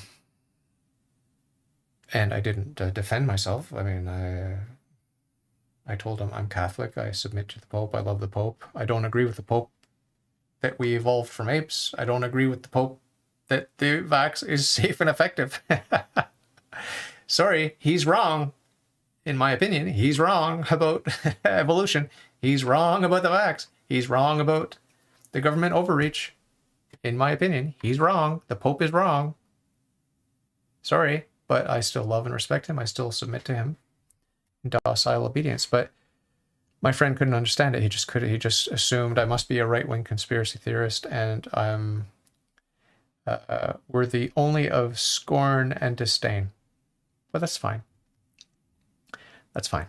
I didn't defend myself. I mean, I told him I'm Catholic. I submit to the Pope. I love the Pope. I don't agree with the Pope that we evolved from apes. I don't agree with the Pope that the vax is safe and effective. Sorry, he's wrong. In my opinion, he's wrong about evolution. He's wrong about the vax. He's wrong about the government overreach. In my opinion, he's wrong. The Pope is wrong. Sorry, but I still love and respect him. I still submit to him in docile obedience. But my friend couldn't understand it. He just assumed I must be a right-wing conspiracy theorist, and I'm worthy only of scorn and disdain. But that's fine. That's fine.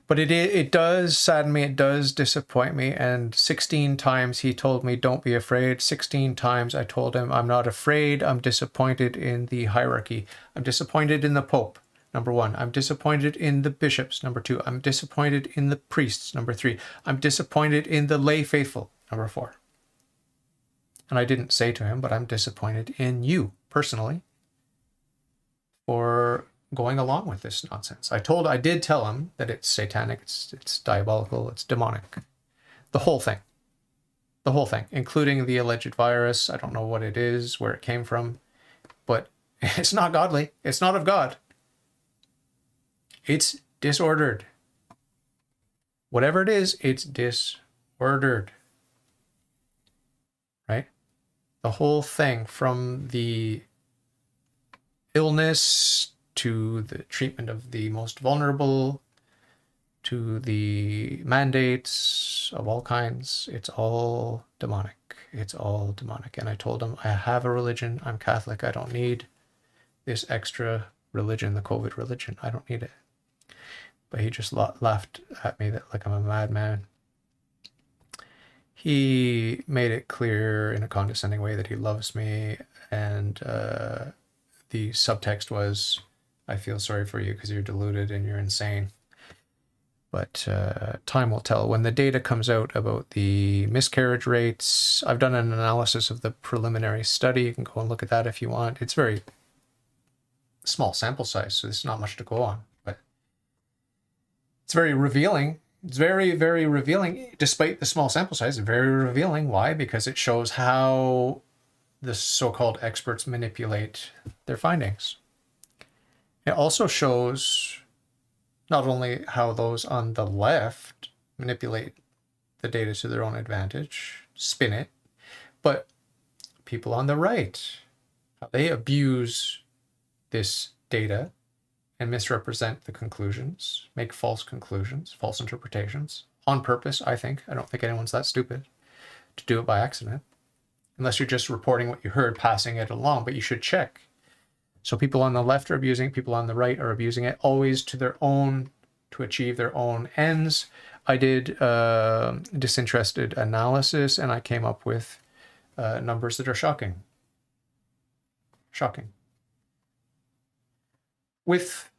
But it does sadden me, it does disappoint me, and 16 times he told me, don't be afraid. 16 times I told him, I'm not afraid, I'm disappointed in the hierarchy. I'm disappointed in the Pope, number 1. I'm disappointed in the bishops, number 2. I'm disappointed in the priests, number 3. I'm disappointed in the lay faithful, number 4. And I didn't say to him, but I'm disappointed in you, personally, for going along with this nonsense. I did tell him that it's satanic, it's diabolical, it's demonic. The whole thing, including the alleged virus. I don't know what it is, where it came from, but it's not godly. It's not of God. It's disordered. Whatever it is, it's disordered. Right? The whole thing, from the illness to the treatment of the most vulnerable, to the mandates of all kinds, it's all demonic. It's all demonic. And I told him, I have a religion. I'm Catholic. I don't need this extra religion, the COVID religion. I don't need it. But he just laughed at me like I'm a madman. He made it clear in a condescending way that he loves me, and the subtext was, I feel sorry for you because you're deluded and you're insane. But time will tell. When the data comes out about the miscarriage rates, I've done an analysis of the preliminary study. You can go and look at that if you want. It's very small sample size, so there's not much to go on. But it's very revealing. It's very, very revealing, despite the small sample size. It's very revealing. Why? Because it shows how the so-called experts manipulate their findings. It also shows not only how those on the left manipulate the data to their own advantage, spin it, but people on the right, how they abuse this data and misrepresent the conclusions, make false conclusions, false interpretations, on purpose, I think. I don't think anyone's that stupid to do it by accident, unless you're just reporting what you heard, passing it along, but you should check. So people on the left are abusing, people on the right are abusing it, always to achieve their own ends. I did disinterested analysis, and I came up with numbers that are shocking. Shocking. With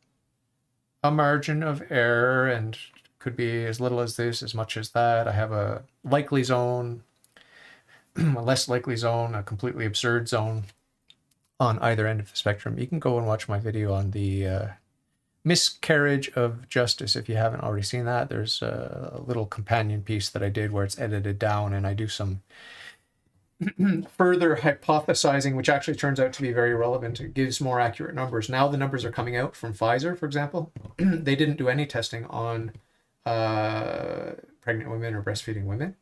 a margin of error, and could be as little as this, as much as that. I have a likely zone, a less likely zone, a completely absurd zone on either end of the spectrum. You can go and watch my video on the miscarriage of justice if you haven't already seen that. There's a little companion piece that I did where it's edited down, and I do some further hypothesizing, which actually turns out to be very relevant. It gives more accurate numbers. Now the numbers are coming out from Pfizer, for example. They didn't do any testing on pregnant women or breastfeeding women.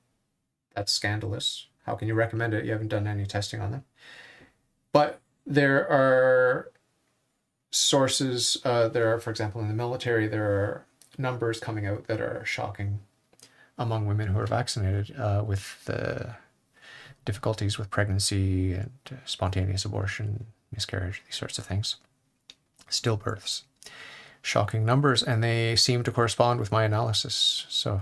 That's scandalous. How can you recommend it? You haven't done any testing on them. But there are sources, there are, for example, in the military, there are numbers coming out that are shocking among women who are vaccinated with the difficulties with pregnancy and spontaneous abortion, miscarriage, these sorts of things. Stillbirths. Shocking numbers, and they seem to correspond with my analysis. So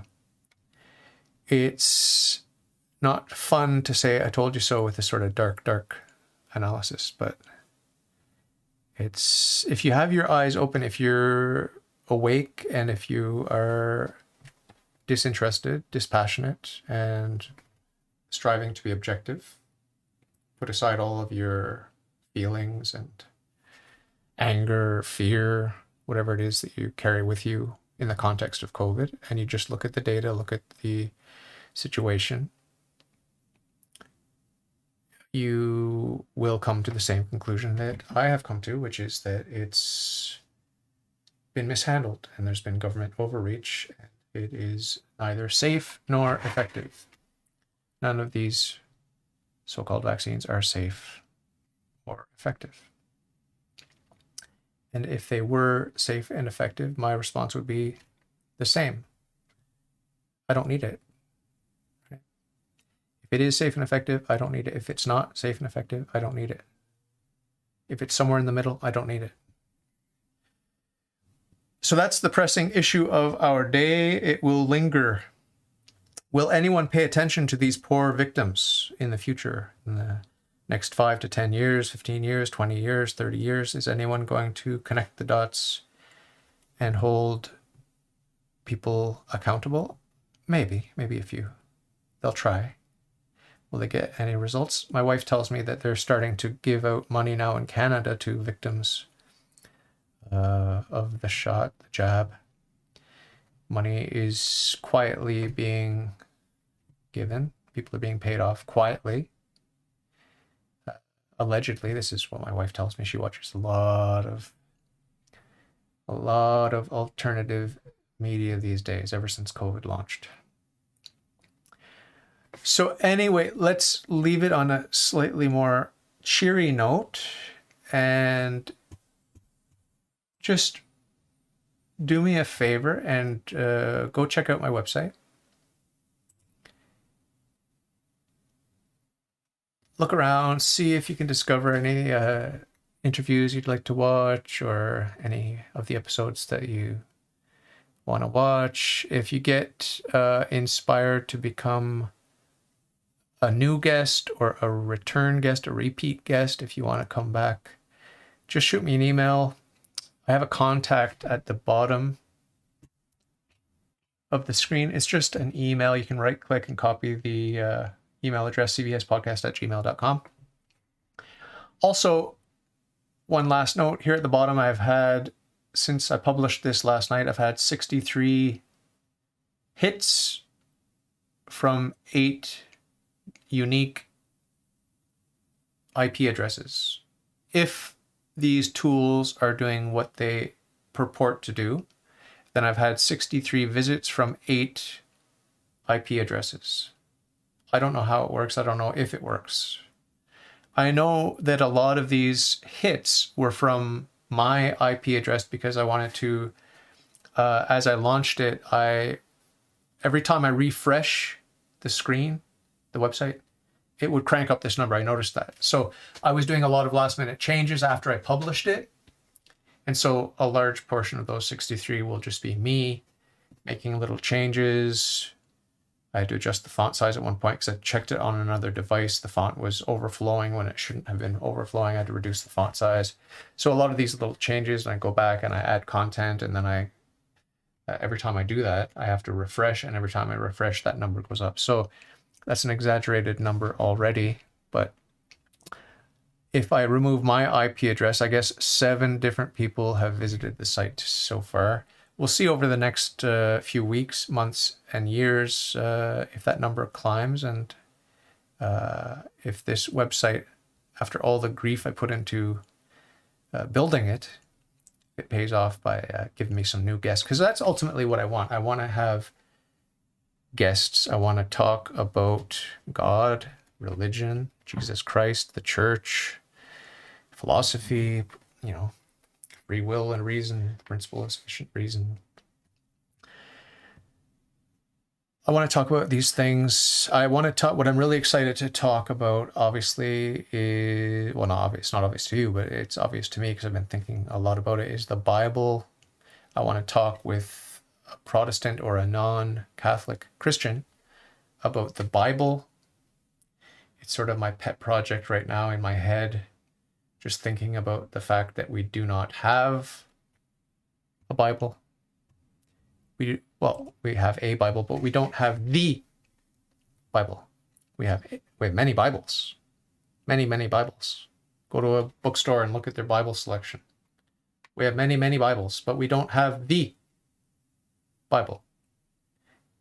it's not fun to say I told you so with this sort of dark analysis, but it's, if you have your eyes open, if you're awake, and if you are disinterested, dispassionate, and striving to be objective, put aside all of your feelings and anger, fear, whatever it is that you carry with you in the context of COVID, and you just look at the data, look at the situation, you will come to the same conclusion that I have come to, which is that it's been mishandled and there's been government overreach. And it is neither safe nor effective. None of these so-called vaccines are safe or effective. And if they were safe and effective, my response would be the same. I don't need it. If it is safe and effective, I don't need it. If it's not safe and effective, I don't need it. If it's somewhere in the middle, I don't need it. So that's the pressing issue of our day. It will linger. Will anyone pay attention to these poor victims in the future, in the next 5 to 10 years, 15 years, 20 years, 30 years? Is anyone going to connect the dots and hold people accountable? Maybe a few. They'll try. Will they get any results? My wife tells me that they're starting to give out money now in Canada to victims of the shot, the jab. Money is quietly being given. People are being paid off quietly. Allegedly, this is what my wife tells me. She watches a lot of alternative media these days, ever since COVID launched. So anyway, let's leave it on a slightly more cheery note and just do me a favor and go check out my website. Look around, see if you can discover any interviews you'd like to watch or any of the episodes that you want to watch. If you get inspired to become a new guest or a return guest, a repeat guest, if you want to come back, just shoot me an email. I have a contact at the bottom of the screen. It's just an email. You can right click and copy the email address, cvspodcast@gmail.com. Also, one last note here at the bottom, I've had, since I published this last night, I've had 63 hits from 8 unique IP addresses. If these tools are doing what they purport to do, then I've had 63 visits from 8 IP addresses. I don't know how it works. I don't know if it works. I know that a lot of these hits were from my IP address because I wanted to, as I launched it, every time I refresh the screen, the website, it would crank up this number. I noticed that. So I was doing a lot of last minute changes after I published it. And so a large portion of those 63 will just be me making little changes. I had to adjust the font size at one point because I checked it on another device. The font was overflowing when it shouldn't have been overflowing. I had to reduce the font size. So a lot of these little changes, and I go back and I add content, and then every time I do that, I have to refresh, and every time I refresh, that number goes up. So that's an exaggerated number already, but if I remove my IP address, I guess 7 different people have visited the site so far. We'll see over the next few weeks, months, and years if that number climbs, and if this website, after all the grief I put into building it, it pays off by giving me some new guests, because that's ultimately what I want. I want to have guests. I want to talk about God, religion, Jesus Christ, the church, philosophy, free will and reason, principle of sufficient reason. I want to talk about these things. I want to talk, what I'm really excited to talk about, obviously, is, well, not obvious, not obvious to you, but it's obvious to me because I've been thinking a lot about it, is the Bible. I want to talk with a Protestant or a non-Catholic Christian about the Bible. It's sort of my pet project right now in my head, just thinking about the fact that we do not have a Bible. We have a Bible, but we don't have the Bible. We have many Bibles, many Bibles. Go to a bookstore and look at their Bible selection. We have many Bibles, but we don't have the Bible,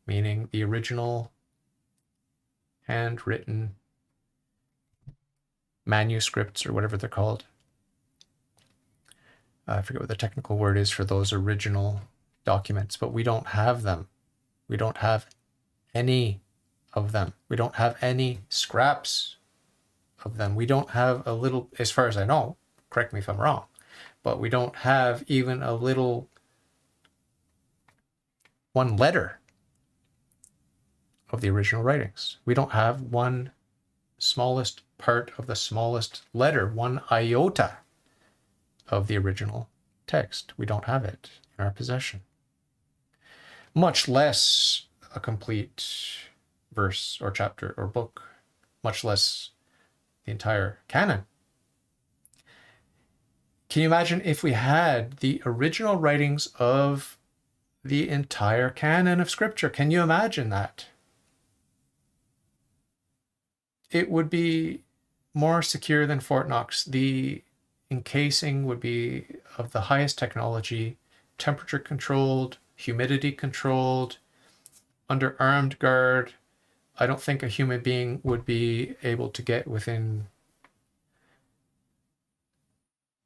meaning the original handwritten manuscripts or whatever they're called. I forget what the technical word is for those original documents, but we don't have them. We don't have any of them. We don't have any scraps of them. We don't have a little, as far as I know, correct me if I'm wrong, but we don't have even a little one letter of the original writings. We don't have one smallest part of the smallest letter, one iota of the original text. We don't have it in our possession. Much less a complete verse or chapter or book, much less the entire canon. Can you imagine if we had the original writings of the entire canon of Scripture? Can you imagine that? It would be more secure than Fort Knox. The encasing would be of the highest technology, temperature controlled, humidity controlled, under armed guard. I don't think a human being would be able to get within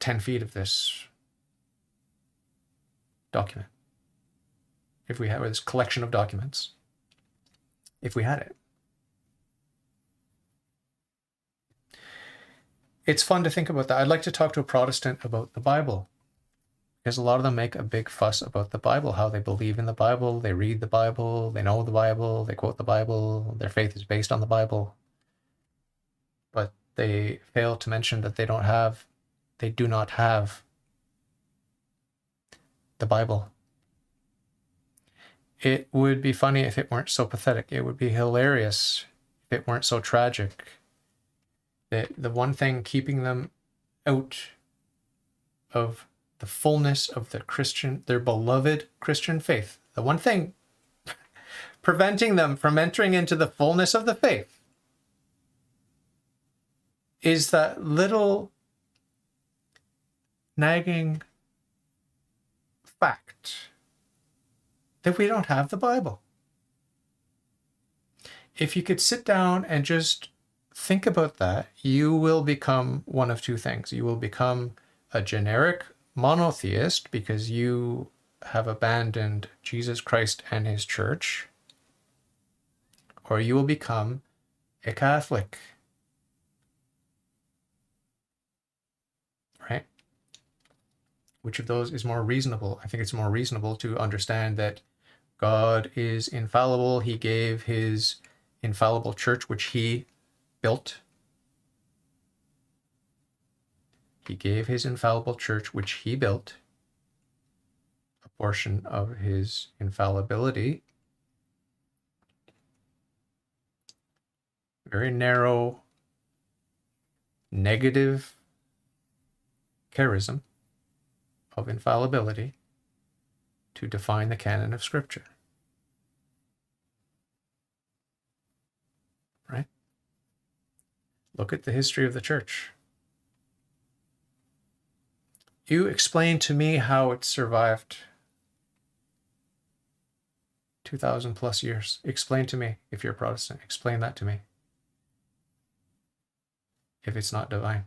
10 feet of this document. If we had this collection of documents, if we had it. It's fun to think about that. I'd like to talk to a Protestant about the Bible, because a lot of them make a big fuss about the Bible, how they believe in the Bible, they read the Bible, they know the Bible, they quote the Bible, their faith is based on the Bible. But they fail to mention that they do not have the Bible. It would be funny if it weren't so pathetic. It would be hilarious if it weren't so tragic. The one thing keeping them out of the fullness of their beloved Christian faith, the one thing preventing them from entering into the fullness of the faith, is that little nagging fact that we don't have the Bible. If you could sit down and just think about that, you will become one of two things. You will become a generic monotheist because you have abandoned Jesus Christ and his church, or you will become a Catholic. Right? Which of those is more reasonable? I think it's more reasonable to understand that God is infallible. He gave his infallible church, which he built. He gave his infallible church, which he built, a portion of his infallibility. Very narrow, negative charism of infallibility to define the canon of Scripture. Right? Look at the history of the church. You explain to me how it survived 2,000 plus years. Explain to me, if you're a Protestant, explain that to me. If it's not divine.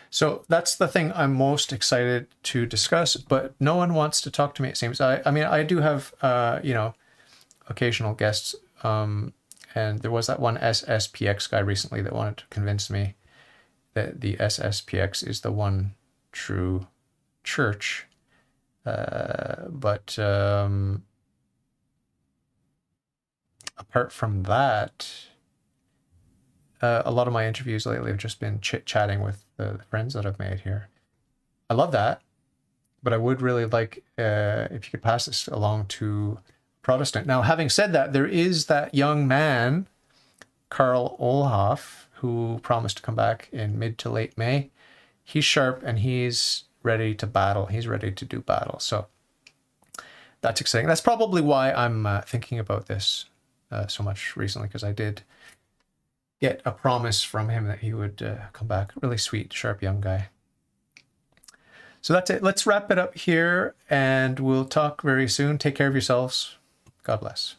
So that's the thing I'm most excited to discuss, but no one wants to talk to me, it seems. I mean, I do have, occasional guests, and there was that one SSPX guy recently that wanted to convince me that the SSPX is the one true church. But apart from that, a lot of my interviews lately have just been chit-chatting with the friends that I've made here. I love that, but I would really like if you could pass this along to Protestant. Now, having said that, there is that young man, Karl Olhoff, who promised to come back in mid to late May. He's sharp and he's ready to battle. He's ready to do battle. So that's exciting. That's probably why I'm thinking about this so much recently, because I did get a promise from him that he would come back. Really sweet, sharp young guy. So that's it. Let's wrap it up here and we'll talk very soon. Take care of yourselves. God bless.